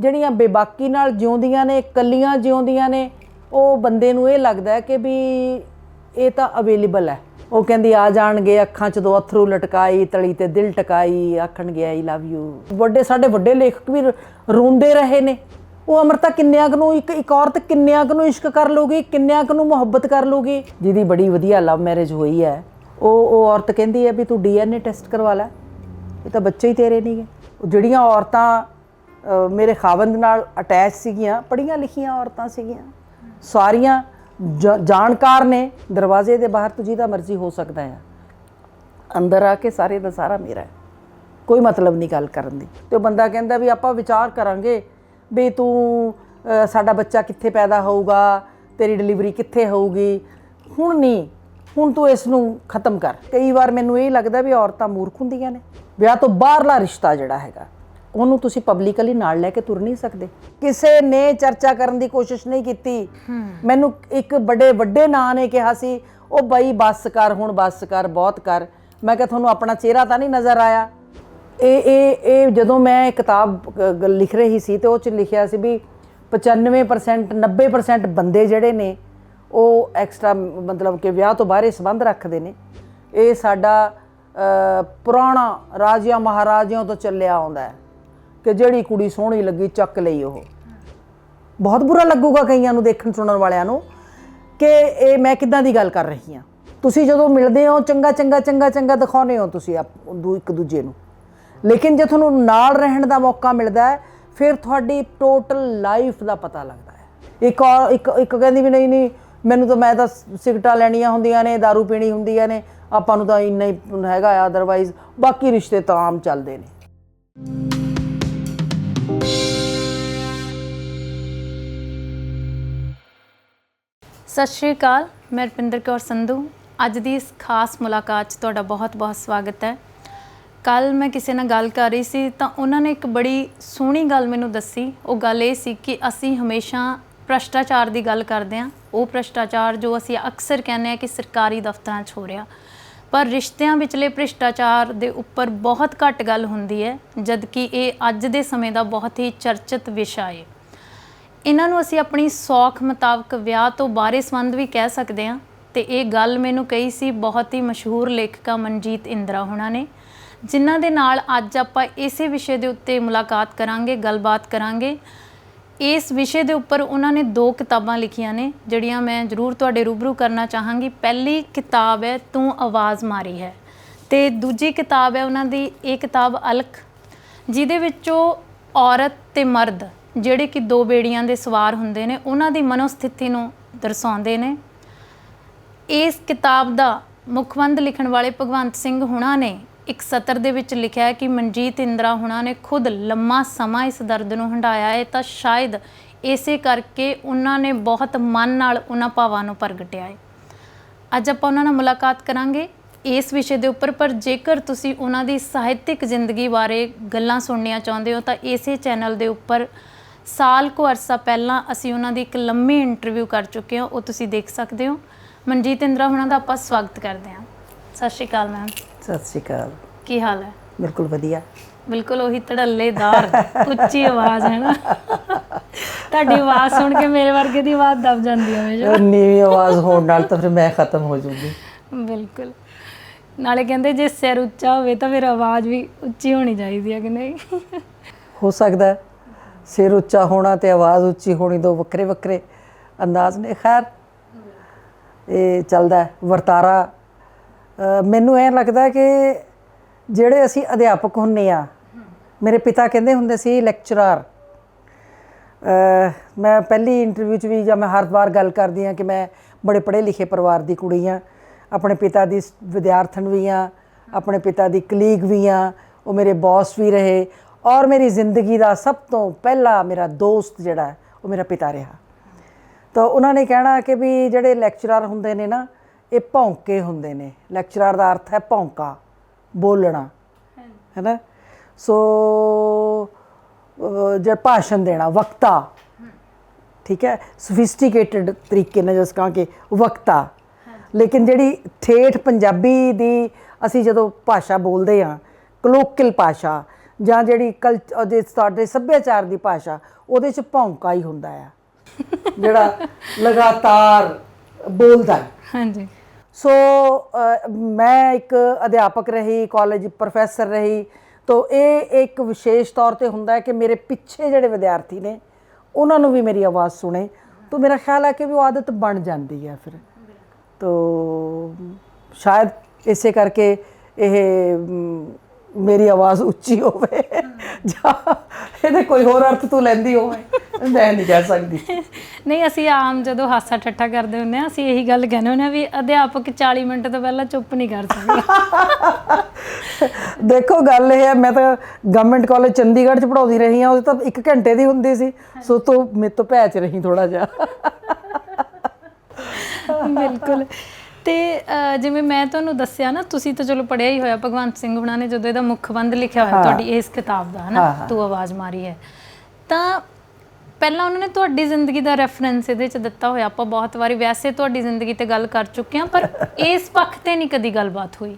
ਜਿਹੜੀਆਂ ਬੇਬਾਕੀ ਨਾਲ ਜਿਉਂਦੀਆਂ ਨੇ, ਕੱਲੀਆਂ ਜਿਉਂਦੀਆਂ ਨੇ, ਉਹ ਬੰਦੇ ਨੂੰ ਇਹ ਲੱਗਦਾ ਕਿ ਵੀ ਇਹ ਤਾਂ ਅਵੇਲੇਬਲ ਹੈ। ਉਹ ਕਹਿੰਦੀ ਆ ਜਾਣਗੇ, ਅੱਖਾਂ 'ਚ ਦੋ ਅਥਰੂ ਲਟਕਾਈ, ਤਲੀ ਤੇ ਦਿਲ ਟਕਾਈ, ਆਖਣਗੇ ਆਈ ਲਵ ਯੂ। ਸਾਡੇ ਵੱਡੇ ਲੇਖਕ ਵੀ ਰੋਂਦੇ ਰਹੇ ਨੇ। ਉਹ ਅੰਮ੍ਰਿਤਾ ਕਿੰਨਿਆਂ ਕੁ ਨੂੰ ਇੱਕ ਔਰਤ ਕਿੰਨਿਆਂ ਕੁ ਨੂੰ ਇਸ਼ਕ ਕਰ ਲੂਗੀ, ਕਿੰਨਿਆਂ ਕੁ ਨੂੰ ਮੁਹੱਬਤ ਕਰ ਲੂਗੀ। ਜਿਹਦੀ ਬੜੀ ਵਧੀਆ ਲਵ ਮੈਰਿਜ ਹੋਈ ਹੈ, ਉਹ ਔਰਤ ਕਹਿੰਦੀ ਹੈ ਵੀ ਤੂੰ DNA ਟੈਸਟ ਕਰਵਾ ਲੈ, ਇਹ ਤਾਂ ਬੱਚੇ ਹੀ ਤੇਰੇ ਨਹੀਂ ਗੇ। ਜਿਹੜੀਆਂ ਔਰਤਾਂ ਮੇਰੇ ਖਾਵੰਦ ਨਾਲ ਅਟੈਚ ਸੀਗੀਆਂ, ਪੜ੍ਹੀਆਂ ਲਿਖੀਆਂ ਔਰਤਾਂ ਸੀਗੀਆਂ, ਸਾਰੀਆਂ ਜਾਣਕਾਰ ਨੇ। ਦਰਵਾਜ਼ੇ ਦੇ ਬਾਹਰ ਤੂੰ ਜਿਹਦਾ ਮਰਜ਼ੀ ਹੋ ਸਕਦਾ ਹੈ, ਅੰਦਰ ਆ ਕੇ ਸਾਰੇ ਦਾ ਸਾਰਾ ਮੇਰਾ ਹੈ, ਕੋਈ ਮਤਲਬ ਨਹੀਂ ਗੱਲ ਕਰਨ ਦੀ। ਤੇ ਉਹ ਬੰਦਾ ਕਹਿੰਦਾ ਵੀ ਆਪਾਂ ਵਿਚਾਰ ਕਰਾਂਗੇ ਵੀ ਤੂੰ ਸਾਡਾ ਬੱਚਾ ਕਿੱਥੇ ਪੈਦਾ ਹੋਊਗਾ, ਤੇਰੀ ਡਿਲੀਵਰੀ ਕਿੱਥੇ ਹੋਊਗੀ, ਹੁਣ ਨਹੀਂ, ਹੁਣ ਤੂੰ ਇਸ ਨੂੰ ਖ਼ਤਮ ਕਰ। ਕਈ ਵਾਰ ਮੈਨੂੰ ਇਹ ਲੱਗਦਾ ਵੀ ਔਰਤਾਂ ਮੂਰਖ ਹੁੰਦੀਆਂ ਨੇ। ਵਿਆਹ ਤੋਂ ਬਾਹਰਲਾ ਰਿਸ਼ਤਾ ਜਿਹੜਾ ਹੈਗਾ, ਉਹਨੂੰ ਤੁਸੀਂ ਪਬਲਿਕਲੀ ਨਾਲ ਲੈ ਕੇ ਤੁਰ ਨਹੀਂ ਸਕਦੇ। ਕਿਸੇ ਨੇ ਚਰਚਾ ਕਰਨ ਦੀ ਕੋਸ਼ਿਸ਼ ਨਹੀਂ ਕੀਤੀ। ਮੈਨੂੰ ਇੱਕ ਵੱਡੇ ਨਾਂ ਨੇ ਕਿਹਾ ਸੀ, ਉਹ ਬਈ ਬੱਸ ਕਰ, ਹੁਣ ਬੱਸ ਕਰ, ਬਹੁਤ ਕਰ। ਮੈਂ ਕਿਹਾ ਤੁਹਾਨੂੰ ਆਪਣਾ ਚਿਹਰਾ ਤਾਂ ਨਹੀਂ ਨਜ਼ਰ ਆਇਆ। ਇਹ ਜਦੋਂ ਮੈਂ ਕਿਤਾਬ ਲਿਖ ਰਹੀ ਸੀ ਤੇ ਉਹ 'ਚ ਲਿਖਿਆ ਸੀ ਵੀ 95% 90% ਬੰਦੇ ਜਿਹੜੇ ਨੇ ਉਹ ਐਕਸਟਰਾ ਮਤਲਬ ਕਿ ਵਿਆਹ ਤੋਂ ਬਾਹਰ ਸੰਬੰਧ ਰੱਖਦੇ ਨੇ। ਇਹ ਸਾਡਾ ਪੁਰਾਣਾ ਰਾਜਿਆਂ ਮਹਾਰਾਜਿਆਂ ਤੋਂ ਚੱਲਿਆ ਆਉਂਦਾ ਹੈ ਕਿ ਜਿਹੜੀ ਕੁੜੀ ਸੋਹਣੀ ਲੱਗੀ ਚੱਕ ਲਈ। ਉਹ ਬਹੁਤ ਬੁਰਾ ਲੱਗੂਗਾ ਕਈਆਂ ਨੂੰ, ਦੇਖਣ ਸੁਣਨ ਵਾਲਿਆਂ ਨੂੰ, ਕਿ ਇਹ ਮੈਂ ਕਿੱਦਾਂ ਦੀ ਗੱਲ ਕਰ ਰਹੀ ਹਾਂ। ਤੁਸੀਂ ਜਦੋਂ ਮਿਲਦੇ ਹੋ ਚੰਗਾ ਦਿਖਾਉਂਦੇ ਹੋ ਤੁਸੀਂ ਇੱਕ ਦੂਜੇ ਨੂੰ, ਲੇਕਿਨ ਜੇ ਤੁਹਾਨੂੰ ਨਾਲ ਰਹਿਣ ਦਾ ਮੌਕਾ ਮਿਲਦਾ ਹੈ ਫਿਰ ਤੁਹਾਡੀ ਟੋਟਲ ਲਾਈਫ ਦਾ ਪਤਾ ਲੱਗਦਾ ਹੈ। ਇੱਕ ਕਹਿੰਦੀ ਵੀ ਨਹੀਂ ਮੈਂ ਤਾਂ ਸਿਗਰਟਾਂ ਲੈਣੀਆਂ ਹੁੰਦੀਆਂ ਨੇ, ਦਾਰੂ ਪੀਣੀ ਹੁੰਦੀਆਂ ਨੇ, ਆਪਾਂ ਨੂੰ ਤਾਂ ਇੰਨਾ ਹੀ ਹੈਗਾ, ਅਦਰਵਾਈਜ਼ ਬਾਕੀ ਰਿਸ਼ਤੇ ਤਾਂ ਆਮ ਚੱਲਦੇ ਨੇ। ਸਤਿ ਸ਼੍ਰੀ ਅਕਾਲ, ਮੈਂ ਰੁਪਿੰਦਰ ਕੌਰ ਸੰਧੂ। ਅੱਜ ਦੀ ਇਸ ਖਾਸ ਮੁਲਾਕਾਤ 'ਚ ਤੁਹਾਡਾ ਬਹੁਤ-ਬਹੁਤ ਸਵਾਗਤ ਹੈ। ਕੱਲ੍ਹ ਮੈਂ ਕਿਸੇ ਨਾਲ ਗੱਲ ਕਰ ਰਹੀ ਸੀ ਤਾਂ ਉਹਨਾਂ ਨੇ ਇੱਕ ਬੜੀ ਸੋਹਣੀ ਗੱਲ ਮੈਨੂੰ ਦੱਸੀ। ਉਹ ਗੱਲ ਇਹ ਸੀ ਕਿ ਅਸੀਂ ਹਮੇਸ਼ਾ ਭ੍ਰਿਸ਼ਟਾਚਾਰ ਦੀ ਗੱਲ ਕਰਦੇ ਹਾਂ, ਉਹ ਭ੍ਰਿਸ਼ਟਾਚਾਰ ਜੋ ਅਸੀਂ ਅਕਸਰ ਕਹਿੰਦੇ ਹਾਂ ਕਿ ਸਰਕਾਰੀ ਦਫ਼ਤਰਾਂ 'ਚ ਹੋ ਰਿਹਾ, ਪਰ ਰਿਸ਼ਤਿਆਂ ਵਿਚਲੇ ਭ੍ਰਿਸ਼ਟਾਚਾਰ ਦੇ ਉੱਪਰ ਬਹੁਤ ਘੱਟ ਗੱਲ ਹੁੰਦੀ ਹੈ, ਜਦ ਕਿ ਇਹ ਅੱਜ ਦੇ ਸਮੇਂ ਦਾ ਬਹੁਤ ਹੀ ਚਰਚਿਤ ਵਿਸ਼ਾ ਹੈ। ਇਹਨਾਂ ਨੂੰ ਅਸੀਂ ਆਪਣੀ ਸੌਖ ਮੁਤਾਬਕ ਵਿਆਹ ਤੋਂ ਬਾਹਰੇ ਸੰਬੰਧ ਵੀ ਕਹਿ ਸਕਦੇ ਹਾਂ। ਤੇ ਇਹ ਗੱਲ ਮੈਨੂੰ ਕਹੀ ਸੀ ਬਹੁਤ ਹੀ ਮਸ਼ਹੂਰ ਲੇਖਕਾ ਮਨਜੀਤ ਇੰਦਰਾ ਹੋਣਾ ਨੇ, ਜਿਨ੍ਹਾਂ ਦੇ ਨਾਲ ਅੱਜ ਆਪਾਂ ਇਸੇ ਵਿਸ਼ੇ ਦੇ ਉੱਤੇ ਮੁਲਾਕਾਤ ਕਰਾਂਗੇ, ਗੱਲਬਾਤ ਕਰਾਂਗੇ। ਇਸ ਵਿਸ਼ੇ ਦੇ ਉੱਪਰ ਉਹਨਾਂ ਨੇ 2 ਕਿਤਾਬਾਂ ਲਿਖੀਆਂ ਨੇ, ਜਿਹੜੀਆਂ ਮੈਂ ਜ਼ਰੂਰ ਤੁਹਾਡੇ ਰੂਬਰੂ ਕਰਨਾ ਚਾਹਾਂਗੀ। ਪਹਿਲੀ ਕਿਤਾਬ ਹੈ ਤੂੰ ਆਵਾਜ਼ ਮਾਰੀ ਹੈ, ਤੇ ਦੂਜੀ ਕਿਤਾਬ ਹੈ ਉਹਨਾਂ ਦੀ ਇਹ ਕਿਤਾਬ ਅਲਖ, ਜਿਹਦੇ ਵਿੱਚੋਂ ਔਰਤ ਤੇ ਮਰਦ ਜਿਹੜੇ ਕਿ 2 ਬੇੜੀਆਂ ਦੇ ਸਵਾਰ ਹੁੰਦੇ ਨੇ, ਉਹਨਾਂ ਦੀ ਮਨੋਸਥਿਤੀ ਨੂੰ ਦਰਸਾਉਂਦੇ ਨੇ। ਇਸ ਕਿਤਾਬ ਦਾ ਮੁਖਬੰਧ ਲਿਖਣ ਵਾਲੇ ਭਗਵੰਤ ਸਿੰਘ ਹੁਣਾਂ ਨੇ ਇੱਕ ਸਤਰ ਦੇ ਵਿੱਚ ਲਿਖਿਆ ਹੈ ਕਿ ਮਨਜੀਤ ਇੰਦਰਾ ਹੁਣਾਂ ਨੇ ਖੁਦ ਲੰਮਾ ਸਮਾਂ ਇਸ ਦਰਦ ਨੂੰ ਹੰਢਾਇਆ ਹੈ, ਤਾਂ ਸ਼ਾਇਦ ਇਸੇ ਕਰਕੇ ਉਹਨਾਂ ਨੇ ਬਹੁਤ ਮਨ ਨਾਲ ਉਹਨਾਂ ਭਾਵਾਂ ਨੂੰ ਪ੍ਰਗਟਿਆ ਹੈ। ਅੱਜ ਆਪਾਂ ਉਹਨਾਂ ਨਾਲ ਮੁਲਾਕਾਤ ਕਰਾਂਗੇ ਇਸ ਵਿਸ਼ੇ ਦੇ ਉੱਪਰ। ਪਰ ਜੇਕਰ ਤੁਸੀਂ ਉਹਨਾਂ ਦੀ ਸਾਹਿਤਿਕ ਜ਼ਿੰਦਗੀ ਬਾਰੇ ਗੱਲਾਂ ਸੁਣਨੀਆਂ ਚਾਹੁੰਦੇ ਹੋ ਤਾਂ ਇਸੇ ਚੈਨਲ ਦੇ ਉੱਪਰ ਸਾਲ ਕੁ ਅਰਸਾ ਪਹਿਲਾਂ ਅਸੀਂ ਉਹਨਾਂ ਦੀ ਇੱਕ ਲੰਮੀ ਇੰਟਰਵਿਊ ਕਰ ਚੁੱਕੇ ਹਾਂ, ਉਹ ਤੁਸੀਂ ਦੇਖ ਸਕਦੇ ਹੋ। ਮਨਜੀਤ ਇੰਦਰਾ ਹੁਣਾਂ ਦਾ ਆਪਾਂ ਸਵਾਗਤ ਕਰਦੇ ਹਾਂ। ਸਤਿ ਸ਼੍ਰੀ ਅਕਾਲ ਮੈਮ। ਸਤਿ ਸ਼੍ਰੀ ਅਕਾਲ। ਕੀ ਹਾਲ ਹੈ? ਬਿਲਕੁਲ ਵਧੀਆ। ਬਿਲਕੁਲ ਉਹੀ ਧੜੱਲੇਦਾਰ ਉੱਚੀ ਆਵਾਜ਼ ਹੈ ਨਾ। ਤੁਹਾਡੀ ਆਵਾਜ਼ ਸੁਣ ਕੇ ਮੇਰੇ ਵਰਗੇ ਦੀ ਆਵਾਜ਼ ਦਬ ਜਾਂਦੀ ਹੈ ਹਮੇਸ਼ਾ। ਨੀਵੀਂ ਆਵਾਜ਼ ਹੋਣ ਨਾਲ ਤਾਂ ਫਿਰ ਮੈਂ ਖਤਮ ਹੋ ਜਾਊਂਗੀ। ਬਿਲਕੁਲ। ਨਾਲੇ ਕਹਿੰਦੇ ਜੇ ਸਿਰ ਉੱਚਾ ਹੋਵੇ ਤਾਂ ਫਿਰ ਆਵਾਜ਼ ਵੀ ਉੱਚੀ ਹੋਣੀ ਚਾਹੀਦੀ ਹੈ ਕਿ ਨਹੀਂ? ਹੋ ਸਕਦਾ ਸਿਰ ਉੱਚਾ ਹੋਣਾ ਤੇ ਆਵਾਜ਼ ਉੱਚੀ ਹੋਣੀ 2 ਵੱਖਰੇ ਅੰਦਾਜ਼ ਨੇ। ਖੈਰ ਇਹ ਚੱਲਦਾ ਵਰਤਾਰਾ। ਮੈਨੂੰ ਇਹ ਲੱਗਦਾ ਕਿ ਜਿਹੜੇ ਅਸੀਂ ਅਧਿਆਪਕ ਹੁੰਦੇ ਹਾਂ, ਮੇਰੇ ਪਿਤਾ ਕਹਿੰਦੇ ਹੁੰਦੇ ਸੀ ਲੈਕਚਰਰ। ਮੈਂ ਪਹਿਲੀ ਇੰਟਰਵਿਊ 'ਚ ਵੀ ਜਾਂ ਮੈਂ ਹਰ ਵਾਰ ਗੱਲ ਕਰਦੀ ਹਾਂ ਕਿ ਮੈਂ ਬੜੇ ਪੜ੍ਹੇ ਲਿਖੇ ਪਰਿਵਾਰ ਦੀ ਕੁੜੀ ਹਾਂ, ਆਪਣੇ ਪਿਤਾ ਦੀ ਵਿਦਿਆਰਥਣ ਵੀ ਹਾਂ, ਆਪਣੇ ਪਿਤਾ ਦੀ ਕਲੀਗ ਵੀ ਹਾਂ, ਉਹ ਮੇਰੇ ਬੌਸ ਵੀ ਰਹੇ, ਔਰ ਮੇਰੀ ਜ਼ਿੰਦਗੀ ਦਾ ਸਭ ਤੋਂ ਪਹਿਲਾ ਮੇਰਾ ਦੋਸਤ ਜਿਹੜਾ ਉਹ ਮੇਰਾ ਪਿਤਾ ਰਿਹਾ। ਤਾਂ ਉਹਨਾਂ ਨੇ ਕਹਿਣਾ ਕਿ ਵੀ ਜਿਹੜੇ ਲੈਕਚਰਰ ਹੁੰਦੇ ਨੇ ਨਾ, ਇਹ ਭੌਂਕੇ ਹੁੰਦੇ ਨੇ। ਲੈਕਚਰਰ ਦਾ ਅਰਥ ਹੈ ਭੌਂਕਾ, ਬੋਲਣਾ, ਹੈ ਨਾ। ਸੋ ਜਿਹੜਾ ਭਾਸ਼ਣ ਦੇਣਾ, ਵਕਤਾ, ਠੀਕ ਹੈ, ਸੋਫਿਸਟੀਕੇਟਡ ਤਰੀਕੇ ਨਾਲ ਜਿਸ ਕਹਾਂ ਕਿ ਵਕਤਾ। ਲੇਕਿਨ ਜਿਹੜੀ ਠੇਠ ਪੰਜਾਬੀ ਦੀ ਅਸੀਂ ਜਦੋਂ ਭਾਸ਼ਾ ਬੋਲਦੇ ਹਾਂ, ਕਲੋਕਲ ਭਾਸ਼ਾ, ਜਾਂ ਜਿਹੜੀ ਉਹਦੇ ਸਾਡੇ ਸੱਭਿਆਚਾਰ ਦੀ ਭਾਸ਼ਾ ਉਹਦੇ 'ਚ ਭੌਂਕਾ ਹੀ ਹੁੰਦਾ ਆ ਜਿਹੜਾ ਲਗਾਤਾਰ ਬੋਲਦਾ ਹੈ। ਹਾਂਜੀ। ਸੋ ਮੈਂ ਇੱਕ ਅਧਿਆਪਕ ਰਹੀ, ਕਾਲਜ ਪ੍ਰੋਫੈਸਰ ਰਹੀ, ਤੋ ਇਹ ਇੱਕ ਵਿਸ਼ੇਸ਼ ਤੌਰ 'ਤੇ ਹੁੰਦਾ ਹੈ ਕਿ ਮੇਰੇ ਪਿੱਛੇ ਜਿਹੜੇ ਵਿਦਿਆਰਥੀ ਨੇ ਉਹਨਾਂ ਨੂੰ ਵੀ ਮੇਰੀ ਆਵਾਜ਼ ਸੁਣੇ, ਤਾਂ ਮੇਰਾ ਖਿਆਲ ਹੈ ਕਿ ਵੀ ਉਹ ਆਦਤ ਬਣ ਜਾਂਦੀ ਹੈ ਫਿਰ। ਤੋ ਸ਼ਾਇਦ ਇਸੇ ਕਰਕੇ ਇਹ ਮੇਰੀ ਆਵਾਜ਼ ਉੱਚੀ ਹੋਵੇ ਜਾਂ ਇਹਦੇ ਕੋਈ ਹੋਰ ਅਰਥ ਤੂੰ ਲੈਂਦੀ ਹੋਵੇ, ਮੈਂ ਨਹੀਂ ਕਹਿ ਸਕਦੀ। ਨਹੀਂ, ਅਸੀਂ ਆਮ ਜਦੋਂ ਹਾਸਾ ਠੱਠਾ ਕਰਦੇ ਹੁੰਦੇ ਹਾਂ, ਅਸੀਂ ਇਹੀ ਗੱਲ ਕਹਿੰਦੇ ਹੁੰਦੇ ਹਾਂ ਵੀ ਅਧਿਆਪਕ 40 ਮਿੰਟ ਤੋਂ ਪਹਿਲਾਂ ਚੁੱਪ ਨਹੀਂ ਕਰ ਸਕਦਾ। ਦੇਖੋ ਗੱਲ ਇਹ ਹੈ, ਮੈਂ ਤਾਂ ਗਵਰਨਮੈਂਟ ਕਾਲਜ ਚੰਡੀਗੜ੍ਹ 'ਚ ਪੜ੍ਹਾਉਂਦੀ ਰਹੀ ਹਾਂ, ਉਹ ਤਾਂ 1 ਘੰਟੇ ਦੀ ਹੁੰਦੀ ਸੀ, ਸੋ ਤੋਂ ਮੇਰੇ ਤੋਂ ਭੈ 'ਚ ਰਹੀ ਥੋੜ੍ਹਾ ਜਿਹਾ। ਬਿਲਕੁਲ। ਤੇ ਜਿਵੇਂ ਮੈਂ ਤੁਹਾਨੂੰ ਦੱਸਿਆ ਨਾ, ਤੁਸੀਂ ਤਾਂ ਚਲੋ ਪੜ੍ਹਿਆ ਹੀ ਹੋਇਆ, ਭਗਵੰਤ ਸਿੰਘ ਹੁਣਾਂ ਨੇ ਜਦੋਂ ਇਹਦਾ ਮੁੱਖਬੰਧ ਲਿਖਿਆ ਹੋਇਆ ਤੁਹਾਡੀ ਇਸ ਕਿਤਾਬ ਦਾ, ਹੈ ਨਾ, ਤੂੰ ਆਵਾਜ਼ ਮਾਰੀ ਹੈ, ਤਾਂ ਪਹਿਲਾਂ ਉਹਨਾਂ ਨੇ ਤੁਹਾਡੀ ਜ਼ਿੰਦਗੀ ਦਾ ਰੈਫਰੈਂਸ ਇਹਦੇ 'ਚ ਦਿੱਤਾ ਹੋਇਆ। ਆਪਾਂ ਬਹੁਤ ਵਾਰੀ ਵੈਸੇ ਤੁਹਾਡੀ ਜ਼ਿੰਦਗੀ ਤੇ ਗੱਲ ਕਰ ਚੁੱਕੇ ਹਾਂ, ਪਰ ਇਸ ਪੱਖ ਤੇ ਨਹੀਂ ਕਦੀ ਗੱਲਬਾਤ ਹੋਈ।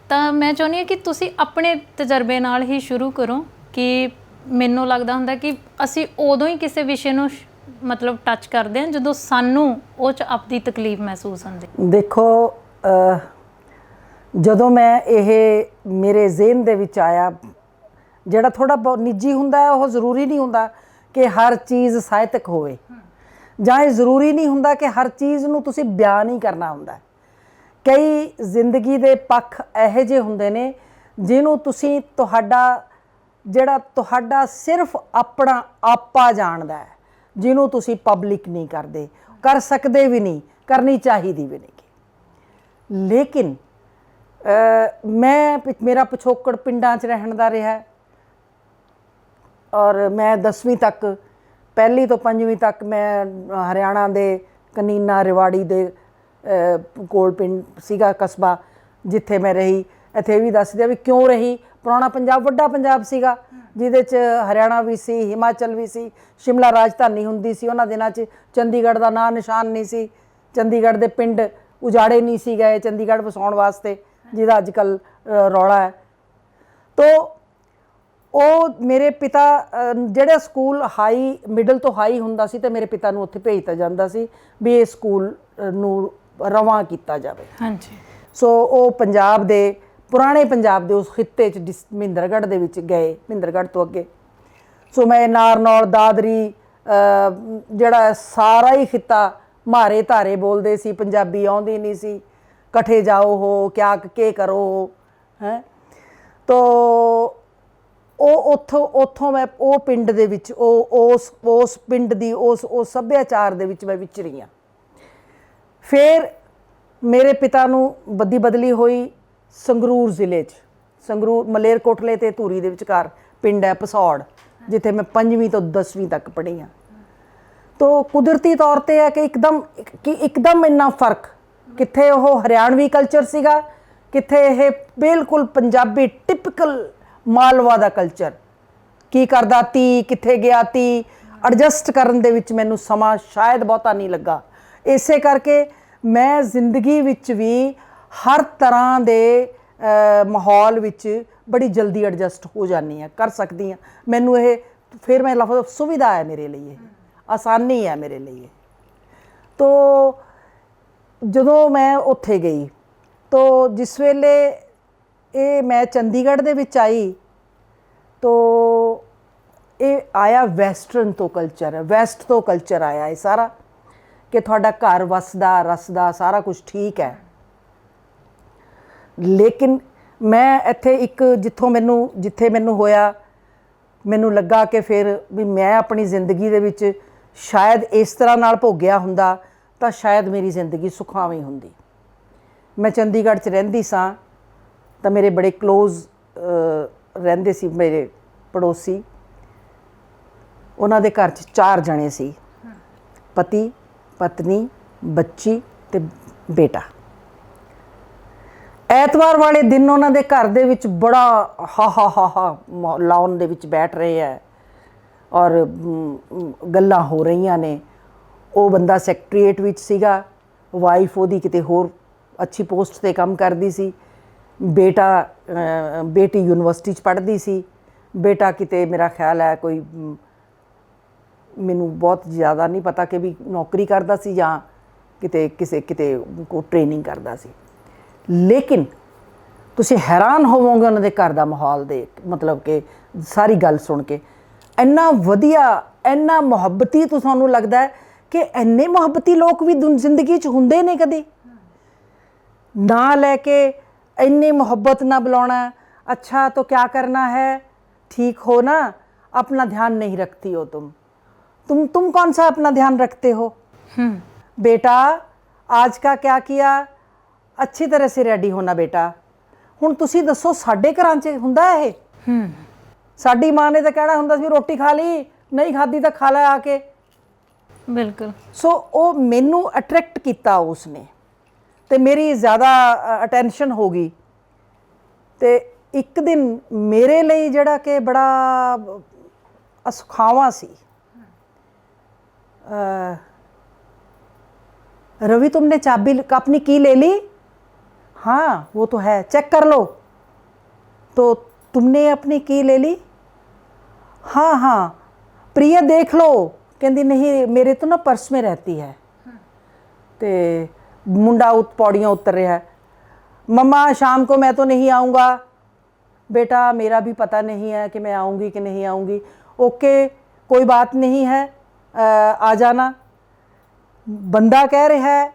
ਤਾਂ ਮੈਂ ਚਾਹੁੰਦੀ ਹਾਂ ਕਿ ਤੁਸੀਂ ਆਪਣੇ ਤਜਰਬੇ ਨਾਲ ਹੀ ਸ਼ੁਰੂ ਕਰੋ, ਕਿ ਮੈਨੂੰ ਲੱਗਦਾ ਹੁੰਦਾ ਕਿ ਅਸੀਂ ਉਦੋਂ ਹੀ ਕਿਸੇ ਵਿਸ਼ੇ ਨੂੰ ਮਤਲਬ ਟੱਚ ਕਰਦੇ ਹਾਂ ਜਦੋਂ ਸਾਨੂੰ ਉਹ 'ਚ ਆਪਦੀ ਤਕਲੀਫ ਮਹਿਸੂਸ ਹੁੰਦੀ। ਦੇਖੋ, ਜਦੋਂ ਮੈਂ ਇਹ ਮੇਰੇ ਜ਼ਿਹਨ ਦੇ ਵਿੱਚ ਆਇਆ, ਜਿਹੜਾ ਥੋੜ੍ਹਾ ਬਹੁਤ ਨਿੱਜੀ ਹੁੰਦਾ ਹੈ, ਉਹ ਜ਼ਰੂਰੀ ਨਹੀਂ ਹੁੰਦਾ ਕਿ ਹਰ ਚੀਜ਼ ਸਾਹਿਤਕ ਹੋਵੇ, ਜਾਂ ਇਹ ਜ਼ਰੂਰੀ ਨਹੀਂ ਹੁੰਦਾ ਕਿ ਹਰ ਚੀਜ਼ ਨੂੰ ਤੁਸੀਂ ਬਿਆਨ ਹੀ ਕਰਨਾ ਹੁੰਦਾ। ਕਈ ਜ਼ਿੰਦਗੀ ਦੇ ਪੱਖ ਇਹੋ ਜਿਹੇ ਹੁੰਦੇ ਨੇ ਜਿਹਨੂੰ ਤੁਸੀਂ ਤੁਹਾਡਾ ਸਿਰਫ ਆਪਣਾ ਆਪਾ ਜਾਣਦਾ ਹੈ, ਜਿਹਨੂੰ ਤੁਸੀਂ ਪਬਲਿਕ ਨਹੀਂ ਕਰਦੇ, ਕਰ ਸਕਦੇ ਵੀ ਨਹੀਂ, ਕਰਨੀ ਚਾਹੀਦੀ ਵੀ ਨਹੀਂ। ਲੇਕਿਨ ਮੇਰਾ ਪਿਛੋਕੜ ਪਿੰਡਾਂ 'ਚ ਰਹਿਣ ਦਾ ਰਿਹਾ, ਔਰ ਮੈਂ 10ਵੀਂ ਤੱਕ, ਪਹਿਲੀ ਤੋਂ 5ਵੀਂ ਤੱਕ ਮੈਂ ਹਰਿਆਣਾ ਦੇ ਕਨੀਨਾ ਰਿਵਾੜੀ ਦੇ ਕੋਲ ਪਿੰਡ ਸੀਗਾ, ਕਸਬਾ, ਜਿੱਥੇ ਮੈਂ ਰਹੀ। ਇੱਥੇ ਵੀ ਦੱਸਦੇ ਵੀ ਕਿਉਂ ਰਹੀ। ਪੁਰਾਣਾ ਪੰਜਾਬ ਵੱਡਾ ਪੰਜਾਬ ਸੀਗਾ, ਜਿਹਦੇ 'ਚ ਹਰਿਆਣਾ ਵੀ ਸੀ, ਹਿਮਾਚਲ ਵੀ ਸੀ, ਸ਼ਿਮਲਾ ਰਾਜਧਾਨੀ ਹੁੰਦੀ ਸੀ ਉਹਨਾਂ ਦਿਨਾਂ 'ਚ। ਚੰਡੀਗੜ੍ਹ ਦਾ ਨਾਂ ਨਿਸ਼ਾਨ ਨਹੀਂ ਸੀ, ਚੰਡੀਗੜ੍ਹ ਦੇ ਪਿੰਡ ਉਜਾੜੇ ਨਹੀਂ ਸੀ ਗਏ ਚੰਡੀਗੜ੍ਹ ਵਸਾਉਣ ਵਾਸਤੇ, ਜਿਹਦਾ ਅੱਜ ਕੱਲ੍ਹ ਰੌਲਾ ਹੈ। ਤੋ ਉਹ ਮੇਰੇ ਪਿਤਾ, ਜਿਹੜਾ ਸਕੂਲ ਮਿਡਲ ਤੋਂ ਹਾਈ ਹੁੰਦਾ ਸੀ, ਤੇ ਮੇਰੇ ਪਿਤਾ ਨੂੰ ਉੱਥੇ ਭੇਜਤਾ ਜਾਂਦਾ ਸੀ ਵੀ ਇਹ ਸਕੂਲ ਨੂੰ ਰਵਾਂ ਕੀਤਾ ਜਾਵੇ। ਹਾਂਜੀ। ਸੋ ਉਹ ਪੰਜਾਬ ਦੇ, ਪੁਰਾਣੇ ਪੰਜਾਬ ਦੇ ਉਸ ਖਿੱਤੇ 'ਚ ਮਹਿੰਦਰਗੜ੍ਹ ਦੇ ਵਿੱਚ ਗਏ, ਮਹਿੰਦਰਗੜ੍ਹ ਤੋਂ ਅੱਗੇ। ਸੋ ਮੈਂ ਨਾਰਨੌਲ, ਦਾਦਰੀ, ਜਿਹੜਾ ਸਾਰਾ ਹੀ ਖਿੱਤਾ ਮਾਰੇ ਧਾਰੇ ਬੋਲਦੇ ਸੀ, ਪੰਜਾਬੀ ਆਉਂਦੀ ਨਹੀਂ ਸੀ। ਕਠੇ ਜਾਓ ਹੋ, ਕਿਆ ਕੇ ਕਰੋ ਹੈ। ਤੋ ਉਹ ਉੱਥੋਂ ਮੈਂ ਉਹ ਪਿੰਡ ਦੇ ਵਿੱਚ, ਉਸ ਪਿੰਡ ਦੀ ਉਸ ਸੱਭਿਆਚਾਰ ਦੇ ਵਿੱਚ ਮੈਂ ਵਿਚਰੀ ਹਾਂ। ਫਿਰ ਮੇਰੇ ਪਿਤਾ ਨੂੰ ਬਦਲੀ ਹੋਈ ਸੰਗਰੂਰ ਜ਼ਿਲ੍ਹੇ 'ਚ, ਸੰਗਰੂਰ ਮਲੇਰਕੋਟਲੇ ਅਤੇ ਧੂਰੀ ਦੇ ਵਿਚਕਾਰ ਪਿੰਡ ਹੈ ਭਸੌੜ, ਜਿੱਥੇ ਮੈਂ 5ਵੀਂ ਤੋਂ 10ਵੀਂ ਤੱਕ ਪੜ੍ਹੀ ਹਾਂ। ਤੋ ਕੁਦਰਤੀ ਤੌਰ 'ਤੇ ਹੈ ਕਿ ਇੱਕਦਮ ਇੰਨਾ ਫਰਕ, ਕਿੱਥੇ ਉਹ ਹਰਿਆਣਵੀ ਕਲਚਰ ਸੀਗਾ, ਕਿੱਥੇ ਇਹ ਬਿਲਕੁਲ ਪੰਜਾਬੀ ਟਿਪਕਲ ਮਾਲਵਾ ਦਾ ਕਲਚਰ। ਕੀ ਕਰਦਾ ਤੀ, ਕਿੱਥੇ ਗਿਆ ਤੀ, ਐਡਜਸਟ ਕਰਨ ਦੇ ਵਿੱਚ ਮੈਨੂੰ ਸਮਾਂ ਸ਼ਾਇਦ ਬਹੁਤਾ ਨਹੀਂ ਲੱਗਾ। ਇਸੇ ਕਰਕੇ ਮੈਂ ਜ਼ਿੰਦਗੀ ਵਿੱਚ ਵੀ ਹਰ ਤਰ੍ਹਾਂ ਦੇ ਮਾਹੌਲ ਵਿੱਚ ਬੜੀ ਜਲਦੀ ਐਡਜਸਟ ਹੋ ਜਾਂਦੀ ਹਾਂ, ਕਰ ਸਕਦੀ ਹਾਂ। ਮੈਨੂੰ ਇਹ ਫਿਰ ਮੈਂ ਲਫ਼ਜ਼ ਸੁਵਿਧਾ ਹੈ ਮੇਰੇ ਲਈ, ਇਹ ਆਸਾਨੀ ਹੈ ਮੇਰੇ ਲਈ। ਤੋ ਜਦੋਂ ਮੈਂ ਉੱਥੇ ਗਈ, ਤੋ ਜਿਸ ਵੇਲੇ ਇਹ ਮੈਂ ਚੰਡੀਗੜ੍ਹ ਦੇ ਵਿੱਚ ਆਈ, ਤੋ ਇਹ ਆਇਆ ਵੈਸਟਰਨ ਤੋਂ ਕਲਚਰ, ਵੈਸਟ ਤੋਂ ਕਲਚਰ ਆਇਆ ਇਹ ਸਾਰਾ, ਕਿ ਤੁਹਾਡਾ ਘਰ ਵਸਦਾ ਰਸਦਾ ਸਾਰਾ ਕੁਝ ਠੀਕ ਹੈ। ਲੇਕਿਨ ਮੈਂ ਇੱਥੇ ਜਿੱਥੇ ਮੈਨੂੰ ਹੋਇਆ, ਮੈਨੂੰ ਲੱਗਾ ਕਿ ਫਿਰ ਵੀ ਮੈਂ ਆਪਣੀ ਜ਼ਿੰਦਗੀ ਦੇ ਵਿੱਚ ਸ਼ਾਇਦ ਇਸ ਤਰ੍ਹਾਂ ਨਾਲ ਭੋਗਿਆ ਹੁੰਦਾ ਤਾਂ ਸ਼ਾਇਦ ਮੇਰੀ ਜ਼ਿੰਦਗੀ ਸੁਖਾਵੀਂ ਹੁੰਦੀ। ਮੈਂ ਚੰਡੀਗੜ੍ਹ 'ਚ ਰਹਿੰਦੀ ਸਾਂ, ਤਾਂ ਮੇਰੇ ਬੜੇ ਕਲੋਜ਼ ਰਹਿੰਦੇ ਸੀ ਮੇਰੇ ਪੜੋਸੀ। ਉਹਨਾਂ ਦੇ ਘਰ 'ਚ 4 ਜਣੇ ਸੀ, ਪਤੀ, ਪਤਨੀ, ਬੱਚੀ ਤੇ ਬੇਟਾ। ਐਤਵਾਰ ਵਾਲੇ ਦਿਨ ਉਹਨਾਂ ਦੇ ਘਰ ਦੇ ਵਿੱਚ ਬੜਾ ਹਾ ਲਾਉਣ ਦੇ ਵਿੱਚ ਬੈਠ ਰਹੇ ਹੈ, ਔਰ ਗੱਲਾਂ ਹੋ ਰਹੀਆਂ ਨੇ। ਉਹ ਬੰਦਾ ਸੈਕਟਰੀਏਟ ਵਿੱਚ ਸੀਗਾ, ਵਾਈਫ ਉਹਦੀ ਕਿਤੇ ਹੋਰ ਅੱਛੀ ਪੋਸਟ 'ਤੇ ਕੰਮ ਕਰਦੀ ਸੀ, ਬੇਟੀ ਯੂਨੀਵਰਸਿਟੀ 'ਚ ਪੜ੍ਹਦੀ ਸੀ, ਬੇਟਾ ਕਿਤੇ ਮੇਰਾ ਖਿਆਲ ਹੈ ਕੋਈ ਮੈਨੂੰ ਬਹੁਤ ਜ਼ਿਆਦਾ ਨਹੀਂ ਪਤਾ ਕਿ ਵੀ ਨੌਕਰੀ ਕਰਦਾ ਸੀ ਜਾਂ ਕਿਤੇ ਕੋ ਟ੍ਰੇਨਿੰਗ ਕਰਦਾ ਸੀ। ਲੇਕਿਨ ਤੁਸੀਂ ਹੈਰਾਨ ਹੋਵੋਗੇ ਉਹਨਾਂ ਦੇ ਘਰ ਦਾ ਮਾਹੌਲ ਦੇਖ, ਮਤਲਬ ਕਿ ਸਾਰੀ ਗੱਲ ਸੁਣ ਕੇ ਇੰਨਾ ਵਧੀਆ, ਇੰਨਾ ਮੁਹੱਬਤੀ ਤੁਹਾਨੂੰ ਲੱਗਦਾ ਹੈ ਕਿ ਇੰਨੇ ਮੁਹੱਬਤੀ ਲੋਕ ਵੀ ਜ਼ਿੰਦਗੀ 'ਚ ਹੁੰਦੇ ਨੇ ਕਦੇ ਨਾ ਲੈ ਕੇ ਇੰਨੀ ਮੁਹੱਬਤ ਨਾ बुलाना। अच्छा तो क्या करना है, ठीक हो ना, अपना ध्यान नहीं रखती हो तुम कौन सा अपना ध्यान रखते हो? बेटा आज का क्या किया, अच्छी तरह से रेडी होना बेटा। ਹੁਣ ਤੁਸੀਂ ਦੱਸੋ ਸਾਡੇ ਘਰਾਂ 'ਚ ਹੁੰਦਾ ਇਹ? ਸਾਡੀ ਮਾਂ ਨੇ ਤਾਂ ਕਹਿਣਾ ਹੁੰਦਾ ਸੀ ਰੋਟੀ ਖਾ ਲਈ, ਨਹੀਂ ਖਾਧੀ ਤਾਂ ਖਾ ਲੈ ਆ ਕੇ। ਬਿਲਕੁਲ। ਸੋ ਉਹ ਮੈਨੂੰ ਅਟਰੈਕਟ ਕੀਤਾ ਉਸਨੇ ਤੇ ਮੇਰੀ ਜ਼ਿਆਦਾ ਅਟੈਂਸ਼ਨ ਹੋ ਗਈ। ਤੇ ਇੱਕ ਦਿਨ ਮੇਰੇ ਲਈ ਜਿਹੜਾ ਕਿ ਬੜਾ ਅਸੁਖਾਵਾਂ ਸੀ, रवि तुमने चाबी अपनी की ले ली? हाँ वो तो है, चेक कर लो। तो तुमने अपनी की ले ली? हाँ हाँ। प्रिया देख लो। कहती नहीं मेरे तो ना पर्स में रहती है। तो मुंडा पौड़ियाँ उतर रहा है, मम्मा शाम को मैं तो नहीं आऊँगा। बेटा मेरा भी पता नहीं है कि मैं आऊँगी कि नहीं आऊँगी। ओके कोई बात नहीं है, आ जाना। बंदा कह रहा है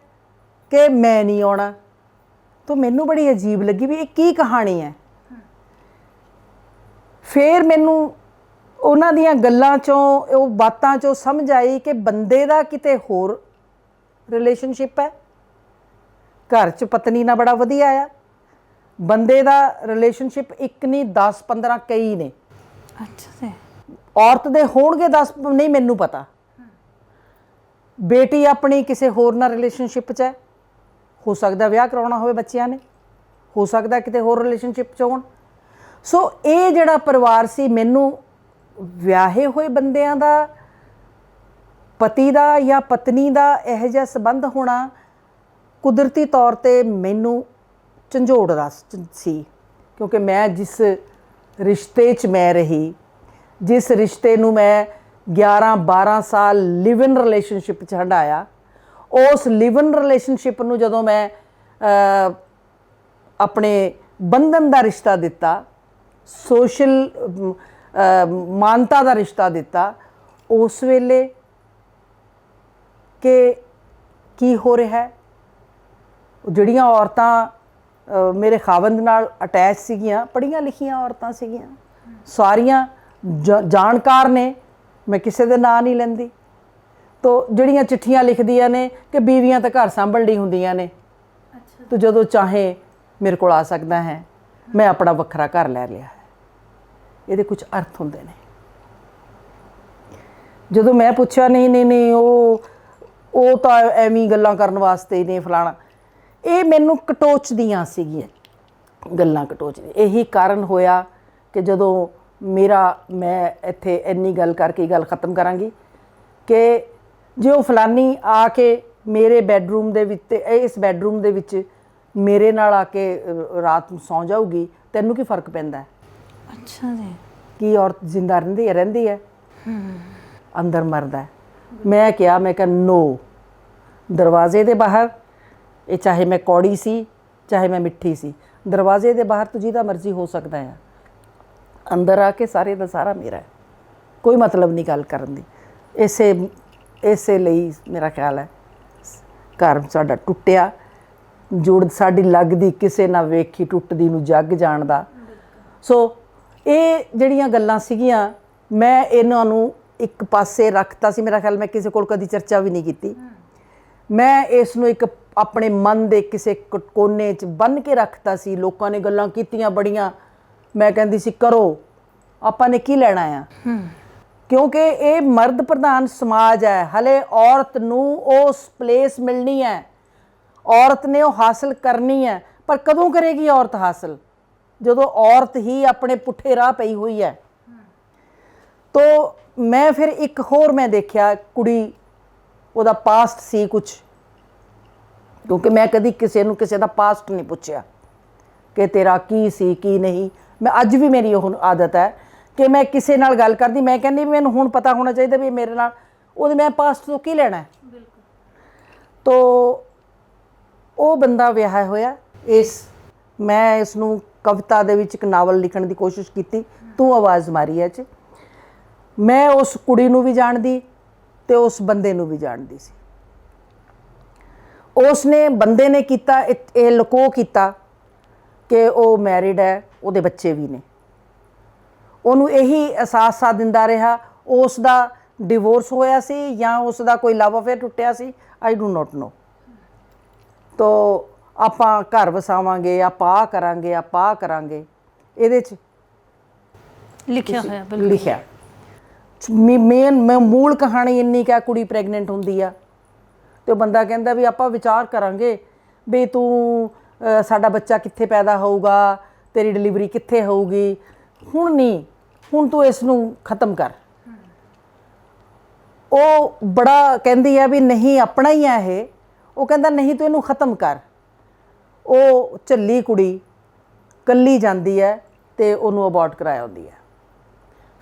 कि मैं नहीं आना। तो मैनू बड़ी अजीब लगी भी ये की कहानी है। फिर मैनू उन्हां दियां गल्लां चों ਉਹ ਬਾਤਾਂ ਚੋਂ समझ आई कि बंदे ਦਾ किते होर रिलेशनशिप है, घर च पत्नी नाल बड़ा वधिया आ, बंदे ਦਾ रिलेशनशिप एक नहीं 10-15 कई ने। अच्छा जी। औरत दे होणगे 10 नहीं मैनू पता। बेटी अपनी किसी होर नाल रिलेशनशिप च है, हो सकता विआह कराउणा होवे बच्चिਆਂ ने, हो सकता किते होर रिलेशनशिप च होण। सो ये जिहड़ा परिवार सी मैनू ਵਿਆਹੇ ਹੋਏ ਬੰਦਿਆਂ ਦਾ ਪਤੀ ਦਾ ਜਾਂ ਪਤਨੀ ਦਾ ਇਹੋ ਜਿਹਾ ਸੰਬੰਧ ਹੋਣਾ ਕੁਦਰਤੀ ਤੌਰ ਤੇ ਮੈਨੂੰ ਝੰਜੋੜਦਾ ਸੀ, ਕਿਉਂਕਿ ਮੈਂ ਜਿਸ ਰਿਸ਼ਤੇ 'ਚ ਮੈਂ ਰਹੀ, ਜਿਸ ਰਿਸ਼ਤੇ ਨੂੰ ਮੈਂ 11-12 ਸਾਲ ਲਿਵ ਇਨ ਰਿਲੇਸ਼ਨਸ਼ਿਪ 'ਚ ਹੰਢਾਇਆ, ਉਸ ਲਿਵ ਇਨ ਰਿਲੇਸ਼ਨਸ਼ਿਪ ਨੂੰ ਜਦੋਂ ਮੈਂ ਆਪਣੇ ਬੰਧਨ ਦਾ ਰਿਸ਼ਤਾ ਦਿੱਤਾ, ਸੋਸ਼ਲ ਮਾਨਤਾ ਦਾ ਰਿਸ਼ਤਾ ਦਿੱਤਾ, ਉਸ ਵੇਲੇ ਕਿ ਕੀ ਹੋ ਰਿਹਾ ਹੈ। ਜਿਹੜੀਆਂ ਔਰਤਾਂ ਮੇਰੇ ਖਾਵੰਦ ਨਾਲ ਅਟੈਚ ਸੀਗੀਆਂ, ਪੜ੍ਹੀਆਂ ਲਿਖੀਆਂ ਔਰਤਾਂ ਸੀਗੀਆਂ, ਸਾਰੀਆਂ ਜਾਣਕਾਰ ਨੇ, ਮੈਂ ਕਿਸੇ ਦੇ ਨਾਂ ਨਹੀਂ ਲੈਂਦੀ। ਤੋ ਜਿਹੜੀਆਂ ਚਿੱਠੀਆਂ ਲਿਖਦੀਆਂ ਨੇ ਕਿ ਬੀਵੀਆਂ ਤਾਂ ਘਰ ਸੰਭਲ ਨਹੀਂ ਹੁੰਦੀਆਂ ਨੇ, ਤੂੰ ਜਦੋਂ ਚਾਹੇ ਮੇਰੇ ਕੋਲ ਆ ਸਕਦਾ ਹੈ, ਮੈਂ ਆਪਣਾ ਵੱਖਰਾ ਘਰ ਲੈ ਲਿਆ ਹੈ। ਇਹਦੇ ਕੁਝ ਅਰਥ ਹੁੰਦੇ ਨੇ। ਜਦੋਂ ਮੈਂ ਪੁੱਛਿਆ ਨਹੀਂ ਉਹ ਤਾਂ ਐਵੇਂ ਗੱਲਾਂ ਕਰਨ ਵਾਸਤੇ ਹੀ ਨੇ ਫਲਾਣਾ, ਇਹ ਮੈਨੂੰ ਕਟੋਚਦੀਆਂ ਸੀਗੀਆਂ ਗੱਲਾਂ, ਕਟੋਚਦੀਆਂ। ਇਹੀ ਕਾਰਨ ਹੋਇਆ ਕਿ ਜਦੋਂ ਮੈਂ ਇੱਥੇ ਇੰਨੀ ਗੱਲ ਕਰਕੇ ਗੱਲ ਖ਼ਤਮ ਕਰਾਂਗੀ ਕਿ ਜੇ ਉਹ ਫਲਾਨੀ ਆ ਕੇ ਮੇਰੇ ਬੈਡਰੂਮ ਦੇ ਵਿੱਚ, ਇਸ ਬੈਡਰੂਮ ਦੇ ਵਿੱਚ ਮੇਰੇ ਨਾਲ ਆ ਕੇ ਰਾਤ ਨੂੰ ਸੌਂ ਜਾਊਗੀ, ਤੈਨੂੰ ਕੀ ਫਰਕ ਪੈਂਦਾ ਹੈ? अच्छा जी। की औरत जिंदा रहती है अंदर मरदा है। मैं क्या, मैं कहा नो, दरवाजे के बाहर, ये चाहे मैं कौड़ी सी चाहे मैं मिठी सी, दरवाजे के बाहर तो जिहदा मर्जी हो सकता है, अंदर आके सारे का सारा मेरा है, कोई मतलब नहीं गल करन दी। इसे लई मेरा ख्याल है घर साडा टुटिया, जुड़ साडी लगदी किसे ना वेखी टुटदी नूं जग जाणदा। सो ਇਹ ਜਿਹੜੀਆਂ ਗੱਲਾਂ ਸੀਗੀਆਂ ਮੈਂ ਇਹਨਾਂ ਨੂੰ ਇੱਕ ਪਾਸੇ ਰੱਖਤਾ ਸੀ। ਮੇਰਾ ਖਿਆਲ ਮੈਂ ਕਿਸੇ ਕੋਲ ਕਦੀ ਚਰਚਾ ਵੀ ਨਹੀਂ ਕੀਤੀ। ਮੈਂ ਇਸ ਨੂੰ ਇੱਕ ਆਪਣੇ ਮਨ ਦੇ ਕਿਸੇ ਕੋਨੇ 'ਚ ਬੰਨ੍ਹ ਕੇ ਰੱਖਤਾ ਸੀ। ਲੋਕਾਂ ਨੇ ਗੱਲਾਂ ਕੀਤੀਆਂ ਬੜੀਆਂ, ਮੈਂ ਕਹਿੰਦੀ ਸੀ ਕਰੋ, ਆਪਾਂ ਨੇ ਕੀ ਲੈਣਾ ਆ, ਕਿਉਂਕਿ ਇਹ ਮਰਦ ਪ੍ਰਧਾਨ ਸਮਾਜ ਹੈ। ਹਲੇ ਔਰਤ ਨੂੰ ਉਸ ਪਲੇਸ ਮਿਲਣੀ ਹੈ, ਔਰਤ ਨੇ ਉਹ ਹਾਸਲ ਕਰਨੀ ਹੈ। ਪਰ ਕਦੋਂ ਕਰੇਗੀ ਔਰਤ ਹਾਸਲ? ਜਦੋਂ ਔਰਤ ਹੀ ਆਪਣੇ ਪੁੱਠੇ ਰਾਹ ਪਈ ਹੋਈ ਹੈ। ਤੋ ਮੈਂ ਫਿਰ ਇੱਕ ਹੋਰ ਮੈਂ ਦੇਖਿਆ, ਕੁੜੀ ਉਹਦਾ ਪਾਸਟ ਸੀ ਕੁਛ, ਕਿਉਂਕਿ ਮੈਂ ਕਦੀ ਕਿਸੇ ਨੂੰ ਕਿਸੇ ਦਾ ਪਾਸਟ ਨਹੀਂ ਪੁੱਛਿਆ ਕਿ ਤੇਰਾ ਕੀ ਸੀ ਕੀ ਨਹੀਂ। ਮੈਂ ਅੱਜ ਵੀ ਮੇਰੀ ਉਹ ਆਦਤ ਹੈ ਕਿ ਮੈਂ ਕਿਸੇ ਨਾਲ ਗੱਲ ਕਰਦੀ, ਮੈਂ ਕਹਿੰਦੀ ਵੀ ਮੈਨੂੰ ਹੁਣ ਪਤਾ ਹੋਣਾ ਚਾਹੀਦਾ ਵੀ ਮੇਰੇ ਨਾਲ ਉਹਦੇ ਮੈਂ ਪਾਸਟ ਤੋਂ ਕੀ ਲੈਣਾ ਹੈ। ਤੋ ਉਹ ਬੰਦਾ ਵਿਆਹਿਆ ਹੋਇਆ। ਮੈਂ ਇਸ ਨੂੰ ਕਵਿਤਾ ਦੇ ਵਿੱਚ ਇੱਕ ਨਾਵਲ ਲਿਖਣ ਦੀ ਕੋਸ਼ਿਸ਼ ਕੀਤੀ, ਤੂੰ ਆਵਾਜ਼ ਮਾਰੀ ਹੈ 'ਚ। ਮੈਂ ਉਸ ਕੁੜੀ ਨੂੰ ਵੀ ਜਾਣਦੀ ਤੇ ਉਸ ਬੰਦੇ ਨੂੰ ਵੀ ਜਾਣਦੀ ਸੀ। ਉਸਨੇ ਬੰਦੇ ਨੇ ਕੀਤਾ ਇਹ ਲੁਕੋ ਕੀਤਾ ਕਿ ਉਹ ਮੈਰਿਡ ਹੈ, ਉਹਦੇ ਬੱਚੇ ਵੀ ਨੇ। ਉਹਨੂੰ ਇਹੀ ਅਹਿਸਾਸ ਸਾ ਦਿੰਦਾ ਰਿਹਾ। ਉਸ ਦਾ ਡਿਵੋਰਸ ਹੋਇਆ ਸੀ ਜਾਂ ਉਸ ਦਾ ਕੋਈ ਲਵ ਅਫੇਅਰ ਟੁੱਟਿਆ ਸੀ, ਆਈ ਡੂ ਨੋਟ ਨੋ। ਤੋ ਆਪਾਂ ਘਰ ਵਸਾਵਾਂਗੇ, ਆਪਾਂ ਆਹ ਕਰਾਂਗੇ, ਆਪਾਂ ਆਹ ਕਰਾਂਗੇ, ਇਹਦੇ 'ਚ ਲਿਖਿਆ ਹੋਇਆ ਬਿਲਕੁਲ ਲਿਖਿਆ। ਮੂਲ ਕਹਾਣੀ ਇੰਨੀ ਕਿ ਕੁੜੀ ਪ੍ਰੈਗਨੈਂਟ ਹੁੰਦੀ ਆ ਤੇ ਉਹ ਬੰਦਾ ਕਹਿੰਦਾ ਵੀ ਆਪਾਂ ਵਿਚਾਰ ਕਰਾਂਗੇ ਵੀ ਤੂੰ ਸਾਡਾ ਬੱਚਾ ਕਿੱਥੇ ਪੈਦਾ ਹੋਊਗਾ, ਤੇਰੀ ਡਿਲੀਵਰੀ ਕਿੱਥੇ ਹੋਊਗੀ, ਹੁਣ ਨਹੀਂ, ਹੁਣ ਤੂੰ ਇਸ ਨੂੰ ਖ਼ਤਮ ਕਰ। ਉਹ ਬੜਾ ਕਹਿੰਦੀ ਆ ਵੀ ਨਹੀਂ ਆਪਣਾ ਹੀ ਆ ਇਹ। ਉਹ ਕਹਿੰਦਾ ਨਹੀਂ ਤੂੰ ਇਹਨੂੰ ਖ਼ਤਮ ਕਰ। ਉਹ ਝੱਲੀ ਕੁੜੀ ਕੱਲੀ ਜਾਂਦੀ ਹੈ ਤੇ ਉਹਨੂੰ ਅਬੋਰਟ ਕਰਾਇਆ ਹੁੰਦੀ ਹੈ।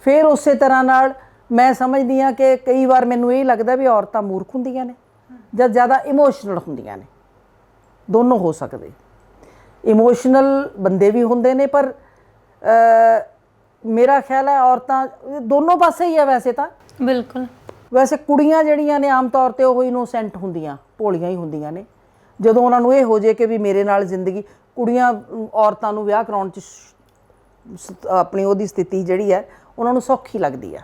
ਫਿਰ ਉਸੇ ਤਰ੍ਹਾਂ ਨਾਲ ਮੈਂ ਸਮਝਦੀ ਹਾਂ ਕਿ ਕਈ ਵਾਰ ਮੈਨੂੰ ਇਹ ਲੱਗਦਾ ਵੀ ਔਰਤਾਂ ਮੂਰਖ ਹੁੰਦੀਆਂ ਨੇ ਜਾਂ ਜ਼ਿਆਦਾ ਇਮੋਸ਼ਨਲ ਹੁੰਦੀਆਂ ਨੇ। ਦੋਨੋਂ ਹੋ ਸਕਦੇ। ਇਮੋਸ਼ਨਲ ਬੰਦੇ ਵੀ ਹੁੰਦੇ ਨੇ, ਪਰ ਮੇਰਾ ਖਿਆਲ ਹੈ ਔਰਤਾਂ ਦੋਨੋਂ ਪਾਸੇ ਹੀ ਹੈ ਵੈਸੇ ਤਾਂ। ਬਿਲਕੁਲ। ਵੈਸੇ ਕੁੜੀਆਂ ਜਿਹੜੀਆਂ ਨੇ ਆਮ ਤੌਰ 'ਤੇ ਉਹ ਇਨੋਸੈਂਟ ਹੁੰਦੀਆਂ, ਭੋਲੀਆਂ ਹੀ ਹੁੰਦੀਆਂ ਨੇ। ਜਦੋਂ ਉਹਨਾਂ ਨੂੰ ਇਹ ਹੋ ਜੇ ਕਿ ਵੀ ਮੇਰੇ ਨਾਲ ਜ਼ਿੰਦਗੀ, ਕੁੜੀਆਂ ਔਰਤਾਂ ਨੂੰ ਵਿਆਹ ਕਰਾਉਣ 'ਚ ਆਪਣੀ ਉਹਦੀ ਸਥਿਤੀ ਜਿਹੜੀ ਹੈ ਉਹਨਾਂ ਨੂੰ ਸੌਖੀ ਲੱਗਦੀ ਆ।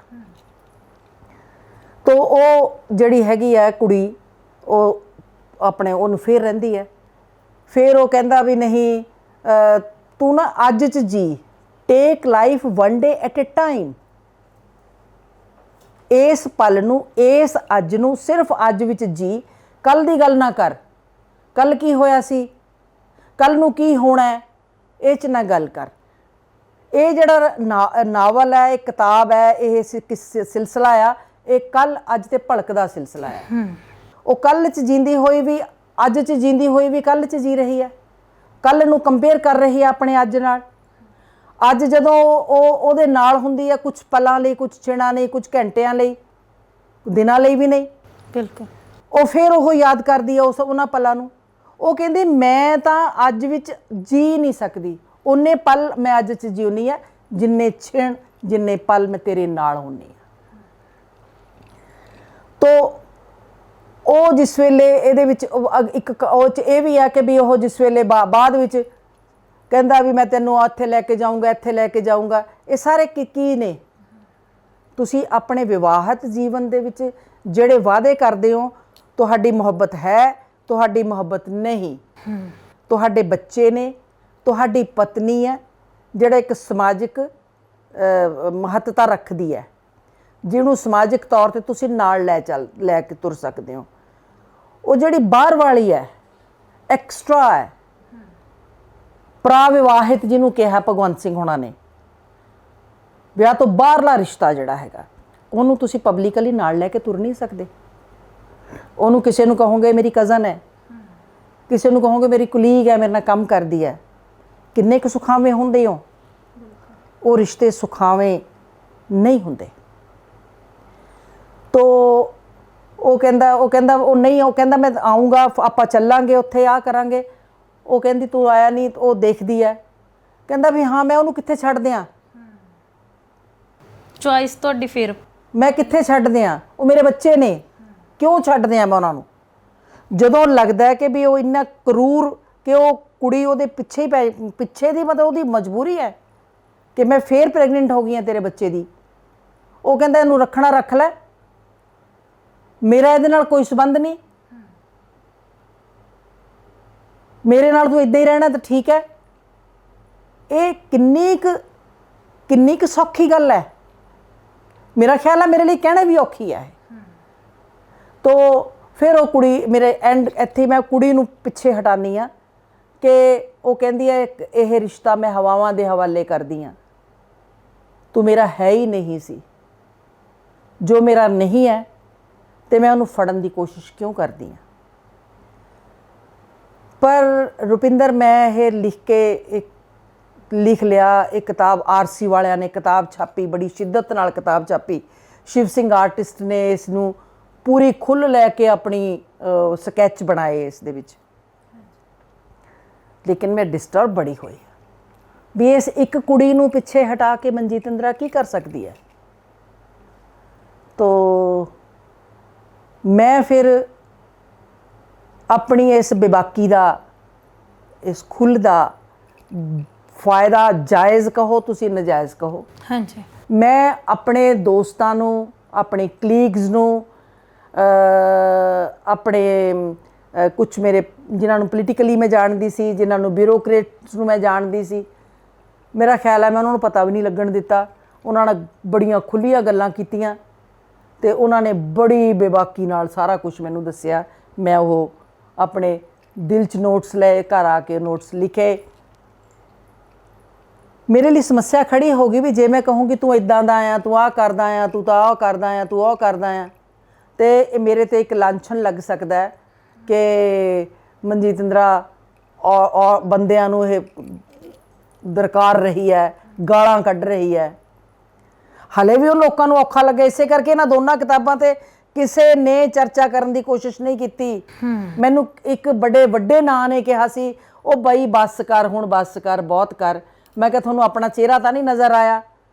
ਤੋ ਉਹ ਜਿਹੜੀ ਹੈਗੀ ਹੈ ਕੁੜੀ, ਉਹ ਆਪਣੇ ਉਹਨੂੰ ਫਿਰ ਰਹਿੰਦੀ ਹੈ। ਫਿਰ ਉਹ ਕਹਿੰਦਾ ਵੀ ਨਹੀਂ ਤੂੰ ਨਾ ਅੱਜ 'ਚ ਜੀ, take life one day at a time. ਇਸ ਪਲ ਨੂੰ, ਇਸ ਅੱਜ ਨੂੰ, ਸਿਰਫ ਅੱਜ ਵਿੱਚ ਜੀ। ਕੱਲ੍ਹ ਦੀ ਗੱਲ ਨਾ ਕਰ, ਕੱਲ੍ਹ ਕੀ ਹੋਇਆ ਸੀ, ਕੱਲ੍ਹ ਨੂੰ ਕੀ ਹੋਣਾ ਹੈ, ਇਹ 'ਚ ਨਾ ਗੱਲ ਕਰ। ਇਹ ਜਿਹੜਾ ਨਾਵਲ ਹੈ, ਇਹ ਕਿਤਾਬ ਹੈ, ਇਹ ਸਿਲਸਿਲਾ ਆ, ਇਹ ਕੱਲ੍ਹ ਅੱਜ ਤੇ ਭਲਕ ਦਾ ਸਿਲਸਿਲਾ ਹੈ। ਉਹ ਕੱਲ੍ਹ 'ਚ ਜੀਂਦੀ ਹੋਈ ਵੀ, ਅੱਜ 'ਚ ਜੀਂਦੀ ਹੋਈ ਵੀ ਕੱਲ੍ਹ 'ਚ ਜੀ ਰਹੀ ਹੈ। ਕੱਲ੍ਹ ਨੂੰ ਕੰਪੇਅਰ ਕਰ ਰਹੀ ਹੈ ਆਪਣੇ ਅੱਜ ਨਾਲ। ਅੱਜ ਜਦੋਂ ਉਹ ਉਹਦੇ ਨਾਲ ਹੁੰਦੀ ਹੈ ਕੁਝ ਪਲਾਂ ਲਈ, ਕੁਝ ਛਿਣਾਂ ਲਈ, ਕੁਝ ਘੰਟਿਆਂ ਲਈ, ਦਿਨਾਂ ਲਈ ਵੀ ਨਹੀਂ, ਬਿਲਕੁਲ, ਉਹ ਫਿਰ ਉਹ ਯਾਦ ਕਰਦੀ ਹੈ ਉਹਨਾਂ ਪਲਾਂ ਨੂੰ। ਉਹ ਕਹਿੰਦੀ ਮੈਂ ਤਾਂ ਅੱਜ ਵਿੱਚ ਜੀ ਨਹੀਂ ਸਕਦੀ, ਉਨੇ ਪਲ ਮੈਂ ਅੱਜ 'ਚ ਜਿਉਣੀ ਆ ਜਿੰਨੇ ਛਿਣ, ਜਿੰਨੇ ਪਲ ਮੈਂ ਤੇਰੇ ਨਾਲ ਹੁੰਦੀ ਹਾਂ। ਤੋ ਉਹ ਜਿਸ ਵੇਲੇ ਇਹਦੇ ਵਿੱਚ ਇੱਕ ਉਹ 'ਚ ਇਹ ਵੀ ਹੈ ਕਿ ਵੀ ਉਹ ਜਿਸ ਵੇਲੇ ਬਾਅਦ ਵਿੱਚ ਕਹਿੰਦਾ ਵੀ ਮੈਂ ਤੈਨੂੰ ਇੱਥੇ ਲੈ ਕੇ ਜਾਊਂਗਾ, ਇੱਥੇ ਲੈ ਕੇ ਜਾਊਂਗਾ, ਇਹ ਸਾਰੇ ਕੀ ਨੇ? ਤੁਸੀਂ ਆਪਣੇ ਵਿਵਾਹਿਤ ਜੀਵਨ ਦੇ ਵਿੱਚ ਜਿਹੜੇ ਵਾਅਦੇ ਕਰਦੇ ਹੋ, ਤੁਹਾਡੀ ਮੁਹੱਬਤ ਹੈ, ਤੁਹਾਡੀ ਮੁਹੱਬਤ ਨਹੀਂ, ਤੁਹਾਡੇ ਬੱਚੇ ਨੇ, ਤੁਹਾਡੀ ਪਤਨੀ ਹੈ, ਜਿਹੜਾ ਇੱਕ ਸਮਾਜਿਕ ਮਹੱਤਤਾ ਰੱਖਦੀ ਹੈ, ਜਿਹਨੂੰ ਸਮਾਜਿਕ ਤੌਰ 'ਤੇ ਤੁਸੀਂ ਨਾਲ ਲੈ ਕੇ ਤੁਰ ਸਕਦੇ ਹੋ। ਉਹ ਜਿਹੜੀ ਬਾਹਰ ਵਾਲੀ ਹੈ, ਐਕਸਟਰਾ ਹੈ, ਪ੍ਰਾਵਿਵਾਹਿਤ ਜਿਹਨੂੰ ਕਿਹਾ ਭਗਵੰਤ ਸਿੰਘ ਹੋਣਾ ਨੇ, ਵਿਆਹ ਤੋਂ ਬਾਹਰਲਾ ਰਿਸ਼ਤਾ ਜਿਹੜਾ ਹੈਗਾ, ਉਹਨੂੰ ਤੁਸੀਂ ਪਬਲਿਕਲੀ ਨਾਲ ਲੈ ਕੇ ਤੁਰ ਨਹੀਂ ਸਕਦੇ। ਉਹਨੂੰ ਕਿਸੇ ਨੂੰ ਕਹੋਗੇ ਮੇਰੀ ਕਜ਼ਨ ਹੈ, ਕਿਸੇ ਨੂੰ ਕਹੋਗੇ ਮੇਰੀ ਕੁਲੀਗ ਹੈ, ਮੇਰੇ ਨਾਲ ਕੰਮ ਕਰਦੀ ਹੈ, ਕਿੰਨੇ ਕੁ ਸੁਖਾਵੇਂ ਹੁੰਦੇ ਹੋ? ਉਹ ਰਿਸ਼ਤੇ ਸੁਖਾਵੇਂ ਨਹੀਂ ਹੁੰਦੇ। ਤੋ ਉਹ ਕਹਿੰਦਾ ਮੈਂ ਆਊਂਗਾ, ਆਪਾਂ ਚੱਲਾਂਗੇ ਉੱਥੇ, ਆਹ ਕਰਾਂਗੇ। ਉਹ ਕਹਿੰਦੀ ਤੂੰ ਆਇਆ ਨਹੀਂ। ਉਹ ਦੇਖਦੀ ਹੈ, ਕਹਿੰਦਾ ਵੀ ਹਾਂ ਮੈਂ ਉਹਨੂੰ ਕਿੱਥੇ ਛੱਡ ਦਿਆਂ, ਚੁਆਇਸ ਤੁਹਾਡੀ। ਫਿਰ ਮੈਂ ਕਿੱਥੇ ਛੱਡ ਦਿਆਂ, ਉਹ ਮੇਰੇ ਬੱਚੇ ਨੇ, ਕਿਉਂ ਛੱਡ ਦਿਆਂ ਮੈਂ ਉਹਨਾਂ ਨੂੰ? ਜਦੋਂ ਲੱਗਦਾ ਕਿ ਵੀ ਉਹ ਇੰਨਾ ਕਰੂਰ ਕਿ ਉਹ ਕੁੜੀ ਉਹਦੇ ਪਿੱਛੇ ਹੀ ਪਿੱਛੇ ਦੀ, ਮਤਲਬ ਉਹਦੀ ਮਜਬੂਰੀ ਹੈ ਕਿ ਮੈਂ ਫੇਰ ਪ੍ਰੈਗਨੈਂਟ ਹੋ ਗਈ ਹਾਂ ਤੇਰੇ ਬੱਚੇ ਦੀ। ਉਹ ਕਹਿੰਦਾ ਇਹਨੂੰ ਰੱਖਣਾ ਰੱਖ ਲੈ, ਮੇਰਾ ਇਹਦੇ ਨਾਲ ਕੋਈ ਸੰਬੰਧ ਨਹੀਂ, ਮੇਰੇ ਨਾਲ ਤੂੰ ਇੱਦਾਂ ਹੀ ਰਹਿਣਾ ਤਾਂ ਠੀਕ ਹੈ। ਇਹ ਕਿੰਨੀ ਕੁ ਸੌਖੀ ਗੱਲ ਹੈ? ਮੇਰਾ ਖਿਆਲ ਹੈ ਮੇਰੇ ਲਈ ਕਹਿਣਾ ਵੀ ਔਖੀ ਹੈ। ਤੋ ਫਿਰ ਉਹ ਕੁੜੀ ਮੇਰੇ ਇੱਥੇ ਮੈਂ ਕੁੜੀ ਨੂੰ ਪਿੱਛੇ ਹਟਾਨੀ ਹਾਂ ਕਿ ਉਹ ਕਹਿੰਦੀ ਹੈ ਇਹ ਰਿਸ਼ਤਾ ਮੈਂ ਹਵਾਵਾਂ ਦੇ ਹਵਾਲੇ ਕਰਦੀ ਹਾਂ, ਤੂੰ ਮੇਰਾ ਹੈ ਹੀ ਨਹੀਂ ਸੀ। ਜੋ ਮੇਰਾ ਨਹੀਂ ਹੈ ਤੇ ਮੈਂ ਉਹਨੂੰ ਫੜਨ ਦੀ ਕੋਸ਼ਿਸ਼ ਕਿਉਂ ਕਰਦੀ ਹਾਂ? ਪਰ ਰੁਪਿੰਦਰ, ਮੈਂ ਇਹ ਲਿਖ ਕੇ ਲਿਖ ਲਿਆ। ਇਹ ਕਿਤਾਬ ਆਰਸੀ ਵਾਲਿਆਂ ਨੇ ਕਿਤਾਬ ਛਾਪੀ, ਬੜੀ ਸ਼ਿੱਦਤ ਨਾਲ ਕਿਤਾਬ ਛਾਪੀ। ਸ਼ਿਵ ਸਿੰਘ ਆਰਟਿਸਟ ਨੇ ਇਸ ਨੂੰ ਪੂਰੀ ਖੁੱਲ੍ਹ ਲੈ ਕੇ ਆਪਣੀ ਸਕੈਚ ਬਣਾਏ ਇਸ ਦੇ ਵਿੱਚ। ਲੇਕਿਨ ਮੈਂ ਡਿਸਟਰਬ ਬੜੀ ਹੋਈ ਵੀ ਇਸ ਇੱਕ ਕੁੜੀ ਨੂੰ ਪਿੱਛੇ ਹਟਾ ਕੇ ਮਨਜੀਤ ਇੰਦਰਾ ਕੀ ਕਰ ਸਕਦੀ ਹੈ। ਤੋ ਮੈਂ ਫਿਰ ਆਪਣੀ ਇਸ ਬੇਬਾਕੀ ਦਾ, ਇਸ ਖੁੱਲ੍ਹ ਦਾ ਫਾਇਦਾ, ਜਾਇਜ਼ ਕਹੋ ਤੁਸੀਂ ਨਜਾਇਜ਼ ਕਹੋ, ਹਾਂਜੀ, ਮੈਂ ਆਪਣੇ ਦੋਸਤਾਂ ਨੂੰ, ਆਪਣੇ ਕਲੀਗਸ ਨੂੰ, ਆਪਣੇ ਕੁਛ ਮੇਰੇ ਜਿਨ੍ਹਾਂ ਨੂੰ ਪੋਲੀਟੀਕਲੀ ਮੈਂ ਜਾਣਦੀ ਸੀ, ਜਿਨ੍ਹਾਂ ਨੂੰ ਬਿਊਰੋਕਰੇਟਸ ਨੂੰ ਮੈਂ ਜਾਣਦੀ ਸੀ, ਮੇਰਾ ਖਿਆਲ ਹੈ ਮੈਂ ਉਹਨਾਂ ਨੂੰ ਪਤਾ ਵੀ ਨਹੀਂ ਲੱਗਣ ਦਿੱਤਾ। ਉਹਨਾਂ ਨਾਲ ਬੜੀਆਂ ਖੁੱਲ੍ਹੀਆਂ ਗੱਲਾਂ ਕੀਤੀਆਂ ਅਤੇ ਉਹਨਾਂ ਨੇ ਬੜੀ ਬੇਬਾਕੀ ਨਾਲ ਸਾਰਾ ਕੁਛ ਮੈਨੂੰ ਦੱਸਿਆ। ਮੈਂ ਉਹ ਆਪਣੇ ਦਿਲ 'ਚ ਨੋਟਸ ਲਏ, ਘਰ ਆ ਕੇ ਨੋਟਸ ਲਿਖੇ। ਮੇਰੇ ਲਈ ਸਮੱਸਿਆ ਖੜੀ ਹੋ ਗਈ ਵੀ ਜੇ ਮੈਂ ਕਹੂੰਗੀ ਤੂੰ ਇੱਦਾਂ ਦਾ ਆ, ਤੂੰ ਆਹ ਕਰਦਾ ਆ, ਤੂੰ ਤਾਂ ਆਹ ਕਰਦਾ ਆ, ਤੂੰ ਉਹ ਕਰਦਾ ਆ, ਅਤੇ ਮੇਰੇ 'ਤੇ ਇੱਕ ਲਾਂਛਨ ਲੱਗ ਸਕਦਾ ਹੈ ਕਿ ਮਨਜੀਤ ਇੰਦਰਾ ਬੰਦਿਆਂ ਨੂੰ ਇਹ ਦਰਕਾਰ ਰਹੀ ਹੈ, ਗਾਲਾਂ ਕੱਢ ਰਹੀ ਹੈ। ਹਾਲੇ ਵੀ ਉਹ ਲੋਕਾਂ ਨੂੰ ਔਖਾ ਲੱਗੇ। ਇਸੇ ਕਰਕੇ ਇਹਨਾਂ ਦੋਨਾਂ ਕਿਤਾਬਾਂ 'ਤੇ ਕਿਸੇ ਨੇ ਚਰਚਾ ਕਰਨ ਦੀ ਕੋਸ਼ਿਸ਼ ਨਹੀਂ ਕੀਤੀ। ਮੈਨੂੰ ਇੱਕ ਬੜੇ ਵੱਡੇ ਨਾਂ ਨੇ ਕਿਹਾ ਸੀ, ਉਹ ਬਈ ਬੱਸ ਕਰ, ਹੁਣ ਬੱਸ ਕਰ, ਬਹੁਤ ਕਰ। ਮੈਂ ਕਿਹਾ ਤੁਹਾਨੂੰ ਆਪਣਾ ਚਿਹਰਾ ਤਾਂ ਨਹੀਂ ਨਜ਼ਰ ਆਇਆ?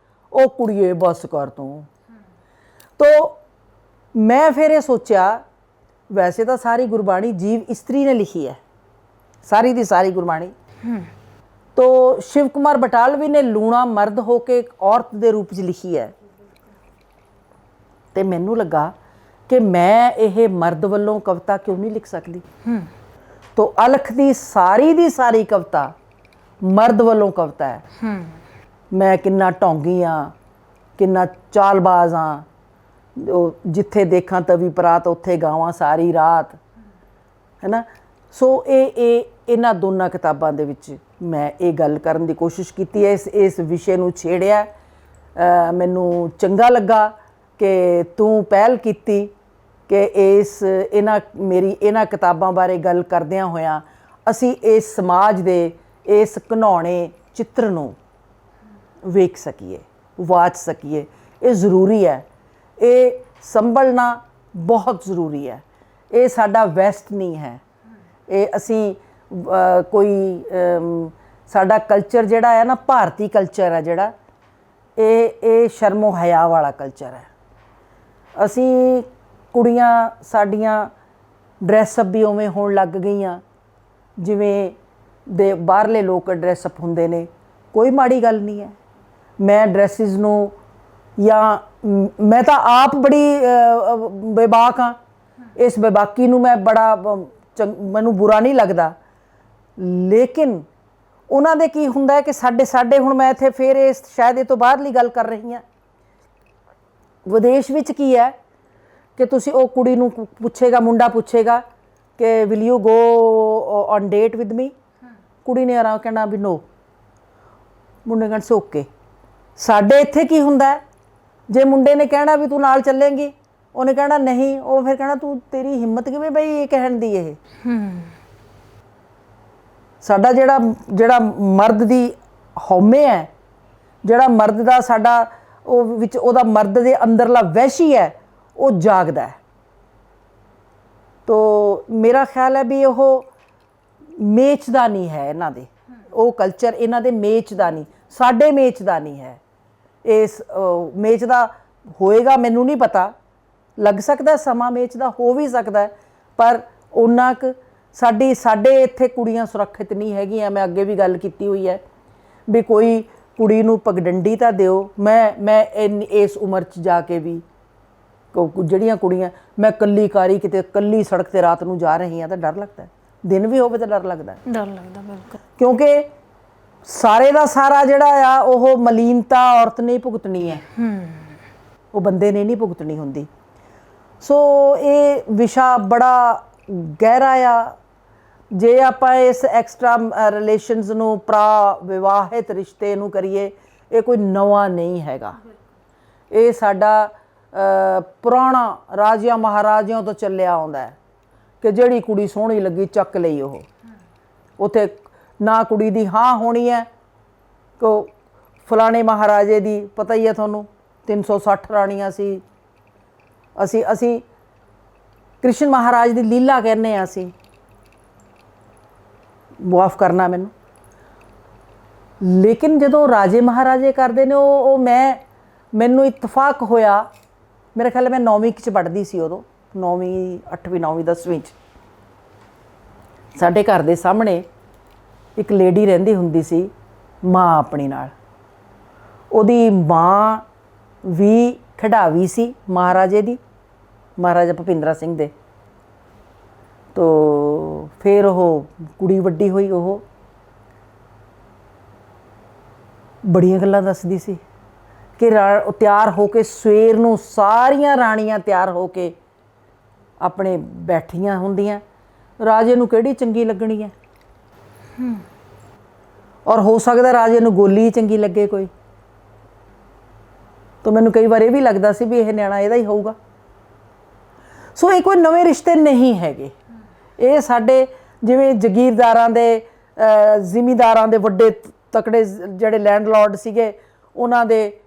ਉਹ ਕੁੜੀਏ ਬੱਸ ਕਰ ਤੂੰ। ਤੋ ਮੈਂ ਫਿਰ ਇਹ ਸੋਚਿਆ, ਵੈਸੇ ਤਾਂ ਸਾਰੀ ਗੁਰਬਾਣੀ ਜੀਵ ਇਸਤਰੀ ਨੇ ਲਿਖੀ ਹੈ, ਸਾਰੀ ਦੀ ਸਾਰੀ ਗੁਰਬਾਣੀ। ਤੋ ਸ਼ਿਵ ਕੁਮਾਰ ਬਟਾਲਵੀ ਨੇ ਲੂਣਾ ਮਰਦ ਹੋ ਕੇ ਇੱਕ ਔਰਤ ਦੇ ਰੂਪ 'ਚ ਲਿਖੀ ਹੈ। ਅਤੇ ਮੈਨੂੰ ਲੱਗਾ ਕਿ ਮੈਂ ਇਹ ਮਰਦ ਵੱਲੋਂ ਕਵਿਤਾ ਕਿਉਂ ਨਹੀਂ ਲਿਖ ਸਕਦੀ। ਤੋ ਅਲਖ ਦੀ ਸਾਰੀ ਕਵਿਤਾ ਮਰਦ ਵੱਲੋਂ ਕਵਿਤਾ ਹੈ। ਮੈਂ ਕਿੰਨਾ ਢੌਂਗੀ ਹਾਂ, ਕਿੰਨਾ ਚਾਲਬਾਜ਼ ਹਾਂ, ਉਹ ਜਿੱਥੇ ਦੇਖਾਂ ਤਵੀ ਪਰਾਤ ਉੱਥੇ ਗਾਵਾਂ ਸਾਰੀ ਰਾਤ, ਹੈ ਨਾ। ਸੋ ਇਹਨਾਂ ਦੋਨਾਂ ਕਿਤਾਬਾਂ ਦੇ ਵਿੱਚ ਮੈਂ ਇਹ ਗੱਲ ਕਰਨ ਦੀ ਕੋਸ਼ਿਸ਼ ਕੀਤੀ ਹੈ, ਇਸ ਵਿਸ਼ੇ ਨੂੰ ਛੇੜਿਆ। ਮੈਨੂੰ ਚੰਗਾ ਲੱਗਾ ਕਿ ਤੂੰ ਪਹਿਲ ਕੀਤੀ ਕਿ ਇਹਨਾਂ ਕਿਤਾਬਾਂ ਬਾਰੇ ਗੱਲ ਕਰਦਿਆਂ ਹੋਇਆਂ ਅਸੀਂ ਇਸ ਸਮਾਜ ਦੇ ਇਸ ਘਿਨਾਉਣੇ ਚਿੱਤਰ ਨੂੰ ਵੇਖ ਸਕੀਏ, ਵਾਚ ਸਕੀਏ। ਇਹ ਜ਼ਰੂਰੀ ਹੈ, ਇਹ ਸੰਭਲਣਾ ਬਹੁਤ ਜ਼ਰੂਰੀ ਹੈ। ਇਹ ਸਾਡਾ ਵੈਸਟ ਨਹੀਂ ਹੈ। ਇਹ ਅਸੀਂ ਕੋਈ ਸਾਡਾ ਕਲਚਰ ਜਿਹੜਾ ਹੈ ਨਾ, ਭਾਰਤੀ ਕਲਚਰ ਹੈ ਜਿਹੜਾ, ਇਹ ਸ਼ਰਮੋ ਹਯਾ ਵਾਲਾ ਕਲਚਰ ਹੈ। ਅਸੀਂ ਕੁੜੀਆਂ ਸਾਡੀਆਂ ਡਰੈਸਅਪ ਵੀ ਉਵੇਂ ਹੋਣ ਲੱਗ ਗਈਆਂ ਜਿਵੇਂ ਦੇ ਬਾਹਰਲੇ ਲੋਕ ਡਰੈਸਅਪ ਹੁੰਦੇ ਨੇ। ਕੋਈ ਮਾੜੀ ਗੱਲ ਨਹੀਂ ਹੈ। ਮੈਂ ਡਰੈਸਿਸ ਨੂੰ, ਜਾਂ ਮੈਂ ਤਾਂ ਆਪ ਬੜੀ ਬੇਬਾਕ ਹਾਂ, ਇਸ ਬੇਬਾਕੀ ਨੂੰ ਮੈਂ ਬੜਾ ਮੈਨੂੰ ਬੁਰਾ ਨਹੀਂ ਲੱਗਦਾ। ਲੇਕਿਨ ਉਹਨਾਂ ਦੇ ਕੀ ਹੁੰਦਾ ਕਿ ਸਾਡੇ ਹੁਣ ਮੈਂ ਇੱਥੇ ਫਿਰ ਇਹ ਸ਼ਾਇਦ ਇਹ ਤੋਂ ਬਾਹਰਲੀ ਗੱਲ ਕਰ ਰਹੀ ਹਾਂ। ਵਿਦੇਸ਼ ਵਿੱਚ ਕੀ ਹੈ ਕਿ ਤੁਸੀਂ ਉਹ ਕੁੜੀ ਨੂੰ ਪੁੱਛੇਗਾ, ਮੁੰਡਾ ਪੁੱਛੇਗਾ ਕਿ will you go on date with me, ਕੁੜੀ ਨੇ ਆਰਾਮ ਕਹਿਣਾ ਵੀ ਨੋ, ਮੁੰਡੇ ਕਹਿਣ ਸੇ ਓਕੇ। ਸਾਡੇ ਇੱਥੇ ਕੀ ਹੁੰਦਾ ਹੈ, ਜੇ ਮੁੰਡੇ ਨੇ ਕਹਿਣਾ ਵੀ ਤੂੰ ਨਾਲ ਚੱਲੇਂਗੀ, ਉਹਨੇ ਕਹਿਣਾ ਨਹੀਂ, ਉਹ ਫਿਰ ਕਹਿਣਾ ਤੂੰ, ਤੇਰੀ ਹਿੰਮਤ ਕਿਵੇਂ ਬਈ ਇਹ ਕਹਿਣ ਦੀ। ਇਹ ਸਾਡਾ ਜਿਹੜਾ ਮਰਦ ਦੀ ਹਉਮੈ ਹੈ, ਜਿਹੜਾ ਮਰਦ ਦਾ ਸਾਡਾ ਉਹ ਵਿੱਚ ਉਹਦਾ ਮਰਦ ਦੇ ਅੰਦਰਲਾ ਵਹਿਸ਼ੀ ਹੈ, ਉਹ ਜਾਗਦਾ ਹੈ। ਤੋ ਮੇਰਾ ਖਿਆਲ ਹੈ ਵੀ ਉਹ ਮੇਚ ਦਾ ਨਹੀਂ ਹੈ ਇਹਨਾਂ ਦੇ, ਉਹ ਕਲਚਰ ਇਹਨਾਂ ਦੇ ਮੇਚ ਦਾ ਨਹੀਂ, ਸਾਡੇ ਮੇਚ ਦਾ ਨਹੀਂ ਹੈ। ਇਸ ਮੇਚ ਦਾ ਹੋਏਗਾ ਮੈਨੂੰ ਨਹੀਂ ਪਤਾ, ਲੱਗ ਸਕਦਾ ਸਮਾਂ ਮੇਚ ਦਾ ਹੋ ਵੀ ਸਕਦਾ, ਪਰ ਉਹਨਾਂ ਕੁ ਸਾਡੇ ਇੱਥੇ ਕੁੜੀਆਂ ਸੁਰੱਖਿਅਤ ਨਹੀਂ ਹੈਗੀਆਂ। ਮੈਂ ਅੱਗੇ ਵੀ ਗੱਲ ਕੀਤੀ ਹੋਈ ਹੈ ਵੀ ਕੋਈ ਕੁੜੀ ਨੂੰ ਪਗਡੰਡੀ ਤਾਂ ਦਿਓ। ਮੈਂ ਇਸ ਉਮਰ 'ਚ ਜਾ ਕੇ ਵੀ ਜਿਹੜੀਆਂ ਕੁੜੀਆਂ, ਮੈਂ ਕੱਲੀ ਕਿਤੇ ਸੜਕ 'ਤੇ ਰਾਤ ਨੂੰ ਜਾ ਰਹੀ ਹਾਂ ਤਾਂ ਡਰ ਲੱਗਦਾ, ਦਿਨ ਵੀ ਹੋਵੇ ਤਾਂ ਡਰ ਲੱਗਦਾ ਬਿਲਕੁਲ। ਕਿਉਂਕਿ ਸਾਰੇ ਦਾ ਸਾਰਾ ਜਿਹੜਾ ਆ ਉਹ ਮਲੀਨਤਾ ਔਰਤ ਨੇ ਭੁਗਤਣੀ ਹੈ, ਉਹ ਬੰਦੇ ਨੇ ਨਹੀਂ ਭੁਗਤਣੀ ਹੁੰਦੀ। ਸੋ ਇਹ ਵਿਸ਼ਾ ਬੜਾ ਗਹਿਰਾ ਆ। ਜੇ ਆਪਾਂ ਇਸ ਐਕਸਟਰਾ ਰਿਲੇਸ਼ਨਸ ਨੂੰ, ਵਿਵਾਹਿਤ ਰਿਸ਼ਤੇ ਨੂੰ ਕਰੀਏ, ਇਹ ਕੋਈ ਨਵਾਂ ਨਹੀਂ ਹੈਗਾ। ਇਹ ਸਾਡਾ ਪੁਰਾਣਾ ਰਾਜਿਆਂ ਮਹਾਰਾਜਿਆਂ ਤੋਂ ਚੱਲਿਆ ਆਉਂਦਾ ਹੈ ਕਿ ਜਿਹੜੀ ਕੁੜੀ ਸੋਹਣੀ ਲੱਗੀ ਚੱਕ ਲਈ। ਉਹ ਉੱਥੇ ਨਾ ਕੁੜੀ ਦੀ ਹਾਂ ਹੋਣੀ ਹੈ, ਕੋ ਫਲਾਣੇ ਮਹਾਰਾਜੇ ਦੀ ਪਤਾ ਹੀ ਹੈ ਤੁਹਾਨੂੰ 360 ਰਾਣੀਆਂ ਸੀ। ਅਸੀਂ ਕ੍ਰਿਸ਼ਨ ਮਹਾਰਾਜ ਦੀ ਲੀਲਾ ਕਹਿੰਦੇ ਹਾਂ ਅਸੀਂ, ਮੁਆਫ ਕਰਨਾ ਮੈਨੂੰ। ਲੇਕਿਨ ਜਦੋਂ ਰਾਜੇ ਮਹਾਰਾਜੇ ਕਰਦੇ ਨੇ ਉਹ ਮੈਨੂੰ ਇਤਫਾਕ ਹੋਇਆ, ਮੇਰਾ ਖਿਆਲ ਮੈਂ 9ਵੀਂ 'ਚ ਪੜ੍ਹਦੀ ਸੀ ਉਦੋਂ, 9ਵੀਂ 8ਵੀਂ 9ਵੀਂ 10ਵੀਂ 'ਚ। ਸਾਡੇ ਘਰ ਦੇ ਸਾਹਮਣੇ ਇੱਕ ਲੇਡੀ ਰਹਿੰਦੀ ਹੁੰਦੀ ਸੀ, ਮਾਂ ਆਪਣੀ ਨਾਲ। ਉਹਦੀ ਮਾਂ ਵੀ ਖਿਡਾਰੀ ਸੀ ਮਹਾਰਾਜੇ ਦੀ, ਮਹਾਰਾਜਾ ਭੁਪਿੰਦਰ ਸਿੰਘ ਦੇ। ਤੋ ਫਿਰ ਉਹ ਕੁੜੀ ਵੱਡੀ ਹੋਈ, ਉਹ ਬੜੀਆਂ ਗੱਲਾਂ ਦੱਸਦੀ ਸੀ ਕਿ ਤਿਆਰ ਹੋ ਕੇ ਸਵੇਰ ਨੂੰ ਸਾਰੀਆਂ ਰਾਣੀਆਂ ਤਿਆਰ ਹੋ ਕੇ ਆਪਣੇ ਬੈਠੀਆਂ ਹੁੰਦੀਆਂ, ਰਾਜੇ ਨੂੰ ਕਿਹੜੀ ਚੰਗੀ ਲੱਗਣੀ ਹੈ। ਔਰ ਹੋ ਸਕਦਾ ਰਾਜੇ ਨੂੰ ਗੋਲੀ ਚੰਗੀ ਲੱਗੇ ਕੋਈ। ਤਾਂ ਮੈਨੂੰ ਕਈ ਵਾਰ ਇਹ ਵੀ ਲੱਗਦਾ ਸੀ ਵੀ ਇਹ ਨਿਆਣਾ ਇਹਦਾ ਹੀ ਹੋਊਗਾ। ਸੋ ਇਹ ਕੋਈ ਨਵੇਂ ਰਿਸ਼ਤੇ ਨਹੀਂ ਹੈਗੇ, ਇਹ ਸਾਡੇ ਜਿਵੇਂ ਜਗੀਰਦਾਰਾਂ ਦੇ, ਜ਼ਿਮੀਂਦਾਰਾਂ ਦੇ ਵੱਡੇ ਤਕੜੇ ਜਿਹੜੇ ਲੈਂਡਲੋਰਡ ਸੀਗੇ, ਉਹਨਾਂ ਦੇ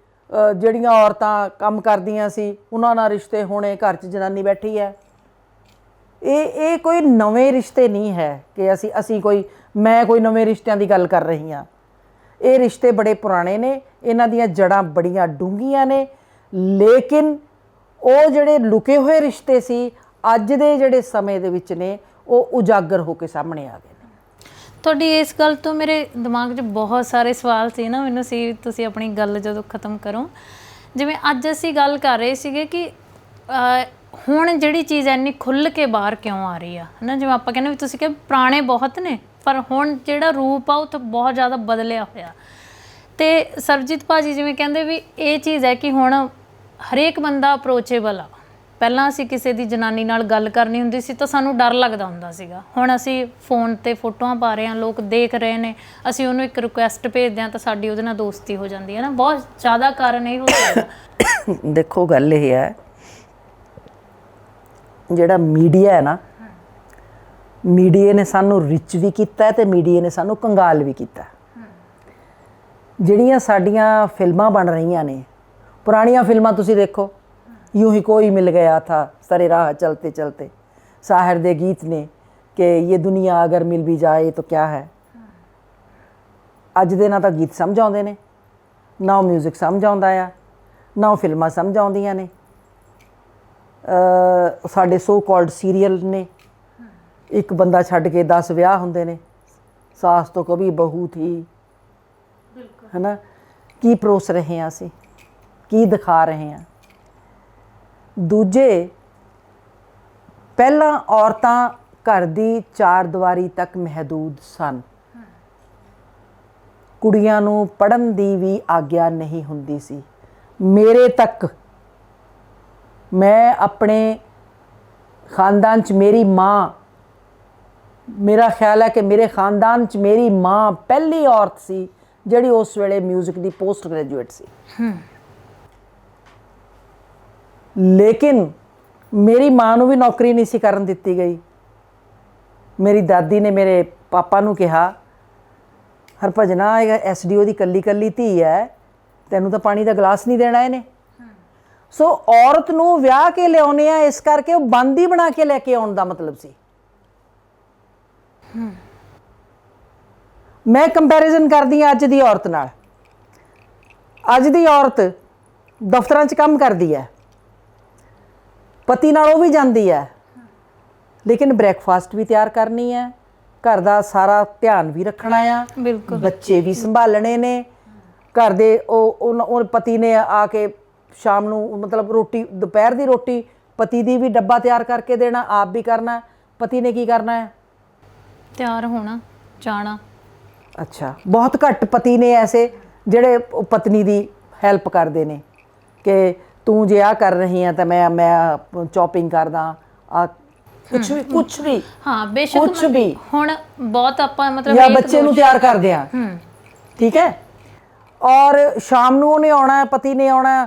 ਜਿਹੜੀਆਂ ਔਰਤਾਂ ਕੰਮ ਕਰਦੀਆਂ ਸੀ, ਉਹਨਾਂ ਨਾਲ ਰਿਸ਼ਤੇ ਹੋਣੇ, ਘਰ 'ਚ ਜਨਾਨੀ ਬੈਠੀ ਹੈ। ਇਹ ਕੋਈ ਨਵੇਂ ਰਿਸ਼ਤੇ ਨਹੀਂ ਹੈ ਕਿ ਅਸੀਂ ਮੈਂ ਕੋਈ ਨਵੇਂ ਰਿਸ਼ਤਿਆਂ ਦੀ ਗੱਲ ਕਰ ਰਹੀ ਹਾਂ। ਇਹ ਰਿਸ਼ਤੇ ਬੜੇ ਪੁਰਾਣੇ ਨੇ, ਇਹਨਾਂ ਦੀਆਂ ਜੜ੍ਹਾਂ ਬੜੀਆਂ ਡੂੰਘੀਆਂ ਨੇ। ਲੇਕਿਨ ਉਹ ਜਿਹੜੇ ਲੁਕੇ ਹੋਏ ਰਿਸ਼ਤੇ ਸੀ ਅੱਜ ਦੇ ਜਿਹੜੇ ਸਮੇਂ ਦੇ ਵਿੱਚ ਨੇ, ਉਹ ਉਜਾਗਰ ਹੋ ਕੇ ਸਾਹਮਣੇ ਆ ਗਏ ਨੇ। ਤੁਹਾਡੀ ਇਸ ਗੱਲ ਤੋਂ ਮੇਰੇ ਦਿਮਾਗ 'ਚ ਬਹੁਤ ਸਾਰੇ ਸਵਾਲ ਸੀ ਨਾ, ਮੈਨੂੰ ਸੀ ਤੁਸੀਂ ਆਪਣੀ ਗੱਲ ਜਦੋਂ ਖ਼ਤਮ ਕਰੋ। ਜਿਵੇਂ ਅੱਜ ਅਸੀਂ ਗੱਲ ਕਰ ਰਹੇ ਸੀਗੇ ਕਿ ਹੁਣ ਜਿਹੜੀ ਚੀਜ਼ ਇੰਨੀ ਖੁੱਲ੍ਹ ਕੇ ਬਾਹਰ ਕਿਉਂ ਆ ਰਹੀ ਆ, ਹੈ ਨਾ। ਜਿਵੇਂ ਆਪਾਂ ਕਹਿੰਦੇ ਵੀ ਤੁਸੀਂ ਕਿ ਪੁਰਾਣੇ ਬਹੁਤ ਨੇ, ਪਰ ਹੁਣ ਜਿਹੜਾ ਰੂਪ ਆ ਉਹ ਤਾਂ ਬਹੁਤ ਜ਼ਿਆਦਾ ਬਦਲਿਆ ਹੋਇਆ। ਅਤੇ ਸਰਬਜੀਤ ਭਾਜੀ ਜਿਵੇਂ ਕਹਿੰਦੇ ਵੀ ਇਹ ਚੀਜ਼ ਹੈ ਕਿ ਹੁਣ ਹਰੇਕ ਬੰਦਾ ਅਪਰੋਚੇਬਲ ਆ। ਪਹਿਲਾਂ ਅਸੀਂ ਕਿਸੇ ਦੀ ਜਨਾਨੀ ਨਾਲ ਗੱਲ ਕਰਨੀ ਹੁੰਦੀ ਸੀ ਤਾਂ ਸਾਨੂੰ ਡਰ ਲੱਗਦਾ ਹੁੰਦਾ ਸੀਗਾ, ਹੁਣ ਅਸੀਂ ਫੋਨ 'ਤੇ ਫੋਟੋਆਂ ਪਾ ਰਹੇ ਹਾਂ, ਲੋਕ ਦੇਖ ਰਹੇ ਨੇ, ਅਸੀਂ ਉਹਨੂੰ ਇੱਕ ਰਿਕੁਐਸਟ ਭੇਜਦੇ ਹਾਂ ਤਾਂ ਸਾਡੀ ਉਹਦੇ ਨਾਲ ਦੋਸਤੀ ਹੋ ਜਾਂਦੀ ਹੈ ਨਾ। ਬਹੁਤ ਜ਼ਿਆਦਾ ਕਾਰਨ ਇਹ ਹੋ ਸਕਦਾ। ਦੇਖੋ ਗੱਲ ਇਹ ਹੈ, ਜਿਹੜਾ ਮੀਡੀਆ ਹੈ ਨਾ, ਮੀਡੀਆ ਨੇ ਸਾਨੂੰ ਰਿਚ ਵੀ ਕੀਤਾ ਅਤੇ ਮੀਡੀਆ ਨੇ ਸਾਨੂੰ ਕੰਗਾਲ ਵੀ ਕੀਤਾ। ਜਿਹੜੀਆਂ ਸਾਡੀਆਂ ਫਿਲਮਾਂ ਬਣ ਰਹੀਆਂ ਨੇ, ਪੁਰਾਣੀਆਂ ਫਿਲਮਾਂ ਤੁਸੀਂ ਦੇਖੋ, यूं ही कोई मिल गया था सारे राह चलते चलते, साहिर दे गीत ने कि ये दुनिया अगर मिल भी जाए तो क्या है। अज दे ना तो गीत समझ आउंदे ने, ना म्यूजिक समझ आउंदा आ, ना फिल्मां समझ आउंदियां ने। साडे सो कॉल्ड सीरीयल ने, एक बंदा छड्ड के 10 विआह हुंदे ने, सास तो कभी बहू थी, है ना। की परोस रहे हैं असीं, की दिखा रहे हैं। ਦੂਜੇ ਪਹਿਲਾਂ ਔਰਤਾਂ ਘਰ ਦੀ ਚਾਰ ਦੀਵਾਰੀ ਤੱਕ ਮਹਦੂਦ ਸਨ, ਕੁੜੀਆਂ ਨੂੰ ਪੜ੍ਹਨ ਦੀ ਵੀ ਆਗਿਆ ਨਹੀਂ ਹੁੰਦੀ ਸੀ। ਮੇਰੇ ਤੱਕ, ਮੈਂ ਆਪਣੇ ਖਾਨਦਾਨ 'ਚ ਮੇਰੀ ਮਾਂ, ਮੇਰਾ ਖਿਆਲ ਹੈ ਕਿ ਮੇਰੇ ਖਾਨਦਾਨ 'ਚ ਮੇਰੀ ਮਾਂ ਪਹਿਲੀ ਔਰਤ ਸੀ ਜਿਹੜੀ ਉਸ ਵੇਲੇ ਮਿਊਜ਼ਿਕ ਦੀ ਪੋਸਟ ਗ੍ਰੈਜੂਏਟ ਸੀ। ਲੇਕਿਨ ਮੇਰੀ ਮਾਂ ਨੂੰ ਵੀ ਨੌਕਰੀ ਨਹੀਂ ਸੀ ਕਰਨ ਦਿੱਤੀ ਗਈ। ਮੇਰੀ ਦਾਦੀ ਨੇ ਮੇਰੇ ਪਾਪਾ ਨੂੰ ਕਿਹਾ, ਹਰਭਜਨਾ SDO ਦੀ ਕੱਲੀ ਕੱਲੀ ਧੀ ਹੈ, ਤੈਨੂੰ ਤਾਂ ਪਾਣੀ ਦਾ ਗਲਾਸ ਨਹੀਂ ਦੇਣਾ ਇਹਨੇ। ਸੋ ਔਰਤ ਨੂੰ ਵਿਆਹ ਕੇ ਲਿਆਉਂਦੇ ਆ ਇਸ ਕਰਕੇ ਉਹ ਬੰਦੀ ਬਣਾ ਕੇ ਲੈ ਕੇ ਆਉਣ ਦਾ ਮਤਲਬ ਸੀ। ਮੈਂ ਕੰਪੈਰੀਜ਼ਨ ਕਰਦੀ ਹਾਂ ਅੱਜ ਦੀ ਔਰਤ ਨਾਲ। ਅੱਜ ਦੀ ਔਰਤ ਦਫ਼ਤਰਾਂ 'ਚ ਕੰਮ ਕਰਦੀ ਹੈ, ਪਤੀ ਨਾਲ ਉਹ ਵੀ ਜਾਂਦੀ ਹੈ, ਲੇਕਿਨ ਬ੍ਰੇਕਫਾਸਟ ਵੀ ਤਿਆਰ ਕਰਨੀ ਹੈ, ਘਰ ਦਾ ਸਾਰਾ ਧਿਆਨ ਵੀ ਰੱਖਣਾ ਆ, ਬਿਲਕੁਲ ਬੱਚੇ ਵੀ ਸੰਭਾਲਣੇ ਨੇ, ਘਰ ਦੇ ਉਹ ਪਤੀ ਨੇ ਆ ਕੇ ਸ਼ਾਮ ਨੂੰ ਮਤਲਬ ਰੋਟੀ, ਦੁਪਹਿਰ ਦੀ ਰੋਟੀ ਪਤੀ ਦੀ ਵੀ ਡੱਬਾ ਤਿਆਰ ਕਰਕੇ ਦੇਣਾ, ਆਪ ਵੀ ਕਰਨਾ। ਪਤੀ ਨੇ ਕੀ ਕਰਨਾ ਹੈ? ਤਿਆਰ ਹੋਣਾ, ਜਾਣਾ। ਅੱਛਾ, ਬਹੁਤ ਘੱਟ ਪਤੀ ਨੇ ਐਸੇ ਜਿਹੜੇ ਪਤਨੀ ਦੀ ਹੈਲਪ ਕਰਦੇ ਨੇ ਕਿ ਤੂੰ ਜੇ ਆ ਕਰ ਰਹੀ ਹੈ ਤਾਂ ਮੈਂ ਚੌਪਿੰਗ ਕਰਦਾ, ਆ ਕੁਛ ਵੀ ਹਾਂ ਬੇਸ਼ੱਕ ਕੁਛ ਵੀ। ਹੁਣ ਬਹੁਤ ਆਪਾਂ ਮਤਲਬ ਜਾਂ ਬੱਚੇ ਨੂੰ ਤਿਆਰ ਕਰਦੇ ਆ, ਠੀਕ ਹੈ। ਔਰ ਸ਼ਾਮ ਨੂੰ ਉਹਨੇ ਆਉਣਾ, ਪਤੀ ਨੇ ਆਉਣਾ,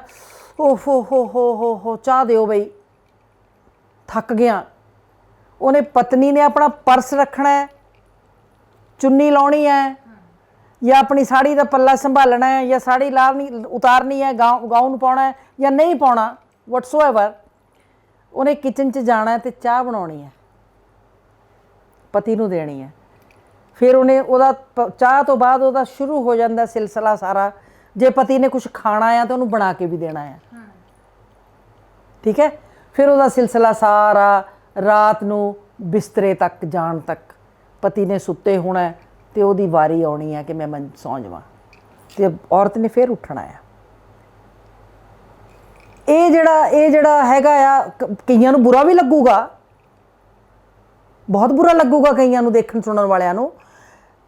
ਓ ਹੋ ਚਾਹ ਦਿਓ ਬਈ, ਥੱਕ ਗਿਆ। ਉਹਨੇ, ਪਤਨੀ ਨੇ ਆਪਣਾ ਪਰਸ ਰੱਖਣਾ ਹੈ, ਚੁੰਨੀ ਲਾਉਣੀ ਹੈ, ਜਾਂ ਆਪਣੀ ਸਾੜੀ ਦਾ ਪੱਲਾ ਸੰਭਾਲਣਾ ਹੈ, ਜਾਂ ਸਾੜੀ ਲਾਣੀ ਉਤਾਰਨੀ ਹੈ, ਗਾਊਨ ਪਾਉਣਾ ਹੈ ਜਾਂ ਨਹੀਂ ਪਾਉਣਾ, ਵਟਸੋਐਵਰ, ਉਹਨੇ ਕਿਚਨ 'ਚ ਜਾਣਾ ਤੇ ਚਾਹ ਬਣਾਉਣੀ ਹੈ, ਪਤੀ ਨੂੰ ਦੇਣੀ ਹੈ। ਫਿਰ ਉਹਨੇ ਉਹਦਾ ਚਾਹ ਤੋਂ ਬਾਅਦ ਉਹਦਾ ਸ਼ੁਰੂ ਹੋ ਜਾਂਦਾ ਸਿਲਸਿਲਾ ਸਾਰਾ, ਜੇ ਪਤੀ ਨੇ ਕੁਝ ਖਾਣਾ ਆ ਤਾਂ ਉਹਨੂੰ ਬਣਾ ਕੇ ਵੀ ਦੇਣਾ ਹੈ, ਠੀਕ ਹੈ। ਫਿਰ ਉਹਦਾ ਸਿਲਸਿਲਾ ਸਾਰਾ ਰਾਤ ਨੂੰ ਬਿਸਤਰੇ ਤੱਕ ਜਾਣ ਤੱਕ, ਪਤੀ ਨੇ ਸੁੱਤੇ ਹੋਣਾ ਤੇ ਉਹਦੀ ਵਾਰੀ ਆਉਣੀ ਹੈ ਕਿ ਮੈਂ ਸੌਂ ਜਾਵਾਂ ਤੇ ਔਰਤ ਨੇ ਫਿਰ ਉੱਠਣਾ ਆ। ਇਹ ਜਿਹੜਾ ਹੈਗਾ ਆ, ਕਈਆਂ ਨੂੰ ਬੁਰਾ ਵੀ ਲੱਗੂਗਾ, ਬਹੁਤ ਬੁਰਾ ਲੱਗੂਗਾ ਕਈਆਂ ਨੂੰ, ਦੇਖਣ ਸੁਣਨ ਵਾਲਿਆਂ ਨੂੰ,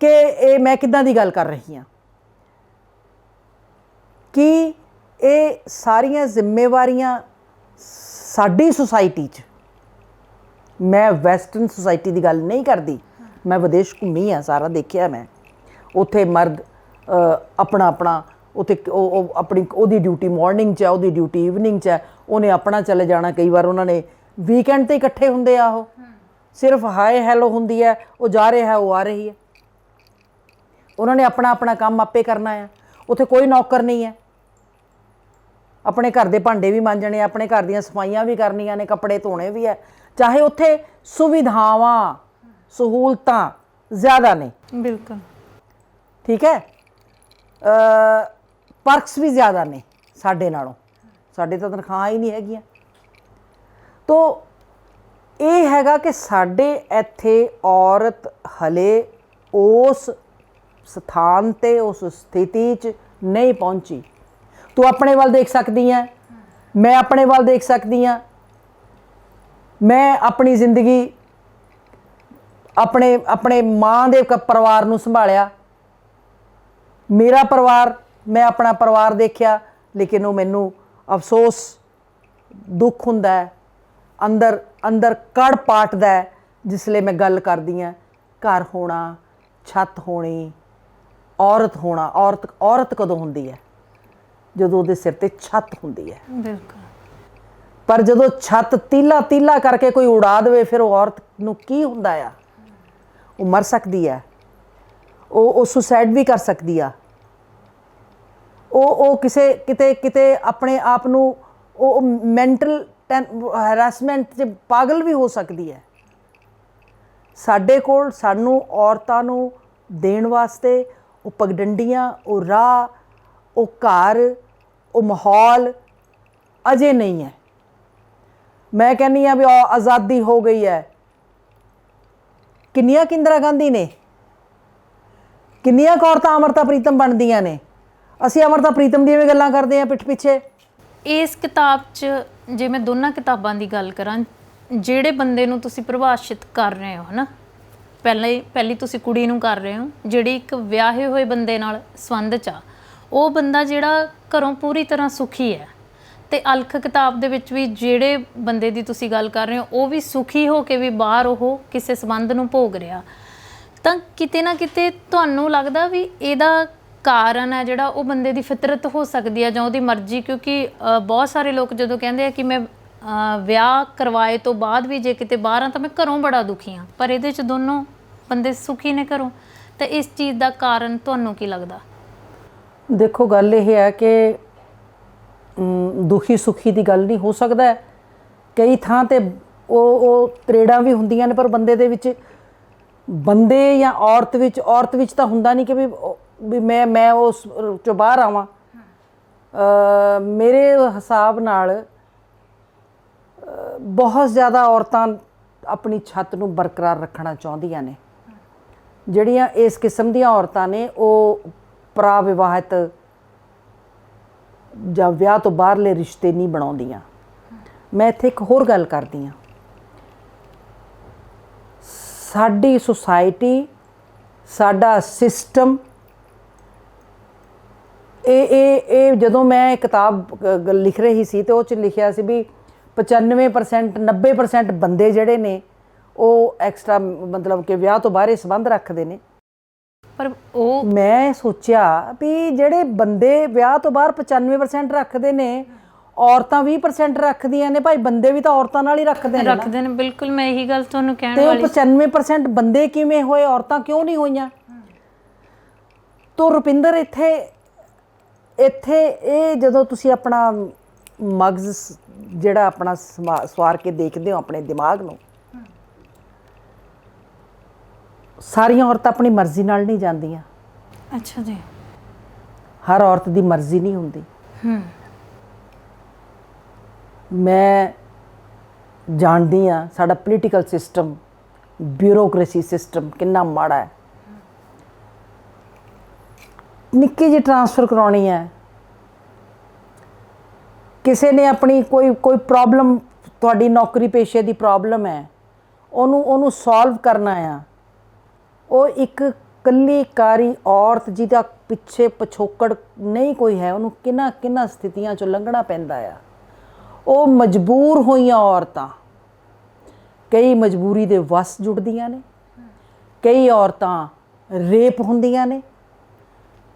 ਕਿ ਇਹ ਮੈਂ ਕਿੱਦਾਂ ਦੀ ਗੱਲ ਕਰ ਰਹੀ ਹਾਂ, ਕਿ ਇਹ ਸਾਰੀਆਂ ਜ਼ਿੰਮੇਵਾਰੀਆਂ ਸਾਡੀ ਸੁਸਾਇਟੀ 'ਚ, ਮੈਂ ਵੈਸਟਰਨ ਸੁਸਾਇਟੀ ਦੀ ਗੱਲ ਨਹੀਂ ਕਰਦੀ, ਮੈਂ ਵਿਦੇਸ਼ ਘੁੰਮੀ ਆ, ਸਾਰਾ ਦੇਖਿਆ ਮੈਂ, ਉੱਥੇ ਮਰਦ ਆਪਣਾ ਆਪਣਾ ਉੱਥੇ ਉਹ ਆਪਣੀ ਉਹਦੀ ਡਿਊਟੀ ਮਾਰਨਿੰਗ 'ਚ ਹੈ, ਉਹਦੀ ਡਿਊਟੀ ਈਵਨਿੰਗ 'ਚ ਹੈ, ਉਹਨੇ ਆਪਣਾ ਚਲੇ ਜਾਣਾ। ਕਈ ਵਾਰ ਉਹਨਾਂ ਨੇ ਵੀਕਐਂਡ 'ਤੇ ਇਕੱਠੇ ਹੁੰਦੇ ਆ, ਉਹ ਸਿਰਫ ਹਾਏ ਹੈਲੋ ਹੁੰਦੀ ਹੈ, ਉਹ ਜਾ ਰਿਹਾ ਹੈ, ਉਹ ਆ ਰਹੀ ਹੈ, ਉਹਨਾਂ ਨੇ ਆਪਣਾ ਆਪਣਾ ਕੰਮ ਆਪੇ ਕਰਨਾ ਹੈ, ਉੱਥੇ ਕੋਈ ਨੌਕਰ ਨਹੀਂ ਹੈ, ਆਪਣੇ ਘਰ ਦੇ ਭਾਂਡੇ ਵੀ ਮਾਂਜਣੇ, ਆਪਣੇ ਘਰ ਦੀਆਂ ਸਫਾਈਆਂ ਵੀ ਕਰਨੀਆਂ ਨੇ, ਕੱਪੜੇ ਧੋਣੇ ਵੀ ਹੈ, ਚਾਹੇ ਉੱਥੇ ਸੁਵਿਧਾਵਾਂ ਸਹੂਲਤਾਂ ਜ਼ਿਆਦਾ ਨੇ, ਬਿਲਕੁਲ ਠੀਕ ਹੈ, ਪਰਕਸ ਵੀ ਜ਼ਿਆਦਾ ਨੇ ਸਾਡੇ ਨਾਲੋਂ, ਸਾਡੇ ਤਾਂ ਤਨਖਾਹਾਂ ਹੀ ਨਹੀਂ ਹੈਗੀਆਂ। ਤੋ ਇਹ ਹੈਗਾ ਕਿ ਸਾਡੇ ਇੱਥੇ ਔਰਤ ਹਲੇ ਉਸ ਸਥਾਨ 'ਤੇ, ਉਸ ਸਥਿਤੀ 'ਚ ਨਹੀਂ ਪਹੁੰਚੀ। ਤੂੰ ਆਪਣੇ ਵੱਲ ਦੇਖ ਸਕਦੀ ਹੈ, ਮੈਂ ਆਪਣੇ ਵੱਲ ਦੇਖ ਸਕਦੀ ਹਾਂ, ਮੈਂ ਆਪਣੀ ਜ਼ਿੰਦਗੀ ਆਪਣੇ ਮਾਂ ਦੇ ਪਰਿਵਾਰ ਨੂੰ ਸੰਭਾਲਿਆ, ਮੇਰਾ ਪਰਿਵਾਰ, ਮੈਂ ਆਪਣਾ ਪਰਿਵਾਰ ਦੇਖਿਆ, ਲੇਕਿਨ ਉਹ ਮੈਨੂੰ ਅਫਸੋਸ ਦੁੱਖ ਹੁੰਦਾ ਹੈ, ਅੰਦਰ ਕੜ ਪਾਟਦਾ ਹੈ ਜਿਸਲੇ ਮੈਂ ਗੱਲ ਕਰਦੀ ਹਾਂ ਘਰ ਹੋਣਾ, ਛੱਤ ਹੋਣੀ, ਔਰਤ ਹੋਣਾ। ਔਰਤ ਕਦੋਂ ਹੁੰਦੀ ਹੈ? ਜਦੋਂ ਉਹਦੇ ਸਿਰ ਤੇ ਛੱਤ ਹੁੰਦੀ ਹੈ। ਬਿਲਕੁਲ। ਪਰ ਜਦੋਂ ਛੱਤ ਤੀਲਾ ਕਰਕੇ ਕੋਈ ਉਡਾ ਦੇਵੇ, ਫਿਰ ਉਹ ਔਰਤ ਨੂੰ ਕੀ ਹੁੰਦਾ ਆ? ਉਹ ਮਰ ਸਕਦੀ ਹੈ, ਉਹ ਸੁਸਾਈਡ ਵੀ ਕਰ ਸਕਦੀ ਆ, ਉਹ ਕਿਤੇ ਆਪਣੇ ਆਪ ਨੂੰ ਉਹ ਮੈਂਟਲ ਹੈਰਾਸਮੈਂਟ 'ਚ ਪਾਗਲ ਵੀ ਹੋ ਸਕਦੀ ਹੈ। ਸਾਡੇ ਕੋਲ ਸਾਨੂੰ ਔਰਤਾਂ ਨੂੰ ਦੇਣ ਵਾਸਤੇ ਉਹ ਪਗਡੰਡੀਆਂ, ਉਹ ਰਾਹ, ਉਹ ਘਰ, ਉਹ ਮਾਹੌਲ ਅਜੇ ਨਹੀਂ ਹੈ। ਮੈਂ ਕਹਿੰਦੀ ਹਾਂ ਵੀ ਆਜ਼ਾਦੀ ਹੋ ਗਈ ਹੈ। ਕਿੰਨੀਆਂ ਇੰਦਰਾ ਗਾਂਧੀ ਨੇ, ਕਿੰਨੀਆਂ ਔਰਤਾਂ ਅਮਰਤਾ ਪ੍ਰੀਤਮ ਬਣਦੀਆਂ ਨੇ। ਅਸੀਂ ਅਮਰਤਾ ਪ੍ਰੀਤਮ ਦੀਆਂ ਵੀ ਗੱਲਾਂ ਕਰਦੇ ਹਾਂ ਪਿੱਠ ਪਿੱਛੇ। ਇਸ ਕਿਤਾਬ 'ਚ ਜੇ ਮੈਂ ਦੋਨਾਂ ਕਿਤਾਬਾਂ ਦੀ ਗੱਲ ਕਰਾਂ, ਜਿਹੜੇ ਬੰਦੇ ਨੂੰ ਤੁਸੀਂ ਪ੍ਰਭਾਸ਼ਿਤ ਕਰ ਰਹੇ ਹੋ, ਹੈ ਨਾ, ਪਹਿਲੀ ਤੁਸੀਂ ਕੁੜੀ ਨੂੰ ਕਰ ਰਹੇ ਹੋ, ਜਿਹੜੀ ਇੱਕ ਵਿਆਹੇ ਹੋਏ ਬੰਦੇ ਨਾਲ ਸੰਬੰਧ 'ਚ ਆ, ਉਹ ਬੰਦਾ ਜਿਹੜਾ ਘਰੋਂ ਪੂਰੀ ਤਰ੍ਹਾਂ ਸੁਖੀ ਹੈ, ਅਤੇ ਅਲਖ ਕਿਤਾਬ ਦੇ ਵਿੱਚ ਵੀ ਜਿਹੜੇ ਬੰਦੇ ਦੀ ਤੁਸੀਂ ਗੱਲ ਕਰ ਰਹੇ ਹੋ, ਉਹ ਵੀ ਸੁਖੀ ਹੋ ਕੇ ਵੀ ਬਾਹਰ ਉਹ ਕਿਸੇ ਸੰਬੰਧ ਨੂੰ ਭੋਗ ਰਿਹਾ। ਤਾਂ ਕਿਤੇ ਨਾ ਕਿਤੇ ਤੁਹਾਨੂੰ ਲੱਗਦਾ ਵੀ ਇਹਦਾ ਕਾਰਨ ਹੈ ਜਿਹੜਾ ਉਹ ਬੰਦੇ ਦੀ ਫਿਤਰਤ ਹੋ ਸਕਦੀ ਹੈ ਜਾਂ ਉਹਦੀ ਮਰਜ਼ੀ? ਕਿਉਂਕਿ ਬਹੁਤ ਸਾਰੇ ਲੋਕ ਜਦੋਂ ਕਹਿੰਦੇ ਆ ਕਿ ਮੈਂ ਵਿਆਹ ਕਰਵਾਏ ਤੋਂ ਬਾਅਦ ਵੀ ਜੇ ਕਿਤੇ ਬਾਹਰ ਆ ਤਾਂ ਮੈਂ ਘਰੋਂ ਬੜਾ ਦੁਖੀ ਹਾਂ, ਪਰ ਇਹਦੇ 'ਚ ਦੋਨੋਂ ਬੰਦੇ ਸੁਖੀ ਨੇ ਘਰੋਂ, ਤਾਂ ਇਸ ਚੀਜ਼ ਦਾ ਕਾਰਨ ਤੁਹਾਨੂੰ ਕੀ ਲੱਗਦਾ? ਦੇਖੋ, ਗੱਲ ਇਹ ਹੈ ਕਿ ਦੁਖੀ ਸੁਖੀ ਦੀ ਗੱਲ ਨਹੀਂ ਹੋ ਸਕਦਾ। ਕਈ ਥਾਂ 'ਤੇ ਉਹ ਤਰੇੜਾਂ ਵੀ ਹੁੰਦੀਆਂ ਨੇ, ਪਰ ਬੰਦੇ ਦੇ ਵਿੱਚ, ਬੰਦੇ ਜਾਂ ਔਰਤ ਵਿੱਚ ਤਾਂ ਹੁੰਦਾ ਨਹੀਂ ਕਿ ਵੀ ਮੈਂ ਉਸ 'ਚੋਂ ਬਾਹਰ ਆਵਾਂ। ਮੇਰੇ ਹਿਸਾਬ ਨਾਲ ਬਹੁਤ ਜ਼ਿਆਦਾ ਔਰਤਾਂ ਆਪਣੀ ਛੱਤ ਨੂੰ ਬਰਕਰਾਰ ਰੱਖਣਾ ਚਾਹੁੰਦੀਆਂ ਨੇ। ਜਿਹੜੀਆਂ ਇਸ ਕਿਸਮ ਦੀਆਂ ਔਰਤਾਂ ਨੇ, ਉਹ ਪ੍ਰਾਵਿਵਾਹਿਤ ਜਾਂ ਵਿਆਹ ਤੋਂ ਬਾਹਰਲੇ ਰਿਸ਼ਤੇ ਨਹੀਂ ਬਣਾਉਂਦੀਆਂ। ਮੈਂ ਇੱਥੇ ਇੱਕ ਹੋਰ ਗੱਲ ਕਰਦੀ ਹਾਂ। ਸਾਡੀ ਸੁਸਾਇਟੀ, ਸਾਡਾ ਸਿਸਟਮ, ਇਹ ਜਦੋਂ ਮੈਂ ਕਿਤਾਬ ਲਿਖ ਰਹੀ ਸੀ ਤੇ ਉਹ 'ਚ ਲਿਖਿਆ ਸੀ ਵੀ 95% 90% ਬੰਦੇ ਜਿਹੜੇ ਨੇ ਉਹ ਐਕਸਟਰਾ, ਮਤਲਬ ਕਿ ਵਿਆਹ ਤੋਂ ਬਾਹਰ ਸੰਬੰਧ ਰੱਖਦੇ ਨੇ। ਪਰ ਉਹ ਮੈਂ ਸੋਚਿਆ ਵੀ ਜਿਹੜੇ ਬੰਦੇ ਵਿਆਹ ਤੋਂ ਬਾਹਰ 95% ਰੱਖਦੇ ਨੇ, ਔਰਤਾਂ 20% ਰੱਖਦੀਆਂ ਨੇ। ਭਾਈ ਬੰਦੇ ਵੀ ਤਾਂ ਔਰਤਾਂ ਨਾਲ ਹੀ ਰੱਖਦੇ ਨੇ। ਬਿਲਕੁਲ, ਮੈਂ ਇਹੀ ਗੱਲ ਤੁਹਾਨੂੰ ਕਹਿਣ ਵਾਲੀ। ਤੇ ਉਹ 95% ਬੰਦੇ ਕਿਵੇਂ ਹੋਏ, ਔਰਤਾਂ ਕਿਉਂ ਨਹੀਂ ਹੋਈਆਂ? ਤੋ ਰੁਪਿੰਦਰ ਇੱਥੇ ਇੱਥੇ ਇਹ ਜਦੋਂ ਤੁਸੀਂ ਆਪਣਾ ਮਗਜ਼ ਜਿਹੜਾ ਆਪਣਾ ਸਵਾਰ ਕੇ ਦੇਖਦੇ ਹੋ ਆਪਣੇ ਦਿਮਾਗ ਨੂੰ, ਸਾਰੀਆਂ ਔਰਤਾਂ ਆਪਣੀ ਮਰਜ਼ੀ ਨਾਲ ਨਹੀਂ ਜਾਂਦੀਆਂ। ਅੱਛਾ ਜੀ। ਹਰ ਔਰਤ ਦੀ ਮਰਜ਼ੀ ਨਹੀਂ ਹੁੰਦੀ। ਮੈਂ ਜਾਣਦੀ ਹਾਂ ਸਾਡਾ ਪੋਲੀਟੀਕਲ ਸਿਸਟਮ, ਬਿਊਰੋਕ੍ਰੇਸੀ ਸਿਸਟਮ ਕਿੰਨਾ ਮਾੜਾ ਹੈ। ਨਿੱਕੀ ਜਿਹੀ ਟ੍ਰਾਂਸਫਰ ਕਰਾਉਣੀ ਹੈ, ਕਿਸੇ ਨੇ ਆਪਣੀ ਕੋਈ ਪ੍ਰੋਬਲਮ, ਤੁਹਾਡੀ ਨੌਕਰੀ ਪੇਸ਼ੇ ਦੀ ਪ੍ਰੋਬਲਮ ਹੈ, ਉਹਨੂੰ ਸੋਲਵ ਕਰਨਾ ਆ, ਉਹ ਇੱਕ ਇਕੱਲੀ ਕਾਰੀ ਔਰਤ ਜਿਹਦਾ ਪਿੱਛੇ ਪਿਛੋਕੜ ਨਹੀਂ ਕੋਈ ਹੈ, ਉਹਨੂੰ ਕਿੰਨਾ ਸਥਿਤੀਆਂ 'ਚੋਂ ਲੰਘਣਾ ਪੈਂਦਾ ਆ। ਉਹ ਮਜਬੂਰ ਹੋਈਆਂ ਔਰਤਾਂ, ਕਈ ਮਜਬੂਰੀ ਦੇ ਵਸ ਜੁੜਦੀਆਂ ਨੇ, ਕਈ ਔਰਤਾਂ ਰੇਪ ਹੁੰਦੀਆਂ ਨੇ,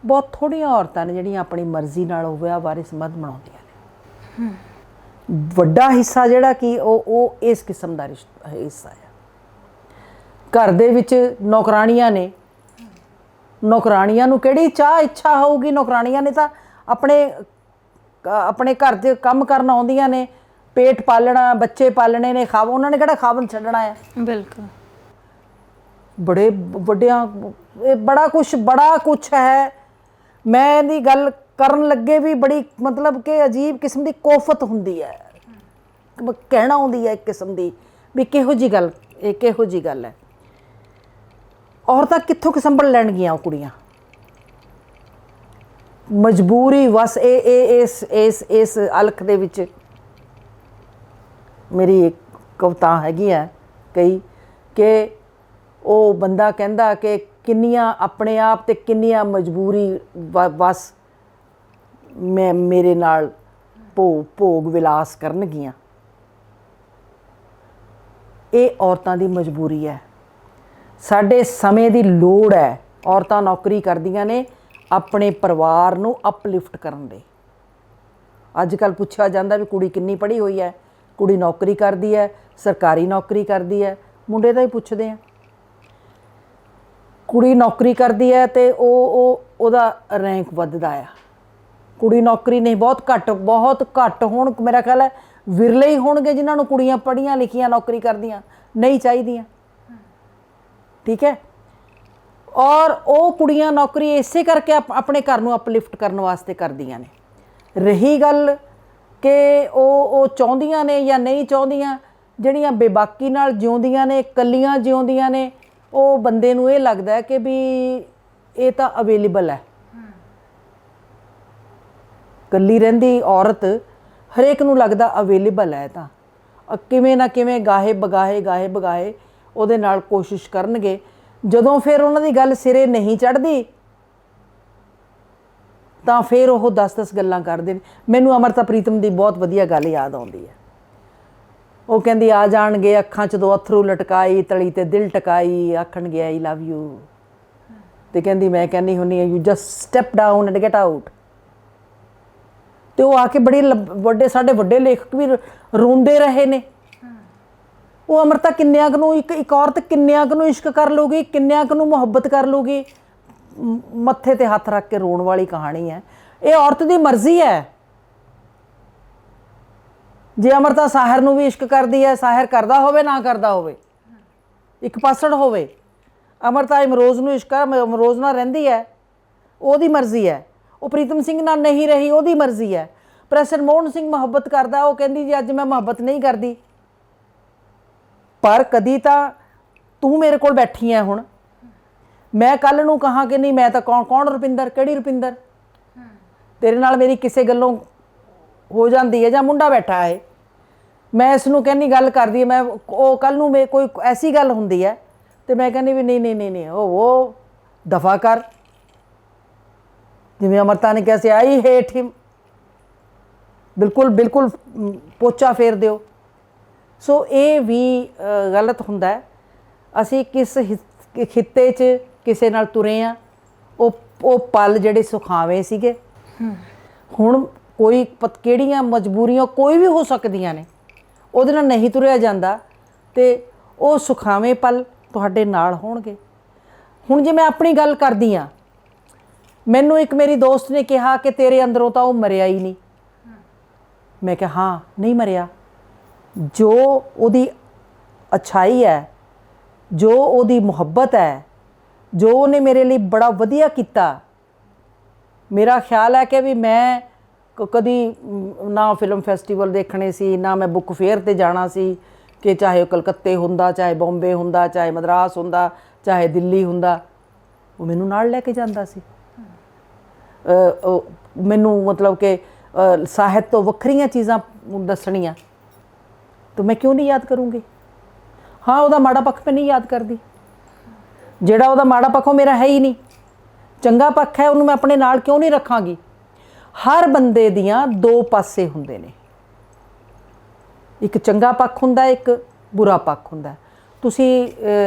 ਬਹੁਤ ਥੋੜ੍ਹੀਆਂ ਔਰਤਾਂ ਨੇ ਜਿਹੜੀਆਂ ਆਪਣੀ ਮਰਜ਼ੀ ਨਾਲ ਉਹ ਵਿਆਹ ਬਾਰੇ ਸੰਬੰਧ ਬਣਾਉਂਦੀਆਂ ਨੇ। ਵੱਡਾ ਹਿੱਸਾ ਜਿਹੜਾ ਕਿ ਉਹ ਇਸ ਕਿਸਮ ਦਾ ਹਿੱਸਾ ਹੈ। ਘਰ ਦੇ ਵਿੱਚ ਨੌਕਰਾਣੀਆਂ ਨੇ, ਨੌਕਰਾਣੀਆਂ ਨੂੰ ਕਿਹੜੀ ਇੱਛਾ ਹੋਊਗੀ? ਨੌਕਰਾਣੀਆਂ ਨੇ ਤਾਂ ਆਪਣੇ ਘਰ 'ਚ ਕੰਮ ਕਰਨ ਆਉਂਦੀਆਂ ਨੇ, ਪੇਟ ਪਾਲਣਾ, ਬੱਚੇ ਪਾਲਣੇ ਨੇ, ਉਹਨਾਂ ਨੇ ਕਿਹੜਾ ਖਾਵਨ ਛੱਡਣਾ ਹੈ। ਬਿਲਕੁਲ। ਬੜੇ ਵੱਡਿਆਂ ਬੜਾ ਕੁਛ ਹੈ। ਮੈਂ ਇਹਦੀ ਗੱਲ ਕਰਨ ਲੱਗੇ ਵੀ ਬੜੀ ਮਤਲਬ ਕਿ ਅਜੀਬ ਕਿਸਮ ਦੀ ਕੋਫਤ ਹੁੰਦੀ ਹੈ, ਕਹਿਣਾ ਆਉਂਦੀ ਹੈ ਇੱਕ ਕਿਸਮ ਦੀ ਵੀ ਕਿਹੋ ਜਿਹੀ ਗੱਲ ਹੈ। ਔਰਤਾਂ ਕਿੱਥੋਂ ਸੰਭਲ ਲੈਣਗੀਆਂ? ਉਹ ਕੁੜੀਆਂ ਮਜਬੂਰੀ ਵਸ ਇਸ ਅਲਖ ਦੇ ਵਿੱਚ। ਮੇਰੀ ਇੱਕ ਕਵਿਤਾ ਹੈਗੀ ਹੈ ਕਈ ਕਿ ਉਹ ਬੰਦਾ ਕਹਿੰਦਾ ਕਿ ਕਿੰਨੀਆਂ ਆਪਣੇ ਆਪ ਤੇ ਕਿੰਨੀਆਂ ਮਜਬੂਰੀ ਵਸ ਮੇਰੇ ਨਾਲ ਭੋਗ ਵਿਲਾਸ ਕਰਨਗੀਆਂ। ਇਹ ਔਰਤਾਂ ਦੀ ਮਜਬੂਰੀ ਹੈ, ਸਾਡੇ ਸਮੇਂ ਦੀ ਲੋੜ ਹੈ। ਔਰਤਾਂ ਨੌਕਰੀ ਕਰਦੀਆਂ ਨੇ ਆਪਣੇ ਪਰਿਵਾਰ ਨੂੰ ਅਪਲਿਫਟ ਕਰਨ ਲਈ। ਅੱਜ ਕੱਲ੍ਹ ਪੁੱਛਿਆ ਜਾਂਦਾ ਵੀ ਕੁੜੀ ਕਿੰਨੀ ਪੜ੍ਹੀ ਹੋਈ ਹੈ? ਕੁੜੀ ਨੌਕਰੀ ਕਰਦੀ ਹੈ, ਸਰਕਾਰੀ ਨੌਕਰੀ ਕਰਦੀ ਹੈ। ਮੁੰਡੇ ਦਾ ਹੀ ਪੁੱਛਦੇ ਆ। ਕੁੜੀ ਨੌਕਰੀ ਕਰਦੀ ਹੈ ਤੇ ਉਹਦਾ ਰੈਂਕ ਵੱਧਦਾ ਆ। ਕੁੜੀ ਨੌਕਰੀ ਨਹੀਂ, ਬਹੁਤ ਘੱਟ ਹੋਣ, ਮੇਰਾ ਖਿਆਲ ਹੈ ਵਿਰਲੇ ਹੀ ਹੋਣਗੇ ਜਿਨ੍ਹਾਂ ਨੂੰ ਕੁੜੀਆਂ ਪੜ੍ਹੀਆਂ ਲਿਖੀਆਂ ਨੌਕਰੀ ਕਰਦੀਆਂ ਨਹੀਂ ਚਾਹੀਦੀਆਂ। ਠੀਕ ਹੈ। ਔਰ ਉਹ ਕੁੜੀਆਂ ਨੌਕਰੀ ਇਸੇ ਕਰਕੇ ਆਪਣੇ ਘਰ ਨੂੰ ਅਪਲਿਫਟ ਕਰਨ ਵਾਸਤੇ ਕਰਦੀਆਂ ਨੇ। ਰਹੀ ਗੱਲ ਕਿ ਉਹ ਚਾਹੁੰਦੀਆਂ ਨੇ ਜਾਂ ਨਹੀਂ ਚਾਹੁੰਦੀਆਂ, ਜਿਹੜੀਆਂ ਬੇਬਾਕੀ ਨਾਲ ਜਿਉਂਦੀਆਂ ਨੇ, ਇਕੱਲੀਆਂ ਜਿਉਂਦੀਆਂ ਨੇ, ਉਹ ਬੰਦੇ ਨੂੰ ਇਹ ਲੱਗਦਾ ਹੈ ਕਿ ਵੀ ਇਹ ਤਾਂ ਅਵੇਲੇਬਲ ਹੈ। ਇਕੱਲੀ ਰਹਿੰਦੀ ਔਰਤ ਹਰੇਕ ਨੂੰ ਲੱਗਦਾ ਅਵੇਲੇਬਲ ਹੈ, ਤਾਂ ਕਿਵੇਂ ਨਾ ਕਿਵੇਂ ਗਾਹੇ ਬਗਾਹੇ ਉਹਦੇ ਨਾਲ ਕੋਸ਼ਿਸ਼ ਕਰਨਗੇ। ਜਦੋਂ ਫਿਰ ਉਹਨਾਂ ਦੀ ਗੱਲ ਸਿਰੇ ਨਹੀਂ ਚੜ੍ਹਦੀ ਤਾਂ ਫਿਰ ਉਹ 10-10 ਗੱਲਾਂ ਕਰਦੇ ਨੇ। ਮੈਨੂੰ ਅਮਰਤਾ ਪ੍ਰੀਤਮ ਦੀ ਬਹੁਤ ਵਧੀਆ ਗੱਲ ਯਾਦ ਆਉਂਦੀ ਹੈ। ਉਹ ਕਹਿੰਦੀ ਆ ਜਾਣਗੇ ਅੱਖਾਂ 'ਚ ਦੋ ਅਥਰੂ ਲਟਕਾਈ, ਤਲੀ ਤੇ ਦਿਲ ਟਕਾਈ, ਆਖਣਗੇ ਆਈ ਲਵ ਯੂ। ਅਤੇ ਕਹਿੰਦੀ ਮੈਂ ਕਹਿੰਦੀ ਹੁੰਦੀ ਹਾਂ you just step down and get out. ਅਤੇ ਉਹ ਆ ਕੇ ਬੜੇ ਸਾਡੇ ਵੱਡੇ ਲੇਖਕ ਵੀ ਰੋਂਦੇ ਰਹੇ ਨੇ। ਉਹ ਅਮਰਤਾ ਕਿੰਨਿਆਂ ਕੁ ਨੂੰ ਇੱਕ ਔਰਤ ਕਿੰਨਿਆਂ ਕੁ ਨੂੰ ਇਸ਼ਕ ਕਰ ਲੂਗੀ, ਕਿੰਨਿਆਂ ਕੁ ਨੂੰ ਮੁਹੱਬਤ ਕਰ ਲੂਗੀ? ਮੱਥੇ 'ਤੇ ਹੱਥ ਰੱਖ ਕੇ ਰੋਣ ਵਾਲੀ ਕਹਾਣੀ ਹੈ। ਇਹ ਔਰਤ ਦੀ ਮਰਜ਼ੀ ਹੈ। ਜੇ ਅਮਰਤਾ ਸਾਹਿਰ ਨੂੰ ਵੀ ਇਸ਼ਕ ਕਰਦੀ ਹੈ, ਸਾਹਿਰ ਕਰਦਾ ਹੋਵੇ ਨਾ ਕਰਦਾ ਹੋਵੇ, ਇੱਕ ਪਾਸੜ ਹੋਵੇ, ਅਮਰਤਾ ਇਮਰੋਜ਼ ਨੂੰ ਇਸ਼ਕ ਇਮਰੋਜ਼ ਨਾਲ ਰਹਿੰਦੀ ਹੈ, ਉਹਦੀ ਮਰਜ਼ੀ ਹੈ। ਉਹ ਪ੍ਰੀਤਮ ਸਿੰਘ ਨਾਲ ਨਹੀਂ ਰਹੀ, ਉਹਦੀ ਮਰਜ਼ੀ ਹੈ। ਪ੍ਰੈਸਰ ਮੋਹਨ ਸਿੰਘ ਮੁਹੱਬਤ ਕਰਦਾ, ਉਹ ਕਹਿੰਦੀ ਜੀ ਅੱਜ ਮੈਂ ਮੁਹੱਬਤ ਨਹੀਂ ਕਰਦੀ, ਪਰ ਕਦੀ ਤਾਂ ਤੂੰ ਮੇਰੇ ਕੋਲ ਬੈਠੀ ਹੈ, ਹੁਣ ਮੈਂ ਕੱਲ੍ਹ ਨੂੰ ਕਹਾਂ ਕਿ ਨਹੀਂ ਮੈਂ ਤਾਂ ਕੌਣ ਰੁਪਿੰਦਰ, ਕਿਹੜੀ ਰੁਪਿੰਦਰ, ਤੇਰੇ ਨਾਲ ਮੇਰੀ ਕਿਸੇ ਗੱਲੋਂ ਹੋ ਜਾਂਦੀ ਹੈ, ਜਾਂ ਮੁੰਡਾ ਬੈਠਾ ਹੈ, ਮੈਂ ਇਸ ਨੂੰ ਕਹਿੰਦੀ ਗੱਲ ਕਰਦੀ ਹੈ, ਮੈਂ ਉਹ ਕੱਲ੍ਹ ਨੂੰ ਕੋਈ ਐਸੀ ਗੱਲ ਹੁੰਦੀ ਹੈ ਅਤੇ ਮੈਂ ਕਹਿੰਦੀ ਵੀ ਨਹੀਂ ਉਹ ਦਫਾ ਕਰ। ਜਿਵੇਂ ਅਮਰਤਾ ਨੇ ਕਿਹਾ ਸੀ ਆਈ ਹੇਟ ਹਿਮ, ਬਿਲਕੁਲ ਪੋਚਾ ਫੇਰ ਦਿਓ। ਸੋ ਇਹ ਵੀ ਗਲਤ ਹੁੰਦਾ ਹੈ। ਅਸੀਂ ਕਿਸ ਖਿੱਤੇ 'ਚ ਕਿਸੇ ਨਾਲ ਤੁਰੇ ਹਾਂ, ਉਹ ਪਲ ਜਿਹੜੇ ਸੁਖਾਵੇਂ ਸੀਗੇ। ਹੁਣ ਕੋਈ ਕਿਹੜੀਆਂ ਮਜਬੂਰੀਆਂ ਕੋਈ ਵੀ ਹੋ ਸਕਦੀਆਂ ਨੇ, ਉਹਦੇ ਨਾਲ ਨਹੀਂ ਤੁਰਿਆ ਜਾਂਦਾ ਅਤੇ ਉਹ ਸੁਖਾਵੇਂ ਪਲ ਤੁਹਾਡੇ ਨਾਲ ਹੋਣਗੇ। ਹੁਣ ਜੇ ਮੈਂ ਆਪਣੀ ਗੱਲ ਕਰਦੀ ਹਾਂ, ਮੈਨੂੰ ਇੱਕ ਮੇਰੀ ਦੋਸਤ ਨੇ ਕਿਹਾ ਕਿ ਤੇਰੇ ਅੰਦਰੋਂ ਤਾਂ ਉਹ ਮਰਿਆ ਹੀ ਨਹੀਂ। ਮੈਂ ਕਿਹਾ ਹਾਂ, ਨਹੀਂ ਮਰਿਆ। ਜੋ ਉਹਦੀ ਅੱਛਾਈ ਹੈ, ਜੋ ਉਹਦੀ ਮੁਹੱਬਤ ਹੈ, ਜੋ ਉਹਨੇ ਮੇਰੇ ਲਈ ਬੜਾ ਵਧੀਆ ਕੀਤਾ, ਮੇਰਾ ਖਿਆਲ ਹੈ ਕਿ ਵੀ ਮੈਂ ਕਦੀ ਨਾ ਫਿਲਮ ਫੈਸਟੀਵਲ ਦੇਖਣੇ ਸੀ, ਨਾ ਮੈਂ ਬੁੱਕ ਫੇਅਰ 'ਤੇ ਜਾਣਾ ਸੀ, ਕਿ ਚਾਹੇ ਉਹ ਕਲਕੱਤੇ ਹੁੰਦਾ, ਚਾਹੇ ਬੰਬੇ ਹੁੰਦਾ, ਚਾਹੇ ਮਦਰਾਸ ਹੁੰਦਾ, ਚਾਹੇ ਦਿੱਲੀ ਹੁੰਦਾ, ਉਹ ਮੈਨੂੰ ਨਾਲ ਲੈ ਕੇ ਜਾਂਦਾ ਸੀ। ਮੈਨੂੰ ਮਤਲਬ ਕਿ ਸਾਹਿਤ ਤੋਂ ਵੱਖਰੀਆਂ ਚੀਜ਼ਾਂ ਦੱਸਣੀਆਂ, ਤਾਂ ਮੈਂ ਕਿਉਂ ਨਹੀਂ ਯਾਦ ਕਰੂੰਗੀ। ਹਾਂ, ਉਹਦਾ ਮਾੜਾ ਪੱਖ ਮੈਂ ਨਹੀਂ ਯਾਦ ਕਰਦੀ। ਜਿਹੜਾ ਉਹਦਾ ਮਾੜਾ ਪੱਖ ਉਹ ਮੇਰਾ ਹੈ ਹੀ ਨਹੀਂ, ਚੰਗਾ ਪੱਖ ਹੈ ਉਹਨੂੰ ਮੈਂ ਆਪਣੇ ਨਾਲ ਕਿਉਂ ਨਹੀਂ ਰੱਖਾਂਗੀ। ਹਰ ਬੰਦੇ ਦੀਆਂ ਦੋ ਪਾਸੇ ਹੁੰਦੇ ਨੇ, ਇੱਕ ਚੰਗਾ ਪੱਖ ਹੁੰਦਾ, ਇੱਕ ਬੁਰਾ ਪੱਖ ਹੁੰਦਾ। ਤੁਸੀਂ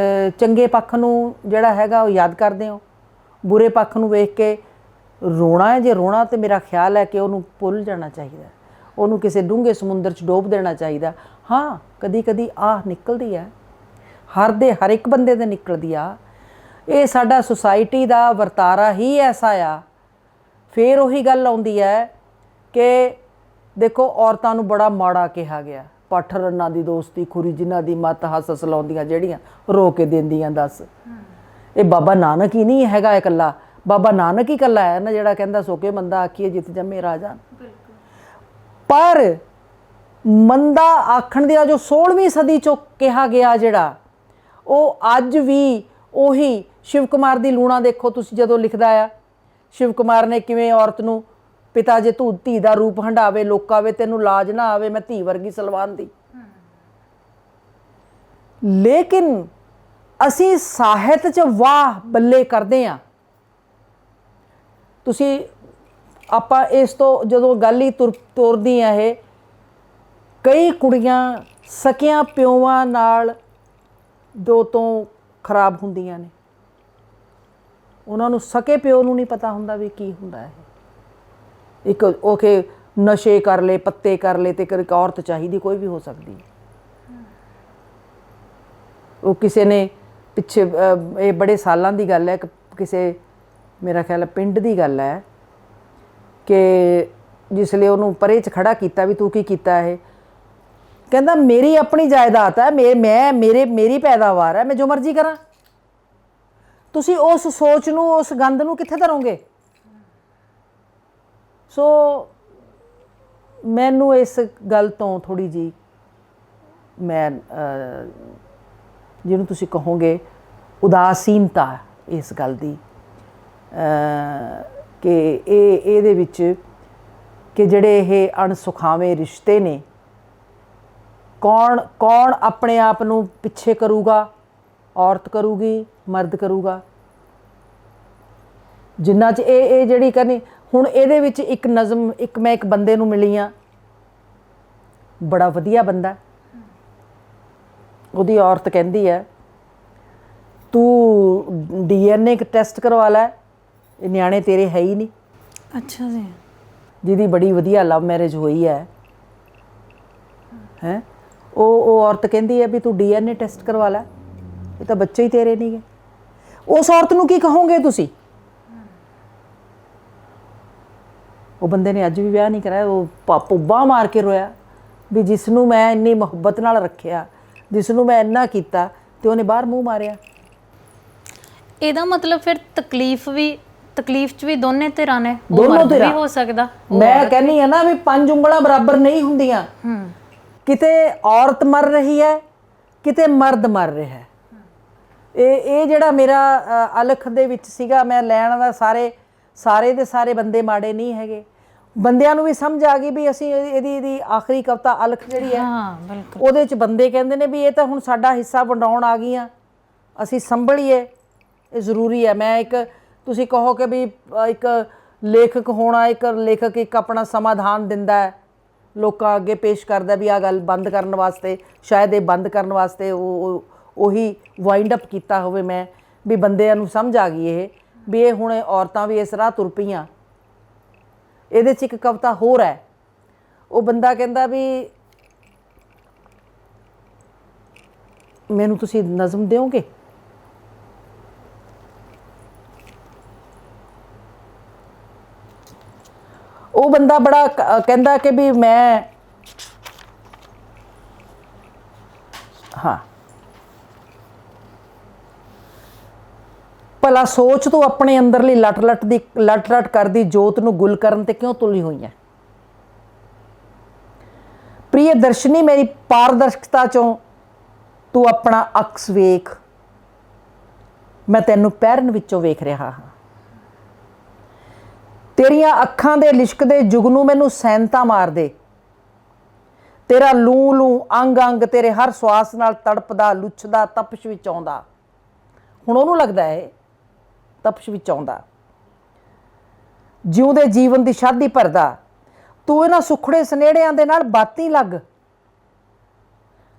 ਚੰਗੇ ਪੱਖ ਨੂੰ ਜਿਹੜਾ ਹੈਗਾ ਉਹ ਯਾਦ ਕਰਦੇ ਹੋ, ਬੁਰੇ ਪੱਖ ਨੂੰ ਵੇਖ ਕੇ ਰੋਣਾ ਹੈ। ਜੇ ਰੋਣਾ ਤਾਂ ਮੇਰਾ ਖਿਆਲ ਹੈ ਕਿ ਉਹਨੂੰ ਭੁੱਲ ਜਾਣਾ ਚਾਹੀਦਾ, ਉਹਨੂੰ ਕਿਸੇ ਡੂੰਘੇ ਸਮੁੰਦਰ 'ਚ ਡੋਬ ਦੇਣਾ ਚਾਹੀਦਾ। ਹਾਂ, ਕਦੀ ਕਦੀ ਆਹ ਨਿਕਲਦੀ ਹੈ, ਹਰ ਇੱਕ ਬੰਦੇ ਦੇ ਨਿਕਲਦੀ ਆ। ਇਹ ਸਾਡਾ ਸੁਸਾਇਟੀ ਦਾ ਵਰਤਾਰਾ ਹੀ ਐਸਾ ਆ। ਫਿਰ ਉਹੀ ਗੱਲ ਆਉਂਦੀ ਹੈ ਕਿ ਦੇਖੋ, ਔਰਤਾਂ ਨੂੰ ਬੜਾ ਮਾੜਾ ਕਿਹਾ ਗਿਆ। ਪੱਠ ਰੰਨਾਂ ਦੀ ਦੋਸਤੀ ਖੁਰੀ, ਜਿਨ੍ਹਾਂ ਦੀ ਮੱਤ ਹੱਸ ਲਾਉਂਦੀਆਂ, ਜਿਹੜੀਆਂ ਰੋ ਕੇ ਦਿੰਦੀਆਂ। ਦੱਸ, ਇਹ ਬਾਬਾ ਨਾਨਕ ਹੀ ਨਹੀਂ ਹੈਗਾ ਇਕੱਲਾ, ਬਾਬਾ ਨਾਨਕ ਹੀ ਇਕੱਲਾ ਹੈ ਨਾ ਜਿਹੜਾ ਕਹਿੰਦਾ ਸੋਕੇ ਮੰਦਾ ਆਖੀਏ ਜਿੱਤ ਜੰਮੇ ਰਾਜਾ। ਪਰ ਮੰਦਾ ਆਖਣ ਦੀ ਜੋ 16ਵੀਂ ਸਦੀ 'ਚੋਂ ਕਿਹਾ ਗਿਆ ਜਿਹੜਾ, ਉਹ ਅੱਜ ਵੀ ਉਹੀ ਸ਼ਿਵ ਕੁਮਾਰ ਦੀ ਲੂਣਾ ਦੇਖੋ ਤੁਸੀਂ, ਜਦੋਂ ਲਿਖਦਾ ਆ ਸ਼ਿਵ ਕੁਮਾਰ ਨੇ ਕਿਵੇਂ ਔਰਤ ਨੂੰ, ਪਿਤਾ ਜੇ ਤੂੰ ਧੀ ਦਾ ਰੂਪ ਹੰਡਾਵੇ ਲੋਕਾਂ ਵੇ, ਤੈਨੂੰ ਲਾਜ ਨਾ ਆਵੇ, ਮੈਂ ਧੀ ਵਰਗੀ ਸਲਵਾਨ ਦੀ। ਲੇਕਿਨ ਅਸੀਂ ਸਾਹਿਤ 'ਚ ਵਾਹ ਬੱਲੇ ਕਰਦੇ ਹਾਂ। ਤੁਸੀਂ ਆਪਾਂ ਇਸ ਤੋਂ ਜਦੋਂ ਗੱਲ ਹੀ ਤੋਰਦੀ ਆ, ਇਹ ਕਈ ਕੁੜੀਆਂ ਸਕਿਆਂ ਪਿਓਾਂ ਨਾਲ ਦੋ ਤੋਂ ਖਰਾਬ ਹੁੰਦੀਆਂ ਨੇ। ਉਹਨਾਂ ਨੂੰ ਸਕੇ ਪਿਓ ਨੂੰ ਨਹੀਂ ਪਤਾ ਹੁੰਦਾ ਵੀ ਕੀ ਹੁੰਦਾ ਹੈ। ਇੱਕ ਉਹ ਕਿ ਨਸ਼ੇ ਕਰ ਲਏ, ਪੱਤੇ ਕਰ ਲਏ, ਤੇ ਇੱਕ ਔਰਤ ਚਾਹੀਦੀ ਕੋਈ ਵੀ ਹੋ ਸਕਦੀ। ਉਹ ਕਿਸੇ ਨੇ ਪਿੱਛੇ ਇਹ ਬੜੇ ਸਾਲਾਂ ਦੀ ਗੱਲ ਹੈ, ਕਿਸੇ ਮੇਰਾ ਖਿਆਲ ਪਿੰਡ ਦੀ ਗੱਲ ਹੈ, ਕਿ ਜਿਸ ਲਈ ਉਹਨੂੰ ਪਰੇ 'ਚ ਖੜਾ ਕੀਤਾ ਵੀ ਤੂੰ ਕੀ ਕੀਤਾ। ਇਹ ਕਹਿੰਦਾ ਮੇਰੀ ਆਪਣੀ ਜਾਇਦਾਦ ਹੈ, ਮੇਰੀ ਪੈਦਾਵਾਰ ਹੈ, ਮੈਂ ਜੋ ਮਰਜ਼ੀ ਕਰਾਂ। ਤੁਸੀਂ ਉਸ ਸੋਚ ਨੂੰ, ਉਸ ਗੰਦ ਨੂੰ ਕਿੱਥੇ ਧਰੋਗੇ। ਸੋ ਮੈਨੂੰ ਇਸ ਗੱਲ ਤੋਂ ਥੋੜ੍ਹੀ ਜਿਹੀ, ਮੈਂ ਜਿਹਨੂੰ ਤੁਸੀਂ ਕਹੋਗੇ ਉਦਾਸੀਨਤਾ ਇਸ ਗੱਲ ਦੀ, ਕਿ ਇਹਦੇ ਵਿੱਚ ਕਿ ਜਿਹੜੇ ਇਹ ਅਣਸੁਖਾਵੇਂ ਰਿਸ਼ਤੇ ਨੇ, ਕੌਣ ਆਪਣੇ ਆਪ ਨੂੰ ਪਿੱਛੇ ਕਰੂਗਾ। ਔਰਤ ਕਰੂਗੀ, ਮਰਦ ਕਰੂਗਾ। ਜਿੰਨਾ 'ਚ ਇਹ ਜਿਹੜੀ ਕਰਨੀ। ਹੁਣ ਇਹਦੇ ਵਿੱਚ ਇੱਕ ਨਜ਼ਮ, ਮੈਂ ਇੱਕ ਬੰਦੇ ਨੂੰ ਮਿਲੀ ਹਾਂ, ਬੜਾ ਵਧੀਆ ਬੰਦਾ। ਉਹਦੀ ਔਰਤ ਕਹਿੰਦੀ ਹੈ ਤੂੰ DNA ਟੈਸਟ ਕਰਵਾ ਲੈ, ਇਹ ਨਿਆਣੇ ਤੇਰੇ ਹੈ ਹੀ ਨਹੀਂ। ਅੱਛਾ ਜੀ। ਜਿਹਦੀ ਬੜੀ ਵਧੀਆ ਲਵ ਮੈਰਿਜ ਹੋਈ ਹੈ ਉਹ ਔਰਤ ਕਹਿੰਦੀ ਹੈ ਵੀ ਤੂੰ DNA ਟੈਸਟ ਕਰਵਾ ਲੈ, ਇਹ ਤਾਂ ਬੱਚੇ ਹੀ ਤੇਰੇ ਨਹੀਂ ਗੇ। ਉਸ ਔਰਤ ਨੂੰ ਕੀ ਕਹੋਗੇ ਤੁਸੀਂ। ਉਹ ਬੰਦੇ ਨੇ ਅੱਜ ਵੀ ਵਿਆਹ ਨਹੀਂ ਕਰਾਇਆ। ਉਹ ਪੁੱਬਾ ਮਾਰ ਕੇ ਰੋਇਆ ਵੀ ਜਿਸ ਨੂੰ ਮੈਂ ਇੰਨੀ ਮੁਹੱਬਤ ਨਾਲ ਰੱਖਿਆ, ਜਿਸ ਨੂੰ ਮੈਂ ਇੰਨਾ ਕੀਤਾ, ਤੇ ਉਹਨੇ ਬਾਹਰ ਮੂੰਹ ਮਾਰਿਆ। ਇਹਦਾ ਮਤਲਬ ਫਿਰ ਤਕਲੀਫ 'ਚ ਵੀ ਦੋਨੇ ਧਿਰਾਂ ਨੇ, ਦੋਨੋਂ ਵੀ ਹੋ ਸਕਦਾ। ਮੈਂ ਕਹਿੰਦੀ ਆ ਨਾ ਵੀ 5 ਉਂਗਲਾਂ ਬਰਾਬਰ ਨਹੀਂ ਹੁੰਦੀਆਂ। ਕਿਤੇ ਔਰਤ ਮਰ ਰਹੀ ਹੈ, ਕਿਤੇ ਮਰਦ ਮਰ ਰਿਹਾ ਹੈ। ਇਹ ਜਿਹੜਾ ਮੇਰਾ ਅਲਖ ਦੇ ਵਿੱਚ ਸੀਗਾ ਮੈਂ ਲੈਣ ਦਾ, ਸਾਰੇ ਦੇ ਸਾਰੇ ਬੰਦੇ ਮਾੜੇ ਨਹੀਂ ਹੈਗੇ। ਬੰਦਿਆਂ ਨੂੰ ਵੀ ਸਮਝ ਆ ਗਈ ਵੀ ਅਸੀਂ ਇਹਦੀ ਆਖਰੀ ਕਵਿਤਾ ਅਲਖ ਜਿਹੜੀ ਹੈ, ਉਹਦੇ 'ਚ ਬੰਦੇ ਕਹਿੰਦੇ ਨੇ ਵੀ ਇਹ ਤਾਂ ਹੁਣ ਸਾਡਾ ਹਿੱਸਾ ਵੰਡਾਉਣ ਆ ਗਈਆਂ, ਅਸੀਂ ਸੰਭਲੀਏ, ਇਹ ਜ਼ਰੂਰੀ ਹੈ। ਮੈਂ ਤੁਸੀਂ ਕਹੋ ਕਿ ਵੀ ਇੱਕ ਲੇਖਕ ਹੋਣਾ, ਇੱਕ ਲੇਖਕ ਇੱਕ ਆਪਣਾ ਸਮਾਧਾਨ ਦਿੰਦਾ ਹੈ, ਲੋਕਾਂ ਅੱਗੇ ਪੇਸ਼ ਕਰਦਾ ਵੀ ਆਹ ਗੱਲ ਬੰਦ ਕਰਨ ਵਾਸਤੇ, ਸ਼ਾਇਦ ਇਹ ਬੰਦ ਕਰਨ ਵਾਸਤੇ ਉਹੀ ਵਾਈਂਡ ਅਪ ਕੀਤਾ ਹੋਵੇ ਮੈਂ, ਵੀ ਬੰਦਿਆਂ ਨੂੰ ਸਮਝ ਆ ਗਈ ਇਹ ਵੀ ਇਹ ਹੁਣ ਔਰਤਾਂ ਵੀ ਇਸ ਰਾਹ ਤੁਰ ਪਈਆਂ। ਇਹਦੇ 'ਚ ਇੱਕ ਕਵਿਤਾ ਹੋਰ ਹੈ, ਉਹ ਬੰਦਾ ਕਹਿੰਦਾ ਵੀ ਮੈਨੂੰ ਤੁਸੀਂ ਨਜ਼ਮ ਦਿਓਗੇ। ਬੰਦਾ ਬੜਾ ਕਹਿੰਦਾ ਕਿ ਵੀ ਮੈਂ ਹਾਂ ਭਲਾ ਸੋਚ ਤੂੰ ਆਪਣੇ ਅੰਦਰਲੀ ਲਟ ਕਰਦੀ ਜੋਤ ਨੂੰ ਗੁੱਲ ਕਰਨ ਤੇ ਕਿਉਂ ਤੁਲੀ ਹੋਈ ਹੈ। ਪ੍ਰਿਯ ਦਰਸ਼ਨੀ, ਮੇਰੀ ਪਾਰਦਰਸ਼ਕਤਾ ਚੋਂ ਤੂੰ ਆਪਣਾ ਅਕਸ ਵੇਖ। ਮੈਂ ਤੈਨੂੰ ਪਹਿਰਨ ਵਿੱਚੋਂ ਵੇਖ ਰਿਹਾ ਹਾਂ। ਤੇਰੀਆਂ ਅੱਖਾਂ ਦੇ ਲਿਸ਼ਕਦੇ ਜੁਗਨੂ ਮੈਨੂੰ ਸੈਨਤਾ ਮਾਰ ਦੇ। ਤੇਰਾ ਲੂ ਲੂ ਅੰਗ ਅੰਗ ਤੇਰੇ ਹਰ ਸਵਾਸ ਨਾਲ ਤੜਪਦਾ ਲੁੱਛਦਾ ਤਪਸ਼ ਵਿੱਚ ਆਉਂਦਾ। ਹੁਣ ਉਹਨੂੰ ਲੱਗਦਾ ਹੈ ਤਪਸ਼ ਵਿੱਚ ਆਉਂਦਾ, ਜਿਉਂਦੇ ਜੀਵਨ ਦੀ ਸ਼ਾਦੀ ਭਰਦਾ। ਤੂੰ ਇਹਨਾਂ ਸੁਖੜੇ ਸਨੇੜਿਆਂ ਦੇ ਨਾਲ ਬਾਤੀ ਲੱਗ।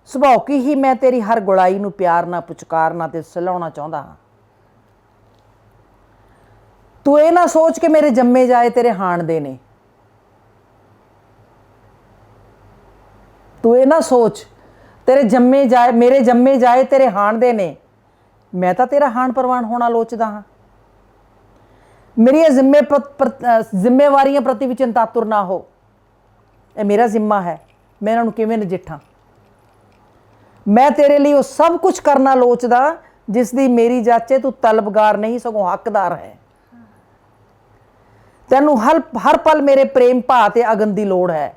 ਸੁਭਾਉਕੀ ਹੀ ਮੈਂ ਤੇਰੀ ਹਰ ਗੁਲਾਈ ਨੂੰ ਪਿਆਰ ਨਾਲ ਪੁਚਕਾਰਨਾ ਤੇ ਸਲਾਉਣਾ ਚਾਹੁੰਦਾ ਹਾਂ। ਤੂੰ ਇਹ ਨਾ ਸੋਚ ਕਿ ਮੇਰੇ ਜੰਮੇ ਜਾਏ ਤੇਰੇ ਹਾਣ ਦੇ ਨੇ। ਤੂੰ ਇਹ ਨਾ ਸੋਚ ਤੇਰੇ ਜੰਮੇ ਜਾਏ ਮੇਰੇ ਜੰਮੇ ਜਾਏ ਤੇਰੇ ਹਾਣ ਦੇ ਨੇ। ਮੈਂ ਤਾਂ ਤੇਰਾ ਹਾਣ ਪ੍ਰਵਾਨ ਹੋਣਾ ਲੋਚਦਾ ਹਾਂ। ਮੇਰੀਆਂ ਜ਼ਿੰਮੇਵਾਰੀਆਂ ਪ੍ਰਤੀ ਵੀ ਚਿੰਤਾਤੁਰ ਨਾ ਹੋ। ਇਹ ਮੇਰਾ ਜ਼ਿੰਮਾ ਹੈ, ਮੈਂ ਇਹਨਾਂ ਨੂੰ ਕਿਵੇਂ ਨਜਿੱਠਾਂ। ਮੈਂ ਤੇਰੇ ਲਈ ਉਹ ਸਭ ਕੁਝ ਕਰਨਾ ਲੋਚਦਾ ਜਿਸ ਦੀ ਮੇਰੀ ਜਾਚੇ ਤੂੰ ਤਲਬਗਾਰ ਨਹੀਂ ਸਗੋਂ ਹੱਕਦਾਰ ਹੈ। ਤੈਨੂੰ ਹਰ ਪਲ ਮੇਰੇ ਪ੍ਰੇਮ ਭਾ ਤੇ ਅਗਨ ਦੀ ਲੋੜ ਹੈ।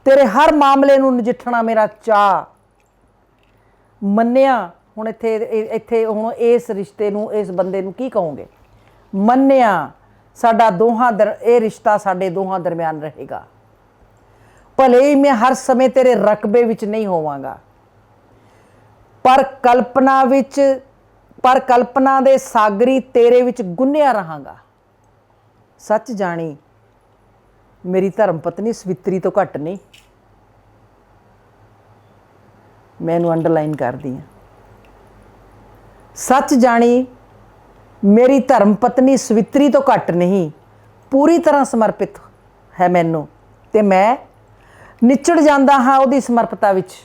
ਤੇਰੇ ਹਰ ਮਾਮਲੇ ਨੂੰ ਨਜਿੱਠਣਾ ਮੇਰਾ ਚਾਅ। ਮੰਨਿਆ ਹੁਣ ਇੱਥੇ ਹੁਣ ਇਸ ਰਿਸ਼ਤੇ ਨੂੰ ਇਸ ਬੰਦੇ ਨੂੰ ਕੀ ਕਹੋਗੇ? ਮੰਨਿਆ ਸਾਡਾ ਇਹ ਰਿਸ਼ਤਾ ਸਾਡੇ ਦੋਹਾਂ ਦਰਮਿਆਨ ਰਹੇਗਾ। ਭਲੇ ਹੀ ਮੈਂ ਹਰ ਸਮੇਂ ਤੇਰੇ ਰਕਬੇ ਵਿੱਚ ਨਹੀਂ ਹੋਵਾਂਗਾ, ਪਰ ਕਲਪਨਾ ਦੇ ਸਾਗਰੀ ਤੇਰੇ ਵਿੱਚ ਗੁੰਨਿਆ ਰਹਾਂਗਾ। ਸੱਚ ਜਾਣੀ ਮੇਰੀ ਧਰਮ ਪਤਨੀ ਸਵਿਤਰੀ ਤੋਂ ਘੱਟ ਨਹੀਂ। ਮੈਂ ਇਹਨੂੰ ਅੰਡਰਲਾਈਨ ਕਰਦੀ ਹਾਂ। ਸੱਚ ਜਾਣੀ ਮੇਰੀ ਧਰਮ ਪਤਨੀ ਸਵਿਤਰੀ ਤੋਂ ਘੱਟ ਨਹੀਂ, ਪੂਰੀ ਤਰ੍ਹਾਂ ਸਮਰਪਿਤ ਹੈ ਮੈਨੂੰ, ਤੇ ਮੈਂ ਨਿਚੜ ਜਾਂਦਾ ਹਾਂ ਉਹਦੀ ਸਮਰਪਤਾ ਵਿੱਚ।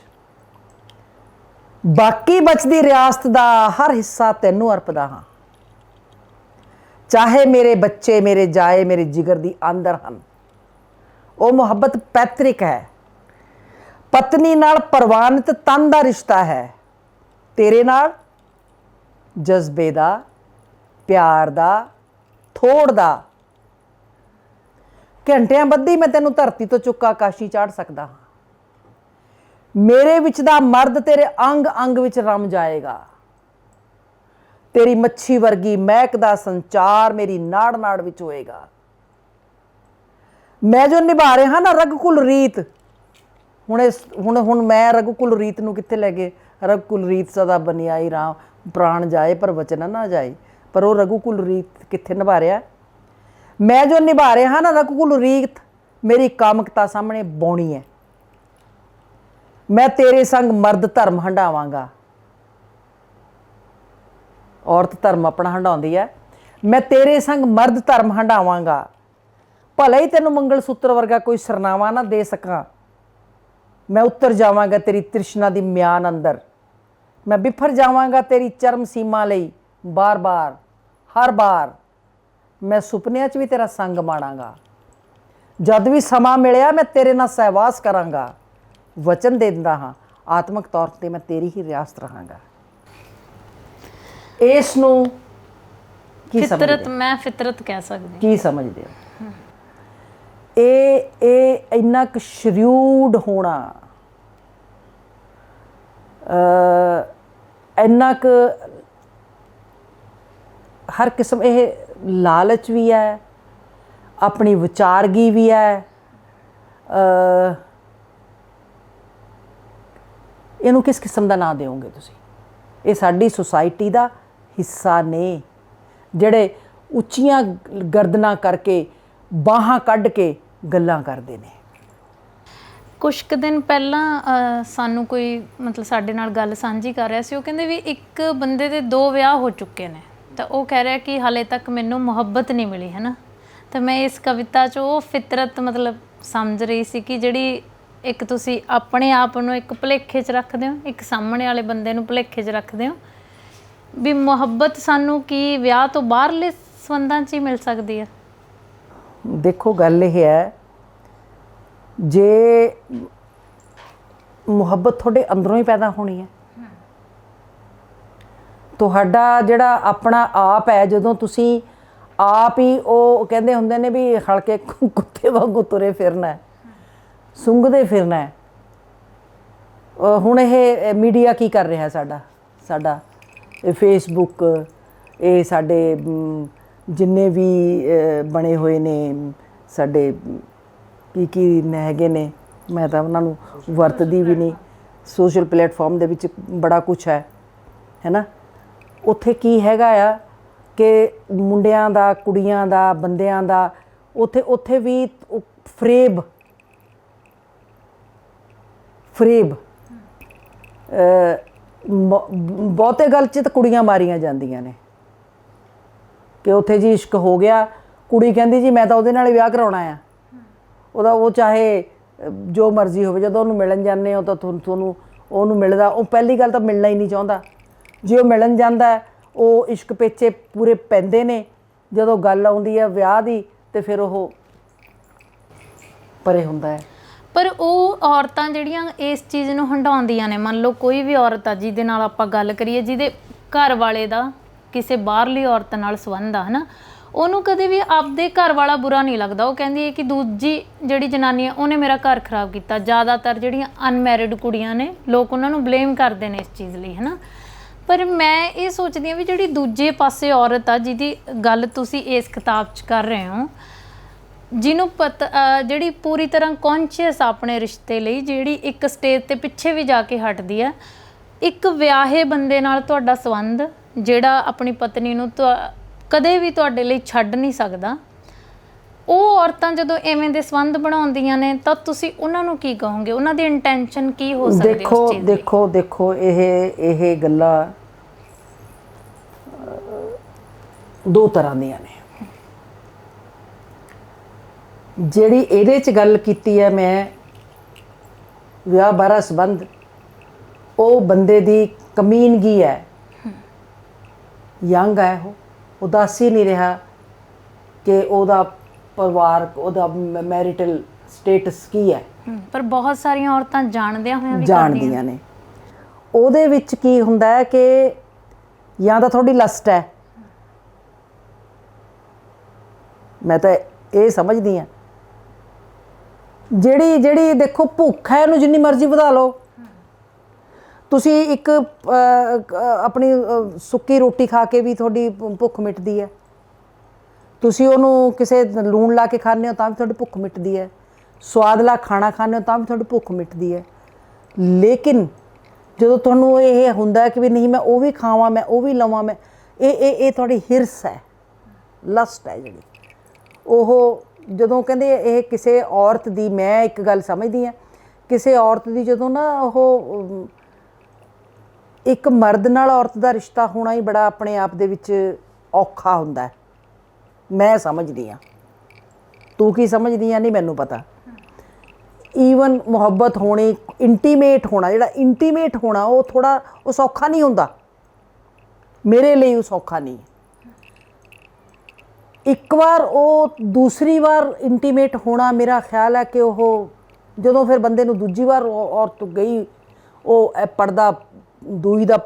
ਬਾਕੀ ਬਚਦੀ ਰਿਆਸਤ ਦਾ ਹਰ ਹਿੱਸਾ ਤੈਨੂੰ ਅਰਪਦਾ ਹਾਂ। ਚਾਹੇ ਮੇਰੇ ਬੱਚੇ ਮੇਰੇ ਜਾਏ ਮੇਰੇ ਜਿਗਰ ਦੀ ਆਂਦਰ ਹਨ। ਉਹ ਮੁਹੱਬਤ ਪੈਤਰਿਕ ਹੈ, ਪਤਨੀ ਨਾਲ ਪ੍ਰਵਾਨਿਤ ਤਨ ਦਾ ਰਿਸ਼ਤਾ ਹੈ। ਤੇਰੇ ਨਾਲ ਜਜ਼ਬੇ ਦਾ, ਪਿਆਰ ਦਾ, ਥੋੜ ਦਾ। ਘੰਟਿਆਂ ਬੱਧੀ ਮੈਂ ਤੈਨੂੰ ਧਰਤੀ ਤੋਂ ਚੁੱਕ ਆਕਾਸ਼ੀ ਚਾੜ ਸਕਦਾ ਹਾਂ। ਮੇਰੇ ਵਿੱਚ ਦਾ ਮਰਦ ਤੇਰੇ ਅੰਗ ਅੰਗ ਵਿੱਚ ਰਮ ਜਾਏਗਾ। ਤੇਰੀ ਮੱਛੀ ਵਰਗੀ ਮਹਿਕ ਦਾ ਸੰਚਾਰ ਮੇਰੀ ਨਾੜ ਨਾੜ ਵਿੱਚ ਹੋਏਗਾ। ਮੈਂ ਜੋ ਨਿਭਾ ਰਿਹਾ ਨਾ ਰਗਕੁਲ ਰੀਤ, ਹੁਣ ਮੈਂ ਰਗਕੁਲ ਰੀਤ ਨੂੰ ਕਿੱਥੇ ਲੈ ਗਏ? ਰਗਕੁਲ ਰੀਤ ਸਦਾ ਬਨਿਆਈ ਰਾਮ, ਪ੍ਰਾਣ ਜਾਏ ਪਰ ਵਚਨ ਨਾ ਜਾਏ। ਪਰ ਉਹ ਰਗਕੁਲ ਰੀਤ ਕਿੱਥੇ ਨਿਭਾ ਰਿਹਾ? ਮੈਂ ਜੋ ਨਿਭਾ ਰਿਹਾ ਨਾ ਰਗਕੁਲ ਰੀਤ ਮੇਰੀ ਕਾਮਕਤਾ ਸਾਹਮਣੇ ਬੌਣੀ ਹੈ। ਮੈਂ ਤੇਰੇ ਸੰਗ ਮਰਦ ਧਰਮ ਹੰਢਾਵਾਂਗਾ। ਔਰਤ ਧਰਮ ਆਪਣਾ ਹੰਢਾਉਂਦੀ ਹੈ। ਮੈਂ ਤੇਰੇ ਸੰਗ ਮਰਦ ਧਰਮ ਹੰਢਾਵਾਂਗਾ। ਭਲੇ ਹੀ ਤੈਨੂੰ ਮੰਗਲ ਸੂਤਰ ਵਰਗਾ ਕੋਈ ਸਰਨਾਵਾ ਨਾ ਦੇ ਸਕਾਂ, ਮੈਂ ਉੱਤਰ ਜਾਵਾਂਗਾ ਤੇਰੀ ਤ੍ਰਿਸ਼ਨਾ ਦੀ ਮਿਆਨ ਅੰਦਰ। ਮੈਂ ਬਿਫਰ ਜਾਵਾਂਗਾ ਤੇਰੀ ਚਰਮ ਸੀਮਾ ਲਈ। ਬਾਰ-ਬਾਰ ਹਰ ਬਾਰ ਮੈਂ ਸੁਪਨਿਆਂ 'ਚ ਵੀ ਤੇਰਾ ਸੰਗ ਮਾਣਾਂਗਾ। ਜਦ ਵੀ ਸਮਾਂ ਮਿਲਿਆ ਮੈਂ ਤੇਰੇ ਨਾਲ ਸਹਿਵਾਸ ਕਰਾਂਗਾ। ਵਚਨ ਦੇ ਦਿੰਦਾ ਹਾਂ, ਆਤਮਿਕ ਤੌਰ 'ਤੇ ਮੈਂ ਤੇਰੀ ਹੀ ਰਿਆਸਤ ਰਹਾਂਗਾ। ਇਸ ਨੂੰ ਕੀ ਫਿਤਰਤ, ਮੈਂ ਫਿਤਰਤ ਕਹਿ ਸਕਦੀ। ਕੀ ਸਮਝਦੇ ਹੋ? ਇਹ ਇੰਨਾ ਕੁ ਸ਼ਰੀਊਡ ਹੋਣਾ, ਇੰਨਾ ਕੁ ਹਰ ਕਿਸਮ, ਇਹ ਲਾਲਚ ਵੀ ਹੈ, ਆਪਣੀ ਵਿਚਾਰਗੀ ਵੀ ਹੈ। ਇਹਨੂੰ ਕਿਸ ਕਿਸਮ ਦਾ ਨਾਂ ਦਿਓਗੇ ਤੁਸੀਂ? ਇਹ ਸਾਡੀ ਸੁਸਾਇਟੀ ਦਾ ਹਿੱਸਾ ਨੇ, ਜਿਹੜੇ ਉੱਚੀਆਂ ਗਰਦਨਾਂ ਕਰਕੇ ਬਾਹਾਂ ਕੱਢ ਕੇ ਗੱਲਾਂ ਕਰਦੇ ਨੇ। ਕੁਛ ਕੁ ਦਿਨ ਪਹਿਲਾਂ ਸਾਨੂੰ ਕੋਈ ਮਤਲਬ ਸਾਡੇ ਨਾਲ ਗੱਲ ਸਾਂਝੀ ਕਰ ਰਿਹਾ ਸੀ। ਉਹ ਕਹਿੰਦੇ ਵੀ ਇੱਕ ਬੰਦੇ ਦੇ 2 ਵਿਆਹ ਹੋ ਚੁੱਕੇ ਨੇ, ਤਾਂ ਉਹ ਕਹਿ ਰਿਹਾ ਕਿ ਹਾਲੇ ਤੱਕ ਮੈਨੂੰ ਮੁਹੱਬਤ ਨਹੀਂ ਮਿਲੀ, ਹੈ ਨਾ। ਤਾਂ ਮੈਂ ਇਸ ਕਵਿਤਾ 'ਚ ਉਹ ਫਿਤਰਤ ਮਤਲਬ ਸਮਝ ਰਹੀ ਸੀ ਕਿ ਜਿਹੜੀ ਇੱਕ ਤੁਸੀਂ ਆਪਣੇ ਆਪ ਨੂੰ ਇੱਕ ਭੁਲੇਖੇ 'ਚ ਰੱਖਦੇ ਹੋ, ਇੱਕ ਸਾਹਮਣੇ ਵਾਲੇ ਬੰਦੇ ਨੂੰ ਭੁਲੇਖੇ 'ਚ ਰੱਖਦੇ ਹੋ ਵੀ ਮੁਹੱਬਤ ਸਾਨੂੰ ਕੀ ਵਿਆਹ ਤੋਂ ਬਾਹਰਲੇ ਸੰਬੰਧਾਂ 'ਚ ਹੀ ਮਿਲ ਸਕਦੀ ਹੈ? ਦੇਖੋ ਗੱਲ ਇਹ ਹੈ, ਜੇ ਮੁਹੱਬਤ ਤੁਹਾਡੇ ਅੰਦਰੋਂ ਹੀ ਪੈਦਾ ਹੋਣੀ ਹੈ, ਤੁਹਾਡਾ ਜਿਹੜਾ ਆਪਣਾ ਆਪ ਹੈ, ਜਦੋਂ ਤੁਸੀਂ ਆਪ ਹੀ, ਉਹ ਕਹਿੰਦੇ ਹੁੰਦੇ ਨੇ ਵੀ ਹਲਕੇ ਕੁੱਤੇ ਵਾਂਗੂ ਤੁਰੇ ਫਿਰਨਾ ਹੈ, ਸੁੰਘਦੇ ਫਿਰਨਾ ਹੈ। ਹੁਣ ਇਹ ਮੀਡੀਆ ਕੀ ਕਰ ਰਿਹਾ ਸਾਡਾ ਇਹ ਫੇਸਬੁੱਕ, ਇਹ ਸਾਡੇ ਜਿੰਨੇ ਵੀ ਬਣੇ ਹੋਏ ਨੇ ਸਾਡੇ ਕੀ ਹੈਗੇ ਨੇ, ਮੈਂ ਤਾਂ ਉਹਨਾਂ ਨੂੰ ਵਰਤਦੀ ਵੀ ਨਹੀਂ। ਸੋਸ਼ਲ ਪਲੇਟਫਾਰਮ ਦੇ ਵਿੱਚ ਬੜਾ ਕੁਛ ਹੈ ਨਾ। ਉੱਥੇ ਕੀ ਹੈਗਾ ਆ ਕਿ ਮੁੰਡਿਆਂ ਦਾ, ਕੁੜੀਆਂ ਦਾ, ਬੰਦਿਆਂ ਦਾ, ਉੱਥੇ ਵੀ ਫਰੇਬ ਬਹੁਤੇ ਗੱਲ 'ਚ ਤਾਂ ਕੁੜੀਆਂ ਮਾਰੀਆਂ ਜਾਂਦੀਆਂ ਨੇ ਕਿ ਉੱਥੇ ਜੀ ਇਸ਼ਕ ਹੋ ਗਿਆ, ਕੁੜੀ ਕਹਿੰਦੀ ਜੀ ਮੈਂ ਤਾਂ ਉਹਦੇ ਨਾਲ ਵਿਆਹ ਕਰਾਉਣਾ ਆ, ਉਹ ਚਾਹੇ ਜੋ ਮਰਜ਼ੀ ਹੋਵੇ। ਜਦੋਂ ਉਹਨੂੰ ਮਿਲਣ ਜਾਂਦੇ ਹੋ ਤਾਂ ਤੁਹਾਨੂੰ ਉਹਨੂੰ ਮਿਲਦਾ, ਉਹ ਪਹਿਲੀ ਗੱਲ ਤਾਂ ਮਿਲਣਾ ਹੀ ਨਹੀਂ ਚਾਹੁੰਦਾ। ਜੇ ਉਹ ਮਿਲਣ ਜਾਂਦਾ ਉਹ ਇਸ਼ਕ ਪਿੱਛੇ ਪੂਰੇ ਪੈਂਦੇ ਨੇ, ਜਦੋਂ ਗੱਲ ਆਉਂਦੀ ਹੈ ਵਿਆਹ ਦੀ ਤੇ ਫਿਰ ਉਹ ਪਰੇ ਹੁੰਦਾ ਹੈ। ਪਰ ਉਹ ਔਰਤਾਂ ਜਿਹੜੀਆਂ ਇਸ ਚੀਜ਼ ਨੂੰ ਹੰਡਾਉਂਦੀਆਂ ਨੇ, ਮੰਨ ਲਓ ਕੋਈ ਵੀ ਔਰਤ ਆ ਜਿਹਦੇ ਨਾਲ ਆਪਾਂ ਗੱਲ ਕਰੀਏ, ਜਿਹਦੇ ਘਰ ਵਾਲੇ ਦਾ ਕਿਸੇ ਬਾਹਰਲੀ ਔਰਤ ਨਾਲ ਸੰਬੰਧ ਆ, ਹੈ ਨਾ, ਉਹਨੂੰ ਕਦੇ ਵੀ ਆਪਦੇ ਘਰ ਵਾਲਾ ਬੁਰਾ ਨਹੀਂ ਲੱਗਦਾ। ਉਹ ਕਹਿੰਦੀ ਹੈ ਕਿ ਦੂਜੀ ਜਿਹੜੀ ਜਨਾਨੀ ਆ ਉਹਨੇ ਮੇਰਾ ਘਰ ਖਰਾਬ ਕੀਤਾ। ਜ਼ਿਆਦਾਤਰ ਜਿਹੜੀਆਂ ਅਨਮੈਰਿਡ ਕੁੜੀਆਂ ਨੇ, ਲੋਕ ਉਹਨਾਂ ਨੂੰ ਬਲੇਮ ਕਰਦੇ ਨੇ ਇਸ ਚੀਜ਼ ਲਈ, ਹੈ ਨਾ। ਪਰ ਮੈਂ ਇਹ ਸੋਚਦੀ ਹਾਂ ਵੀ ਜਿਹੜੀ ਦੂਜੇ ਪਾਸੇ ਔਰਤ ਆ, ਜਿਹਦੀ ਗੱਲ ਤੁਸੀਂ ਇਸ ਕਿਤਾਬ 'ਚ ਕਰ ਰਹੇ ਹੋ, ਜਿਹਨੂੰ ਜਿਹੜੀ ਪੂਰੀ ਤਰ੍ਹਾਂ ਕੌਨਸ਼ੀਅਸ ਆਪਣੇ ਰਿਸ਼ਤੇ ਲਈ, ਜਿਹੜੀ ਇੱਕ ਸਟੇਜ 'ਤੇ ਪਿੱਛੇ ਵੀ ਜਾ ਕੇ ਹਟਦੀ ਹੈ, ਇੱਕ ਵਿਆਹੇ ਬੰਦੇ ਨਾਲ ਤੁਹਾਡਾ ਸੰਬੰਧ, ਜਿਹੜਾ ਆਪਣੀ ਪਤਨੀ ਨੂੰ ਕਦੇ ਵੀ ਤੁਹਾਡੇ ਲਈ ਛੱਡ ਨਹੀਂ ਸਕਦਾ, ਉਹ ਔਰਤਾਂ ਜਦੋਂ ਐਵੇਂ ਦੇ ਸੰਬੰਧ ਬਣਾਉਂਦੀਆਂ ਨੇ ਤਾਂ ਤੁਸੀਂ ਉਹਨਾਂ ਨੂੰ ਕੀ ਕਹੋਗੇ? ਉਹਨਾਂ ਦੀ ਇੰਟੈਂਸ਼ਨ ਕੀ ਹੋ ਸਕਦੀ ਹੈ ਉਸ ਚੀਜ਼ ਦੀ? ਦੇਖੋ ਇਹ ਗੱਲਾਂ ਦੋ ਤਰ੍ਹਾਂ ਦੀਆਂ ਨੇ। ਜਿਹੜੀ ਇਹਦੇ 'ਚ ਗੱਲ ਕੀਤੀ ਹੈ ਮੈਂ, ਵਿਆਹ ਬਾਰਾ ਸੰਬੰਧ, ਉਹ ਬੰਦੇ ਦੀ ਕਮੀਨਗੀ ਹੈ। ਯੰਗ ਹੈ, ਉਹ ਉਦਾਸੀ ਨਹੀਂ ਰਿਹਾ ਕਿ ਉਹਦਾ ਪਰਿਵਾਰ, ਉਹਦਾ ਮੈਰਿਟਲ ਸਟੇਟਸ ਕੀ ਹੈ। ਪਰ ਬਹੁਤ ਸਾਰੀਆਂ ਔਰਤਾਂ ਜਾਣਦਿਆਂ ਹੋਇਆਂ ਵੀ ਜਾਣਦੀਆਂ ਨੇ। ਉਹਦੇ ਵਿੱਚ ਕੀ ਹੁੰਦਾ ਹੈ ਕਿ ਜਾਂ ਤਾਂ ਤੁਹਾਡੀ ਲਸਟ ਹੈ, ਮੈਂ ਤਾਂ ਇਹ ਸਮਝਦੀ ਹਾਂ, ਜਿਹੜੀ ਦੇਖੋ ਭੁੱਖ ਹੈ, ਉਹਨੂੰ ਜਿੰਨੀ ਮਰਜ਼ੀ ਵਧਾ ਲਓ। ਤੁਸੀਂ ਇੱਕ ਆਪਣੀ ਸੁੱਕੀ ਰੋਟੀ ਖਾ ਕੇ ਵੀ ਤੁਹਾਡੀ ਭੁੱਖ ਮਿਟਦੀ ਹੈ, ਤੁਸੀਂ ਉਹਨੂੰ ਕਿਸੇ ਲੂਣ ਲਾ ਕੇ ਖਾਂਦੇ ਹੋ ਤਾਂ ਵੀ ਤੁਹਾਡੀ ਭੁੱਖ ਮਿਟਦੀ ਹੈ, ਸਵਾਦਲਾ ਖਾਣਾ ਖਾਂਦੇ ਹੋ ਤਾਂ ਵੀ ਤੁਹਾਡੀ ਭੁੱਖ ਮਿਟਦੀ ਹੈ। ਲੇਕਿਨ ਜਦੋਂ ਤੁਹਾਨੂੰ ਇਹ ਹੁੰਦਾ ਕਿ ਵੀ ਨਹੀਂ ਮੈਂ ਉਹ ਵੀ ਖਾਵਾਂ, ਮੈਂ ਉਹ ਵੀ ਲਵਾਂ, ਮੈਂ ਇਹ ਤੁਹਾਡੀ ਹਿਰਸ ਹੈ, ਲਸਟ ਹੈ ਜਿਹੜੀ। ਉਹ ਜਦੋਂ ਕਹਿੰਦੇ ਇਹ ਕਿਸੇ ਔਰਤ ਦੀ, ਮੈਂ ਇੱਕ ਗੱਲ ਸਮਝਦੀ ਹਾਂ, ਕਿਸੇ ਔਰਤ ਦੀ ਜਦੋਂ ਨਾ ਉਹ ਇੱਕ ਮਰਦ ਨਾਲ ਔਰਤ ਦਾ ਰਿਸ਼ਤਾ ਹੋਣਾ ਹੀ ਬੜਾ ਆਪਣੇ ਆਪ ਦੇ ਵਿੱਚ ਔਖਾ ਹੁੰਦਾ ਹੈ, ਮੈਂ ਸਮਝਦੀ ਹਾਂ। ਤੂੰ ਕੀ ਸਮਝਦੀ ਆ ਨਹੀਂ ਮੈਨੂੰ ਪਤਾ। ਈਵਨ ਮੁਹੱਬਤ ਹੋਣੀ, ਇੰਟੀਮੇਟ ਹੋਣਾ, ਜਿਹੜਾ ਇੰਟੀਮੇਟ ਹੋਣਾ ਉਹ ਥੋੜ੍ਹਾ ਉਹ ਸੌਖਾ ਨਹੀਂ ਹੁੰਦਾ, ਮੇਰੇ ਲਈ ਉਹ ਸੌਖਾ ਨਹੀਂ। ਇੱਕ ਵਾਰ ਉਹ ਦੂਸਰੀ ਵਾਰ ਇੰਟੀਮੇਟ ਹੋਣਾ, ਮੇਰਾ ਖਿਆਲ ਹੈ ਕਿ ਉਹ ਜਦੋਂ ਫਿਰ ਬੰਦੇ ਨੂੰ ਦੂਜੀ ਵਾਰ ਔਰਤ ਗਈ, ਉਹ ਪਰਦਾ ਦੂਈ ਦਾ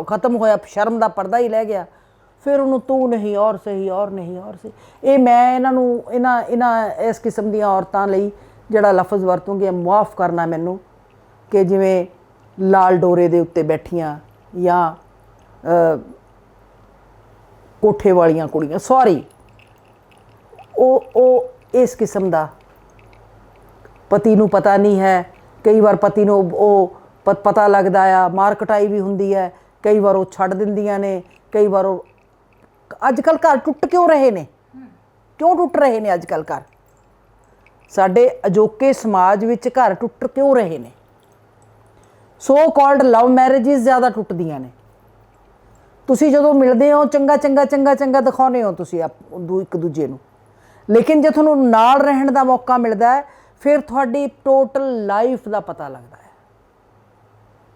ਖਤਮ ਹੋਇਆ, ਸ਼ਰਮ ਦਾ ਪਰਦਾ ਹੀ ਲੈ ਗਿਆ, ਫਿਰ ਉਹਨੂੰ ਤੂੰ ਨਹੀਂ ਔਰ ਸਹੀ, ਔਰ ਨਹੀਂ ਔਰ ਸਹੀ। ਇਹ ਮੈਂ ਇਹਨਾਂ ਇਸ ਕਿਸਮ ਦੀਆਂ ਔਰਤਾਂ ਲਈ ਜਿਹੜਾ ਲਫ਼ਜ਼ ਵਰਤੂੰਗੀ, ਮੁਆਫ ਕਰਨਾ ਮੈਨੂੰ, ਕਿ ਜਿਵੇਂ ਲਾਲ ਡੋਰੇ ਦੇ ਉੱਤੇ ਬੈਠੀਆਂ ਜਾਂ ਕੋਠੇ ਵਾਲੀਆਂ ਕੁੜੀਆਂ, ਸੌਰੀ, ਉਹ ਇਸ ਕਿਸਮ ਦਾ ਪਤੀ ਨੂੰ ਪਤਾ ਨਹੀਂ ਹੈ। ਕਈ ਵਾਰ ਪਤੀ ਨੂੰ ਉਹ ਪਤਾ ਲੱਗਦਾ ਆ, ਮਾਰ ਕੁਟਾਈ ਵੀ ਹੁੰਦੀ ਹੈ, ਕਈ ਵਾਰ ਉਹ ਛੱਡ ਦਿੰਦੀਆਂ ਨੇ, ਕਈ ਵਾਰ ਉਹ। ਅੱਜ ਕੱਲ੍ਹ ਘਰ ਟੁੱਟ ਕਿਉਂ ਰਹੇ ਨੇ? ਕਿਉਂ ਟੁੱਟ ਰਹੇ ਨੇ ਅੱਜ ਕੱਲ੍ਹ ਘਰ? ਸਾਡੇ ਅਜੋਕੇ ਸਮਾਜ ਵਿੱਚ ਘਰ ਟੁੱਟ ਕਿਉਂ ਰਹੇ ਨੇ? ਸੋ ਕਾਲਡ ਲਵ ਮੈਰਿਜਿਸ ਜ਼ਿਆਦਾ ਟੁੱਟਦੀਆਂ ਨੇ। ਤੁਸੀਂ ਜਦੋਂ ਮਿਲਦੇ ਹੋ ਚੰਗਾ ਦਿਖਾਉਂਦੇ ਹੋ ਤੁਸੀਂ ਇੱਕ ਦੂਜੇ ਨੂੰ, ਲੇਕਿਨ ਜੇ ਤੁਹਾਨੂੰ ਨਾਲ ਰਹਿਣ ਦਾ ਮੌਕਾ ਮਿਲਦਾ ਹੈ ਫਿਰ ਤੁਹਾਡੀ ਟੋਟਲ ਲਾਈਫ ਦਾ ਪਤਾ ਲੱਗਦਾ ਹੈ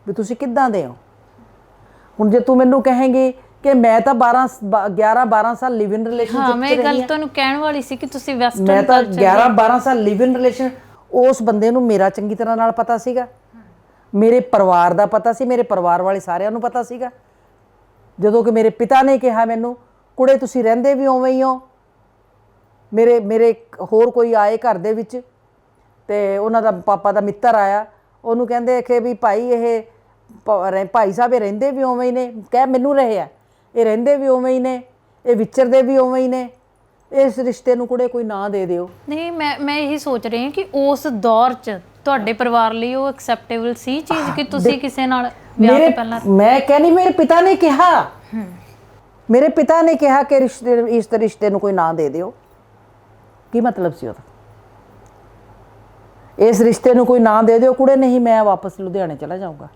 ਵੀ ਤੁਸੀਂ ਕਿੱਦਾਂ ਦੇ ਹੋ। ਹੁਣ ਜੇ ਤੂੰ ਮੈਨੂੰ ਕਹੇਂਗੀ ਕਿ ਮੈਂ ਤਾਂ 11-12 ਸਾਲ ਲਿਵ ਇਨ ਰਿਲੇਸ਼ਨਸ਼ਿਪ ਹਾਂ ਮੈਂ ਇਹ ਗੱਲ ਤੁਹਾਨੂੰ ਕਹਿਣ ਵਾਲੀ ਸੀ ਕਿ ਤੁਸੀਂ ਮੈਂ ਵੈਸਟਰਨ ਤਾਂ 11-12 ਸਾਲ ਲਿਵ ਇਨ ਰਿਲੇਸ਼ਨ। ਉਸ ਬੰਦੇ ਨੂੰ ਮੇਰਾ ਚੰਗੀ ਤਰ੍ਹਾਂ ਨਾਲ ਪਤਾ ਸੀਗਾ, ਮੇਰੇ ਪਰਿਵਾਰ ਦਾ ਪਤਾ ਸੀ, ਮੇਰੇ ਪਰਿਵਾਰ ਵਾਲੇ ਸਾਰਿਆਂ ਨੂੰ ਪਤਾ ਸੀਗਾ। ਜਦੋਂ ਕਿ ਮੇਰੇ ਪਿਤਾ ਨੇ ਕਿਹਾ ਮੈਨੂੰ, ਕੁੜੇ ਤੁਸੀਂ ਰਹਿੰਦੇ ਵੀ ਉਵੇਂ ਹੀ ਹੋ। ਮੇਰੇ ਹੋਰ ਕੋਈ ਆਏ ਘਰ ਦੇ ਵਿੱਚ ਤੇ ਉਹਨਾਂ ਦਾ ਪਾਪਾ ਦਾ ਮਿੱਤਰ ਆਇਆ, ਉਹਨੂੰ ਕਹਿੰਦੇ ਕਿ ਵੀ ਭਾਈ ਇਹ ਭਾਈ ਸਾਹਿਬ ਇਹ ਰਹਿੰਦੇ ਵੀ ਉਵੇਂ ਹੀ ਨੇ। ਕਹਿ ਮੈਨੂੰ ਰਹੇ ਆ, ਇਹ ਰਹਿੰਦੇ ਵੀ ਉਵੇਂ ਹੀ ਨੇ, ਇਹ ਵਿਚਰਦੇ ਵੀ ਉਵੇਂ ਹੀ ਨੇ, ਇਸ ਰਿਸ਼ਤੇ ਨੂੰ ਕੁੜੇ ਕੋਈ ਨਾਂ ਦੇ ਦਿਓ। ਨਹੀਂ ਮੈਂ ਇਹੀ ਸੋਚ ਰਹੀ ਹਾਂ ਕਿ ਉਸ ਦੌਰ 'ਚ ਤੁਹਾਡੇ ਪਰਿਵਾਰ ਲਈ ਉਹ ਐਕਸੈਪਟੇਬਲ ਸੀ ਚੀਜ਼ ਕਿ ਤੁਸੀਂ ਕਿਸੇ ਨਾਲ ਵਿਆਹ ਤੋਂ ਪਹਿਲਾਂ। ਮੈਂ ਕਹਿੰਦੀ ਮੇਰੇ ਪਿਤਾ ਨੇ ਕਿਹਾ, ਮੇਰੇ ਪਿਤਾ ਨੇ ਕਿਹਾ ਕਿ ਇਸ ਰਿਸ਼ਤੇ ਨੂੰ ਕੋਈ ਨਾਂ ਦੇ ਦਿਓ। ਕੀ ਮਤਲਬ ਸੀ ਉਹਦਾ? ਇਸ ਰਿਸ਼ਤੇ ਨੂੰ ਕੋਈ ਨਾਂ ਦੇ ਦਿਓ ਕੁੜੇ, ਨਹੀਂ ਮੈਂ ਵਾਪਸ ਲੁਧਿਆਣੇ ਚਲਾ ਜਾਊਂਗਾ।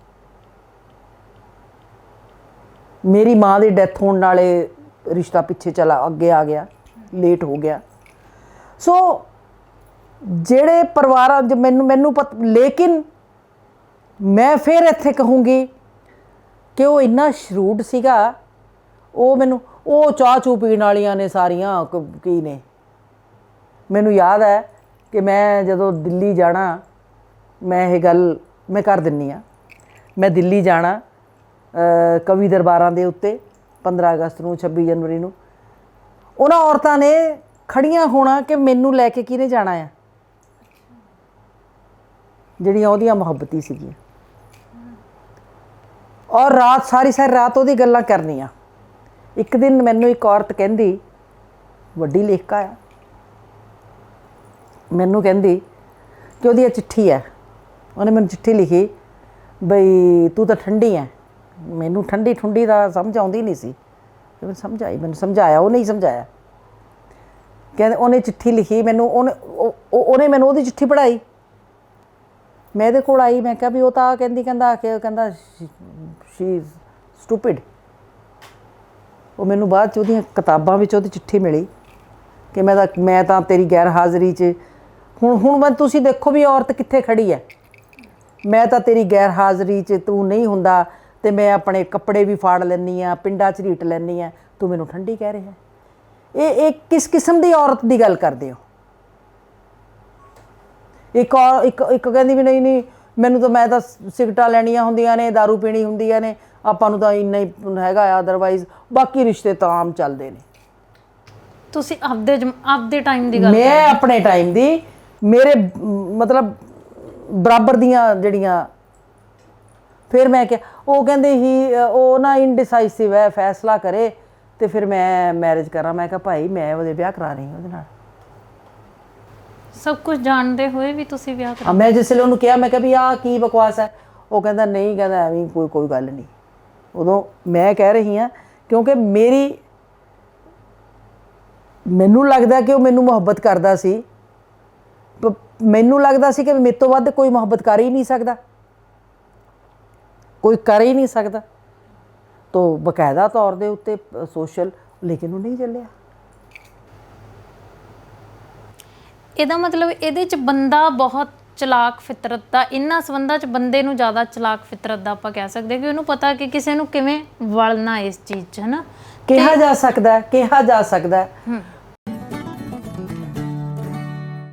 ਮੇਰੀ ਮਾਂ ਦੀ ਡੈਥ ਹੋਣ ਨਾਲੇ ਰਿਸ਼ਤਾ ਪਿੱਛੇ ਅੱਗੇ ਆ ਗਿਆ, ਲੇਟ ਹੋ ਗਿਆ। ਸੋ ਜਿਹੜੇ ਪਰਿਵਾਰਾਂ ਮੈਨੂੰ ਲੇਕਿਨ ਮੈਂ ਫਿਰ ਇੱਥੇ ਕਹੂੰਗੀ ਕਿ ਉਹ ਇੰਨਾ ਸ਼ਰੂਡ ਸੀਗਾ। ਉਹ ਚਾਹ ਚੂ ਪੀਣ ਵਾਲੀਆਂ ਨੇ ਸਾਰੀਆਂ ਕੀ ਨੇ। ਮੈਨੂੰ ਯਾਦ ਹੈ ਕਿ ਮੈਂ ਜਦੋਂ ਦਿੱਲੀ ਜਾਣਾ, ਮੈਂ ਇਹ ਗੱਲ ਮੈਂ ਕਰ ਦਿੰਦੀ ਹਾਂ, ਮੈਂ ਦਿੱਲੀ ਜਾਣਾ ਕਵੀ ਦਰਬਾਰਾਂ ਦੇ ਉੱਤੇ 15 ਅਗਸਤ ਨੂੰ 26 ਜਨਵਰੀ ਨੂੰ, ਉਹਨਾਂ ਔਰਤਾਂ ਨੇ ਖੜੀਆਂ ਹੋਣਾ ਕਿ ਮੈਨੂੰ ਲੈ ਕੇ ਕਿਹਨੇ ਜਾਣਾ ਆ, ਜਿਹੜੀਆਂ ਉਹਦੀਆਂ ਮੁਹੱਬਤੀ ਸੀਗੀਆਂ। ਔਰ ਰਾਤ ਸਾਰੀ ਰਾਤ ਉਹਦੀ ਗੱਲਾਂ ਕਰਨੀਆਂ। ਇੱਕ ਦਿਨ ਮੈਨੂੰ ਇੱਕ ਔਰਤ ਕਹਿੰਦੀ, ਵੱਡੀ ਲੇਖਕਾ ਆ, ਮੈਨੂੰ ਕਹਿੰਦੀ ਕਿ ਉਹਦੀ ਚਿੱਠੀ ਹੈ, ਉਹਨੇ ਮੈਨੂੰ ਚਿੱਠੀ ਲਿਖੀ ਬਈ ਤੂੰ ਤਾਂ ਠੰਡੀ ਹੈ। ਮੈਨੂੰ ਠੰਡੀ ਦਾ ਸਮਝ ਆਉਂਦੀ ਨਹੀਂ ਸੀ, ਮੈਨੂੰ ਸਮਝਾਇਆ, ਉਹ ਨਹੀਂ ਸਮਝਾਇਆ। ਕਹਿੰਦੇ ਉਹਨੇ ਚਿੱਠੀ ਲਿਖੀ ਮੈਨੂੰ, ਉਹਨੇ ਮੈਨੂੰ ਉਹਦੀ ਚਿੱਠੀ ਪੜ੍ਹਾਈ। ਮੈਂ ਇਹਦੇ ਕੋਲ ਆਈ, ਮੈਂ ਕਿਹਾ ਵੀ ਉਹ ਤਾਂ ਕਹਿੰਦਾ ਸ਼ੀ ਇਜ਼ ਸਟੂਪਿਡ। ਉਹ ਮੈਨੂੰ ਬਾਅਦ 'ਚ ਉਹਦੀਆਂ ਕਿਤਾਬਾਂ ਵਿੱਚ ਉਹਦੀ ਚਿੱਠੀ ਮਿਲੀ ਕਿ ਮੈਂ ਤਾਂ ਤੇਰੀ ਗੈਰ ਹਾਜ਼ਰੀ 'ਚ ਹੁਣ ਤੁਸੀਂ ਦੇਖੋ ਵੀ ਔਰਤ ਕਿੱਥੇ ਖੜੀ ਹੈ। ਮੈਂ ਤਾਂ ਤੇਰੀ ਗੈਰ ਹਾਜ਼ਰੀ 'ਚ ਤੂੰ ਨਹੀਂ ਹੁੰਦਾ ਤੇ ਮੈਂ ਆਪਣੇ ਕੱਪੜੇ ਵੀ ਫਾੜ ਲੈਂਦੀ ਹਾਂ, ਪਿੰਡਾਂ 'ਚ ਰੀਟ ਲੈਂਦੀ ਹਾਂ, ਤੂੰ ਮੈਨੂੰ ਠੰਡੀ ਕਹਿ ਰਿਹਾ। ਇਹ ਕਿਸ ਕਿਸਮ ਦੀ ਔਰਤ ਦੀ ਗੱਲ ਕਰਦੇ ਹੋ? ਇੱਕ ਕਹਿੰਦੀ ਵੀ ਨਹੀਂ ਮੈਂ ਤਾਂ ਸਿਗਰਟਾਂ ਲੈਣੀਆਂ ਹੁੰਦੀਆਂ ਨੇ, ਦਾਰੂ ਪੀਣੀ ਹੁੰਦੀਆਂ ਨੇ, ਆਪਾਂ ਨੂੰ ਤਾਂ ਇੰਨਾ ਹੀ ਹੈਗਾ ਆ, ਅਦਰਵਾਈਜ਼ ਬਾਕੀ ਰਿਸ਼ਤੇ ਤਾਂ ਆਮ ਚੱਲਦੇ ਨੇ। ਤੁਸੀਂ ਆਪਦੇ ਟਾਈਮ ਦੀ ਗੱਲ ਮੈਂ ਆਪਣੇ ਟਾਈਮ ਦੀ, ਮੇਰੇ ਮਤਲਬ ਬਰਾਬਰ ਦੀਆਂ ਜਿਹੜੀਆਂ। ਫਿਰ ਮੈਂ ਕਿਹਾ, ਉਹ ਕਹਿੰਦੇ ਉਹ ਨਾ ਇਨਡਿਸਾਈਸਿਵ ਹੈ, ਫੈਸਲਾ ਕਰੇ ਤੇ ਫਿਰ ਮੈਂ ਮੈਰਿਜ ਕਰਾਂ। ਮੈਂ ਕਿਹਾ ਭਾਈ ਮੈਂ ਉਹਦੇ ਵਿਆਹ ਕਰਾ ਰਹੀ ਹਾਂ ਉਹਦੇ ਨਾਲ। ਸਭ ਕੁਝ ਜਾਣਦੇ ਹੋਏ ਵੀ ਤੁਸੀਂ ਵਿਆਹ ਕਰਾ? ਮੈਂ ਜਿਸ ਵੇਲੇ ਉਹਨੂੰ ਕਿਹਾ, ਮੈਂ ਕਿਹਾ ਵੀ ਆਹ ਕੀ ਬਕਵਾਸ ਹੈ, ਉਹ ਕਹਿੰਦਾ ਨਹੀਂ, ਕਹਿੰਦਾ ਐਵੇਂ ਕੋਈ ਗੱਲ ਨਹੀਂ। ਉਦੋਂ ਮੈਂ ਕਹਿ ਰਹੀ ਹਾਂ ਕਿਉਂਕਿ ਮੈਨੂੰ ਲੱਗਦਾ ਕਿ ਉਹ ਮੈਨੂੰ ਮੁਹੱਬਤ ਕਰਦਾ ਸੀ। ਮੈਨੂੰ ਲੱਗਦਾ ਸੀ ਕਿ ਮੇਰੇ ਤੋਂ ਵੱਧ ਕੋਈ ਮੁਹੱਬਤ ਕਰ ਹੀ ਨਹੀਂ ਸਕਦਾ, ਕੋਈ ਕਰ ਹੀ ਨਹੀਂ ਸਕਦਾ। ਤੋ ਬਕਾਇਦਾ ਤੌਰ ਦੇ ਉੱਤੇ ਸੋਸ਼ਲ, ਲੇਕਿਨ ਉਹ ਨਹੀਂ ਚੱਲਿਆ। ਇਹਦਾ ਮਤਲਬ ਇਹਦੇ 'ਚ ਬੰਦਾ ਬਹੁਤ ਚਲਾਕ ਫਿਤਰਤ ਦਾ, ਇਹਨਾਂ ਸੰਬੰਧਾਂ 'ਚ ਬੰਦੇ ਨੂੰ ਜ਼ਿਆਦਾ ਚਲਾਕ ਫਿਤਰਤ ਦਾ ਆਪਾਂ ਕਹਿ ਸਕਦੇ ਕਿ ਉਹਨੂੰ ਪਤਾ ਕਿ ਕਿਸੇ ਨੂੰ ਕਿਵੇਂ ਵਲਣਾ ਇਸ ਚੀਜ਼ 'ਚ, ਹੈ ਨਾ। ਕਿਹਾ ਜਾ ਸਕਦਾ।